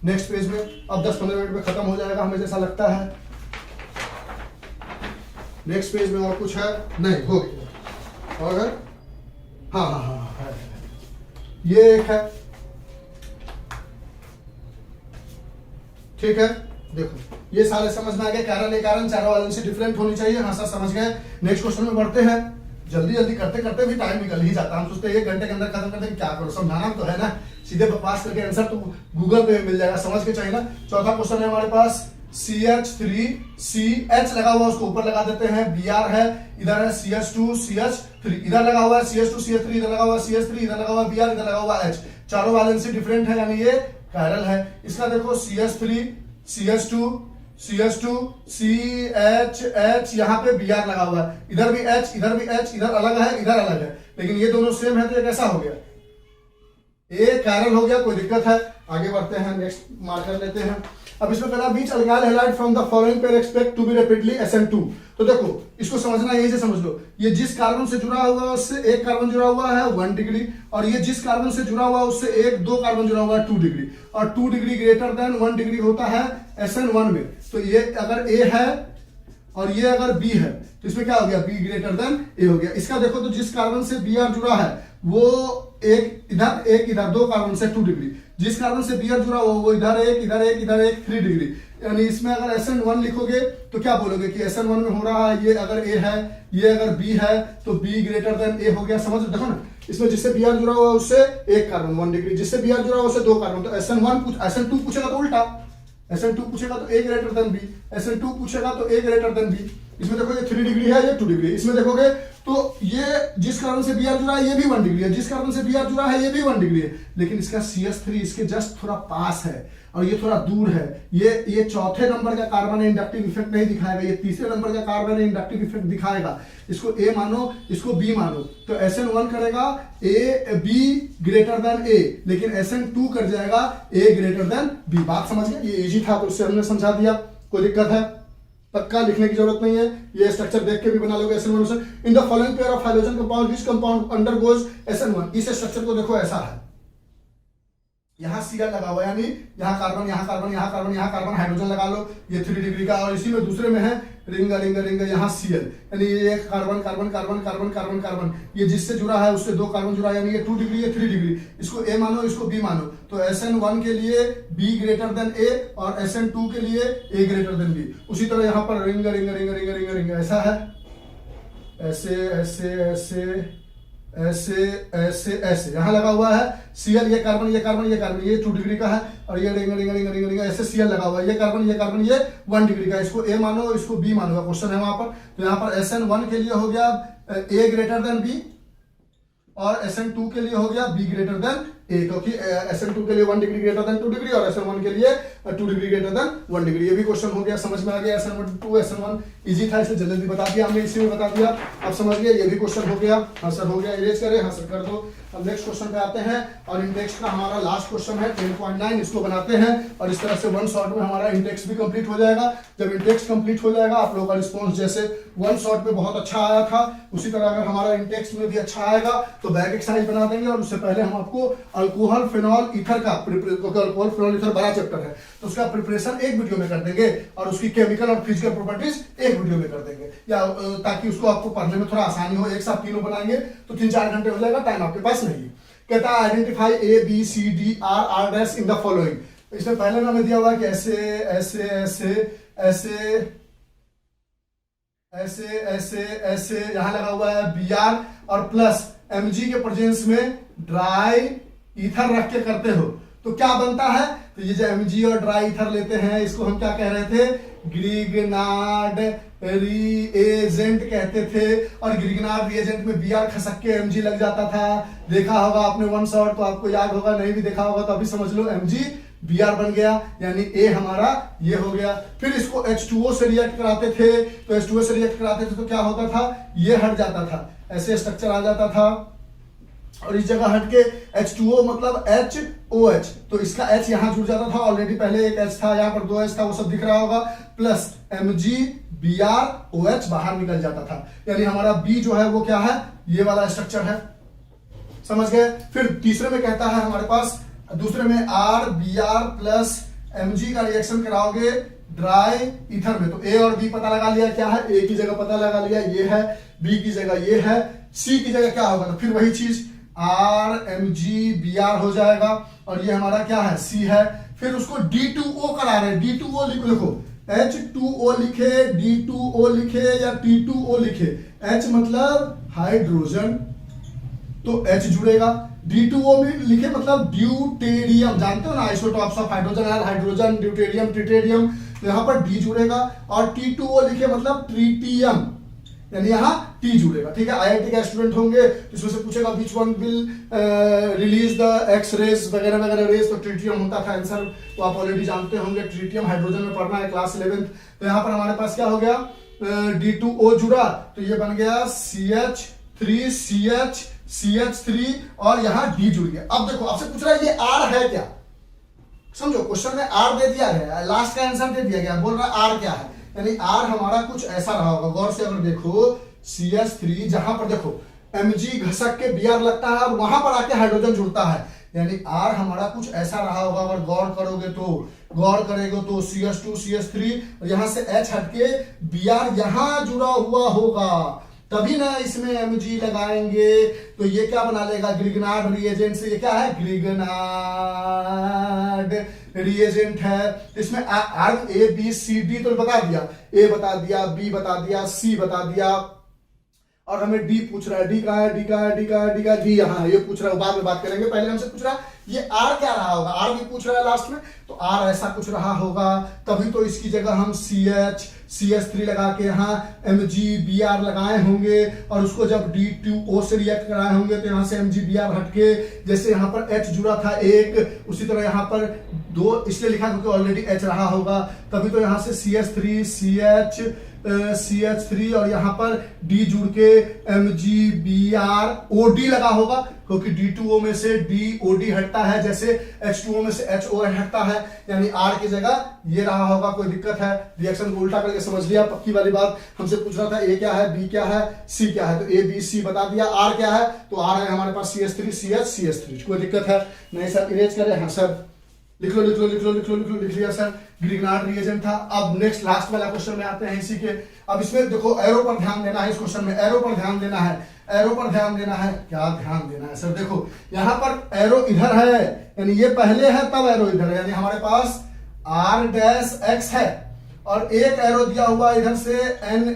Speaker 1: नेक्स्ट पेज में, अब 10-15 मिनट में खत्म हो जाएगा हमें जैसा लगता है। नेक्स्ट पेज में और कुछ है नहीं, हो गया, और हाँ है। ये एक है, ठीक है, देखो ये सारे समझ में आ गए, कैरल ए कार्बन चारों वैलेंसी डिफरेंट होनी चाहिए, हाँ सर समझ गए। नेक्स्ट क्वेश्चन में बढ़ते हैं, जल्दी जल्दी करते करते भी टाइम निकल ही जाता है, हम सोचते हैं 1 घंटे के अंदर खत्म करते हैं, क्या करो, समझाना तो है ना, सीधे पास करके आंसर तो गूगल पे मिल जाएगा, समझ के चाहिए ना। चौथा क्वेश्चन है हमारे पास, CH3CH लगा हुआ, उसको ऊपर लगा देते हैं, Br है, इधर है CH2 CH3, इधर लगा हुआ है CH2 CH3, इधर लगा हुआ है CH3, इधर लगा हुआ है Br, इधर लगा हुआ है H, चारों वैलेंसी डिफरेंट है, यानी ये कैरल है। इसका देखो CH3 CH2 CH2 CH यहाँ पे Br लगा हुआ है, इधर भी H, इधर भी H, इधर अलग है, इधर अलग है, लेकिन ये दोनों सेम है, तो ये कैसा हो गया, ए कैरल हो गया, कोई दिक्कत है। आगे बढ़ते हैं, नेक्स्ट मार्कर लेते हैं। अब इसमें कहना which alkyl halide from the following pair expect to be rapidly SN2। तो देखो इसको समझना यही से समझ लो, ये जिस कार्बन से जुड़ा हुआ है उससे एक कार्बन जुड़ा हुआ है 1 डिग्री, और ये जिस कार्बन से जुड़ा हुआ है उससे दो कार्बन जुड़ा हुआ है 2 डिग्री, और 2 डिग्री ग्रेटर देन 1 डिग्री होता है SN1 में। तो ये अगर A है और ये अगर B है तो इसमें क्या हो गया, B ग्रेटर देन A हो गया। इसका देखो तो जिस कार्बन से Br जुड़ा है वो एक इधर दो कार्बन से 2 डिग्री, जिस कार्बन से Br जुड़ा हुआ वो इधर एक 3 डिग्री। यानी इसमें अगर SN1 लिखोगे तो क्या बोलोगे कि SN1 में हो रहा है, ये अगर A है ये अगर B है तो B ग्रेटर देन A हो गया। समझ देखो ना, इसमें जिससे Br जुड़ा हुआ है उससे एक कार्बन 1 डिग्री, जिससे Br जुड़ा हुआ उससे दो कार्बन। तो SN2 पूछेगा तो उल्टा, SN2 पूछेगा तो A greater than B, SN2 पूछेगा तो A ग्रेटर देन B। इसमें देखो ये 3 डिग्री है, ये 2 डिग्री। इसमें देखोगे तो ये जिस कार्बन से Br जुड़ा है ये भी 1 डिग्री है, जिस कार्बन से Br जुड़ा है ये भी 1 डिग्री है, लेकिन इसका CH3 इसके जस्ट थोड़ा पास है और ये थोड़ा दूर है। ये चौथे नंबर का कार्बन है, इंडक्टिव इफेक्ट नहीं दिखाएगा, ये तीसरे नंबर का कार्बन है, इंडक्टिव इफेक्ट दिखाएगा। इसको A मानो, इसको B मानो, तो SN1 करेगा B ग्रेटर देन A, लेकिन SN2 कर जाएगा A ग्रेटर देन B। बात समझ गए, ये इजी था तो उससे हमने समझा दिया, कोई दिक्कत है? पक्का लिखने की जरूरत नहीं है, ये स्ट्रक्चर देख के भी बना लोगे। SN1 in the following pair of hydrogen compound this compound undergoes SN1। इस स्ट्रक्चर को देखो ऐसा है, यहाँ Cl लगा हुआ है, यानी यहाँ कार्बन यहाँ कार्बन यहाँ कार्बन यहाँ कार्बन हाइड्रोजन लगा लो, ये 3 डिग्री का, और इसी में दूसरे में है रिंग यहाँ Cl, यानी ये एक carbon carbon carbon carbon carbon carbon, ये जिससे जुड़ा है उससे दो कार्बन जुड़ा है, यानी ये 2 डिग्री ये 3 डिग्री। इसको A मानो, इसको B मानो, तो SN1 के लिए B ग्रेटर देन A और SN2 के लिए A ग्रेटर देन B। उसी तरह यहाँ पर रिंग ऐसा है, ऐसे ऐसे ऐसे ऐसे ऐसे ऐसे यहाँ लगा हुआ है Cl, ये कार्बन ये कार्बन ये कार्बन, ये 2 डिग्री का है, और ये रिंग ऐसे Cl लगा हुआ है, ये कार्बन ये 1 डिग्री का। इसको A मानो, इसको B मानो, क्वेश्चन है वहां पर। तो यहाँ पर SN1 के लिए हो गया A ग्रेटर देन B और SN2 के लिए हो गया B ग्रेटर देन A, क्योंकि SN2 के लिए 1 डिग्री ग्रेटर देन 2 डिग्री और SN1 के लिए 2 डिग्री ग्रेटर देन 1 डिग्री। ये भी क्वेश्चन हो गया, समझ में आ गया। SN1 इजी था, इसलिए जल्दी बता दिया हमने, इसी में बता दिया, आप समझ गए। ये भी क्वेश्चन हो गया, हाँ सर हो गया, इरेज करें, हाँ सर कर दो। अब नेक्स्ट क्वेश्चन पे आते हैं, और इंडेक्स का हमारा लास्ट क्वेश्चन है 10.9, इसको बनाते हैं, और इस तरह से 1 शॉट में हमारा इंडेक्स भी कंप्लीट हो जाएगा। जब इंडेक्स कंप्लीट हो जाएगा, आप लोगों का रिस्पॉन्स जैसे 1 शॉट में बहुत अच्छा आया था, उसी तरह अगर हमारा इंडेक्स में भी अच्छा आएगा तो बैक एक्सरसाइज बना देंगे। और उससे पहले हम आपको अल्कोहल फेनॉल ईथर का, क्योंकि अल्कोहल फेनॉल ईथर बड़ा चैप्टर है, तो उसका प्रिपरेशन एक वीडियो में कर देंगे, और उसकी केमिकल और फिजिकल प्रॉपर्टीज एक वीडियो में कर देंगे, या ताकि उसको आपको पढ़ने में थोड़ा आसानी हो। एक साथ तीनों बनाएंगे तो 3-4 घंटे हो जाएगा, टाइम आपके पास नहीं है। कहता है identify ABCDR in the following. इसमें पहले में दिया हुआ है कि ऐसे ऐसे ऐसे ऐसे ऐसे ऐसे ऐसे यहां लगा हुआ है Br और प्लस Mg के प्रेजेंस में ड्राई ईथर रख के करते हो तो क्या बनता है? तो ये जो Mg और ड्राई ईथर लेते हैं, इसको हम क्या कह रहे थे? ग्रिग्नार्ड रिएजेंट कहते थे। और ग्रिग्नार्ड रिएजेंट में Br खसक के Mg लग जाता था। देखा होगा आपने 1 शॉट, तो आपको याद होगा, नहीं भी देखा होगा तो अभी समझ लो Mg Br बन गया, यानी A हमारा ये हो गया। फिर इसको H2O से रिएक्ट कराते थे, तो H2O से रिएक्ट कराते थे तो क्या होता था? ये हट जाता था, ऐसे स्ट्रक्चर आ जाता था, और इस जगह हट के H2O मतलब HOH, तो इसका H यहाँ जुड़ जाता था। ऑलरेडी पहले एक H था, यहाँ पर 2 H था, वो सब दिख रहा होगा, प्लस Mg Br OH बाहर निकल जाता था। यानी हमारा B जो है वो क्या है? ये वाला स्ट्रक्चर है, समझ गए। फिर तीसरे में कहता है हमारे पास, दूसरे में RBr प्लस Mg का रिएक्शन कराओगे ड्राई ईथर में, तो A और B पता लगा लिया क्या है? A की जगह पता लगा लिया ये है, B की जगह ये है, C की जगह क्या होगा? तो फिर वही चीज RMgBr हो जाएगा, और ये हमारा क्या है? C है। फिर उसको D2O करा रहे हैं, D2O लिखो, H2O लिखे, D2O लिखे या T2O लिखे। H मतलब हाइड्रोजन, तो H जुड़ेगा। D2O में लिखे मतलब ड्यूटेरियम, जानते हो ना, isotopes of hydrogen, hydrogen, deuterium, tritium, तो यहाँ पर D जुड़ेगा। और T2O लिखे मतलब ट्रीटियम, यानी यहाँ T जुड़ेगा। ठीक है, IIT का स्टूडेंट होंगे तो इसमें से पूछेगा which one will release the X rays वगैरह वगैरह रेज, तो ट्रीटियम होता था आंसर, तो आप ऑलरेडी जानते होंगे। ट्रीटियम हाइड्रोजन में पढ़ना है क्लास 11th। तो यहाँ पर हमारे पास क्या हो गया? D2O जुड़ा, तो ये बन गया CH3 और यहाँ D जुड़ गया। अब देखो आपसे पूछ रहा है ये R है क्या? समझो क्वेश्चन में आर दे दिया गया, लास्ट का आंसर दे दिया गया, बोल रहा है आर क्या है, यानी आर हमारा कुछ ऐसा रहा होगा। गौर से अगर देखो CH3 जहां पर देखो Mg घसक के Br लगता है और वहां पर आके हाइड्रोजन जुड़ता है, यानी आर हमारा कुछ ऐसा रहा होगा। अगर गौर करोगे तो, गौर करेंगे तो CH2 CH3 और यहां से H हटके Br यहां जुड़ा हुआ होगा, तभी ना इसमें Mg लगाएंगे तो ये क्या बना लेगा, ग्रिगनार्ड रिएजेंट से। ये क्या है, ग्रिगनार्ड रिएजेंट है। इसमें A B C D तो बता दिया, A बता दिया, B बता दिया, C बता दिया, और हमें डी पूछ रहा है। डी कहाँ है, डी कहाँ है, डी कहाँ है, डी कहाँ है, डी यहाँ है। ये पूछ रहा है, बाद में बात करेंगे, पहले हमसे पूछ रहा है ये आर क्या रहा होगा। आर भी पूछ रहा है लास्ट में, तो आर ऐसा कुछ रहा होगा, तभी तो इसकी जगह हम CH3 लगा के यहाँ MgBr लगाए होंगे, और उसको जब D2O से रिएक्ट कराए होंगे तो यहाँ से MgBr हटके, जैसे यहाँ पर H जुड़ा था एक, उसी तरह यहाँ पर 2 इसलिए लिखा क्योंकि ऑलरेडी H रहा होगा, तभी तो यहाँ से CH3 और यहाँ पर D जुड़ के MgBrOD लगा होगा, क्योंकि D2O में से DOD हटता है, जैसे H2O में से HO हटता है, यानी R की जगह ये रहा होगा। कोई दिक्कत है, रिएक्शन को उल्टा करके समझ लिया, पक्की वाली बात। हमसे पूछ रहा था A क्या है, B क्या है, C क्या है, तो A B C बता दिया। R क्या है, तो R है हमारे पास CH3 CH3। कोई दिक्कत है नहीं सर, इरेज करें, हाँ सर लिख लो लिख लो लिख लो लिख लो लिख लो, लिख लिया सर, ग्रिगनार्ड रिएजेंट था। अब नेक्स्ट लास्ट वाला क्वेश्चन में आते हैं इसी के। अब इसमें देखो एरो पर ध्यान देना है, इस क्वेश्चन में एरो पर ध्यान देना है, एरो पर ध्यान देना है। क्या ध्यान देना है सर, देखो यहाँ पर एरो इधर है, यानी ये पहले है तब एरो इधर है, यानी हमारे पास R' है, और एक एरो दिया हुआ इधर से Na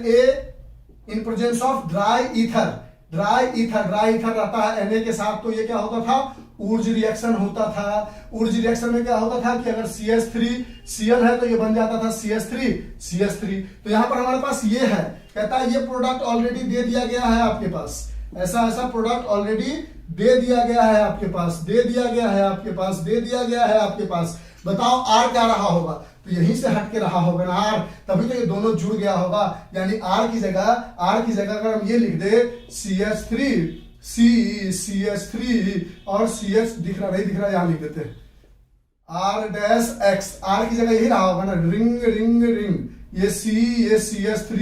Speaker 1: in presence of dry ether. Dry ether रहता है Na के साथ, तो ये क्या होता था, ऊर्ज रिएक्शन होता था। ऊर्ज रिएक्शन में क्या होता था कि अगर CH3 Cl है तो ये बन जाता था CH3। तो यहां पर हमारे पास ये है, कहता है ये प्रोडक्ट ऑलरेडी दे दिया गया है आपके पास, ऐसा प्रोडक्ट ऑलरेडी दे दिया गया है आपके पास, दे दिया गया है आपके पास, दे दिया गया है आपके पास। बताओ R क्या रहा होगा, तो यहीं से हट के रहा होगा ना R, तभी तो ये दोनों जुड़ गया होगा। यानी R की जगह अगर हम ये लिख दे CH3 CH3 और CH दिख रहा नहीं, दिख रहा, यहां लिख देते हैं R', R की जगह यही रहा होगा ना, रिंग, ये C, ये CH3,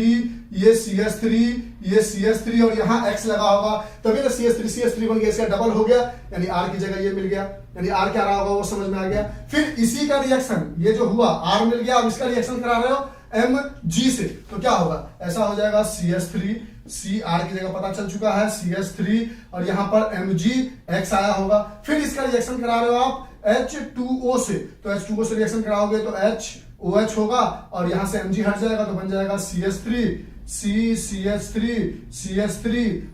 Speaker 1: ये CH3, ये CH3 और यहाँ X लगा होगा, तभी ना CH3 बन गया, इसका डबल हो गया, यानी R की जगह ये मिल गया, यानी R क्या रहा होगा वो समझ में आ गया। फिर इसी का रिएक्शन, ये जो हुआ R मिल गया, अब इसका रिएक्शन करा रहे हो Mg से, तो क्या होगा, ऐसा हो जाएगा CH3, R की जगह पता चल चुका है CH3, और यहाँ पर MgX आया होगा। फिर इसका रिएक्शन करा रहे हो आप H2O से, तो H2O से रिएक्शन कराओगे तो HOH होगा, और यहाँ से Mg हट जाएगा तो बन जाएगा CH3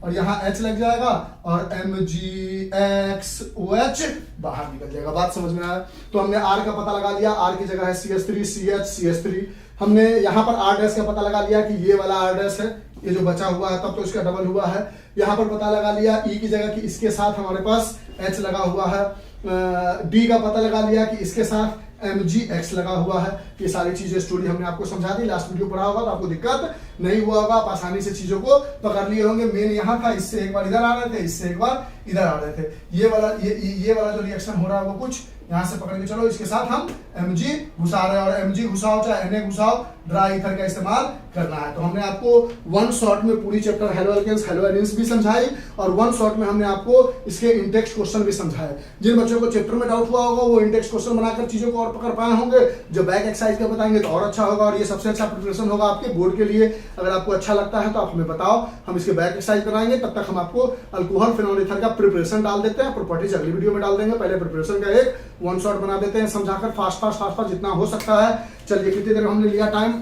Speaker 1: और यहाँ H लग जाएगा, और MgXOH बाहर निकल जाएगा। बात समझ में आया। तो हमने R का पता लगा लिया, R की जगह है CH3 हमने यहाँ पर R' का पता लगा लिया कि ये वाला R' है, ये जो बचा हुआ है, तब तो इसका डबल हुआ है। यहाँ पर पता लगा लिया E की जगह कि इसके साथ हमारे पास H लगा हुआ है। D का पता लगा लिया कि इसके साथ MgX लगा हुआ है। ये सारी चीजें स्टोरी हमने आपको समझा दी, लास्ट वीडियो पढ़ा होगा तो आपको दिक्कत नहीं हुआ होगा, आप आसानी से चीजों को पकड़ लिए होंगे। मेन यहाँ था, इससे एक बार इधर आ रहे थे, इससे एक बार इधर आ रहे थे। ये वाला जो रिएक्शन हो रहा है वो कुछ यहाँ से पकड़ के चलो, इसके साथ हम Mg घुसा रहे हैं, और Mg घुसाओ चाहे Na घुसाओ, ड्राई ईथर का इस्तेमाल करना है। तो हमने आपको वन शॉट में पूरी chapter haloalkanes haloarenes भी समझाई, और वन शॉट में हमने आपको इसके इंटेक्स्ट क्वेश्चन भी समझाए। जिन बच्चों को चैप्टर में डाउट हुआ होगा वो इंटेक्स्ट क्वेश्चन बनाकर चीजों को और पकड़ पाए होंगे, जो बैक एक्सरसाइज का बताएंगे तो और अच्छा होगा, और ये सबसे अच्छा प्रिपरेशन होगा आपके बोर्ड के लिए। अगर आपको अच्छा लगता है तो आप हमें बताओ, हम इसके बैक एक्सरसाइज कराएंगे। तब तक हम आपको अल्कोहल फिनोल ईथर का प्रिपरेशन डाल देते हैं, प्रॉपर्टीज अगली वीडियो में डाल देंगे। पहले प्रिपरेशन का एक वन शॉट बना देते हैं समझाकर, फास्ट जितना हो सकता है। चलिए, कितनी देर हमने लिया टाइम,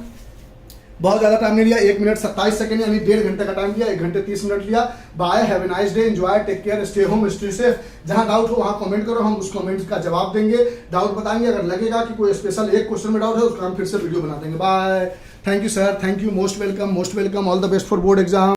Speaker 1: बहुत ज्यादा टाइम नहीं लिया, 1 मिनट 27 सेकंड, यानी 1.5 घंटे का टाइम लिया, 1 घंटे 30 मिनट लिया। Bye, have a nice day, enjoy, take care, stay home, stay safe. जहां डाउट हो वहां कमेंट करो, हम उस कमेंट का जवाब देंगे, डाउट बताएंगे। अगर लगेगा कि कोई स्पेशल एक क्वेश्चन में डाउट है उसका हम फिर से वीडियो बना देंगे। Bye, thank you sir, thank you, most welcome, all the best for board exam.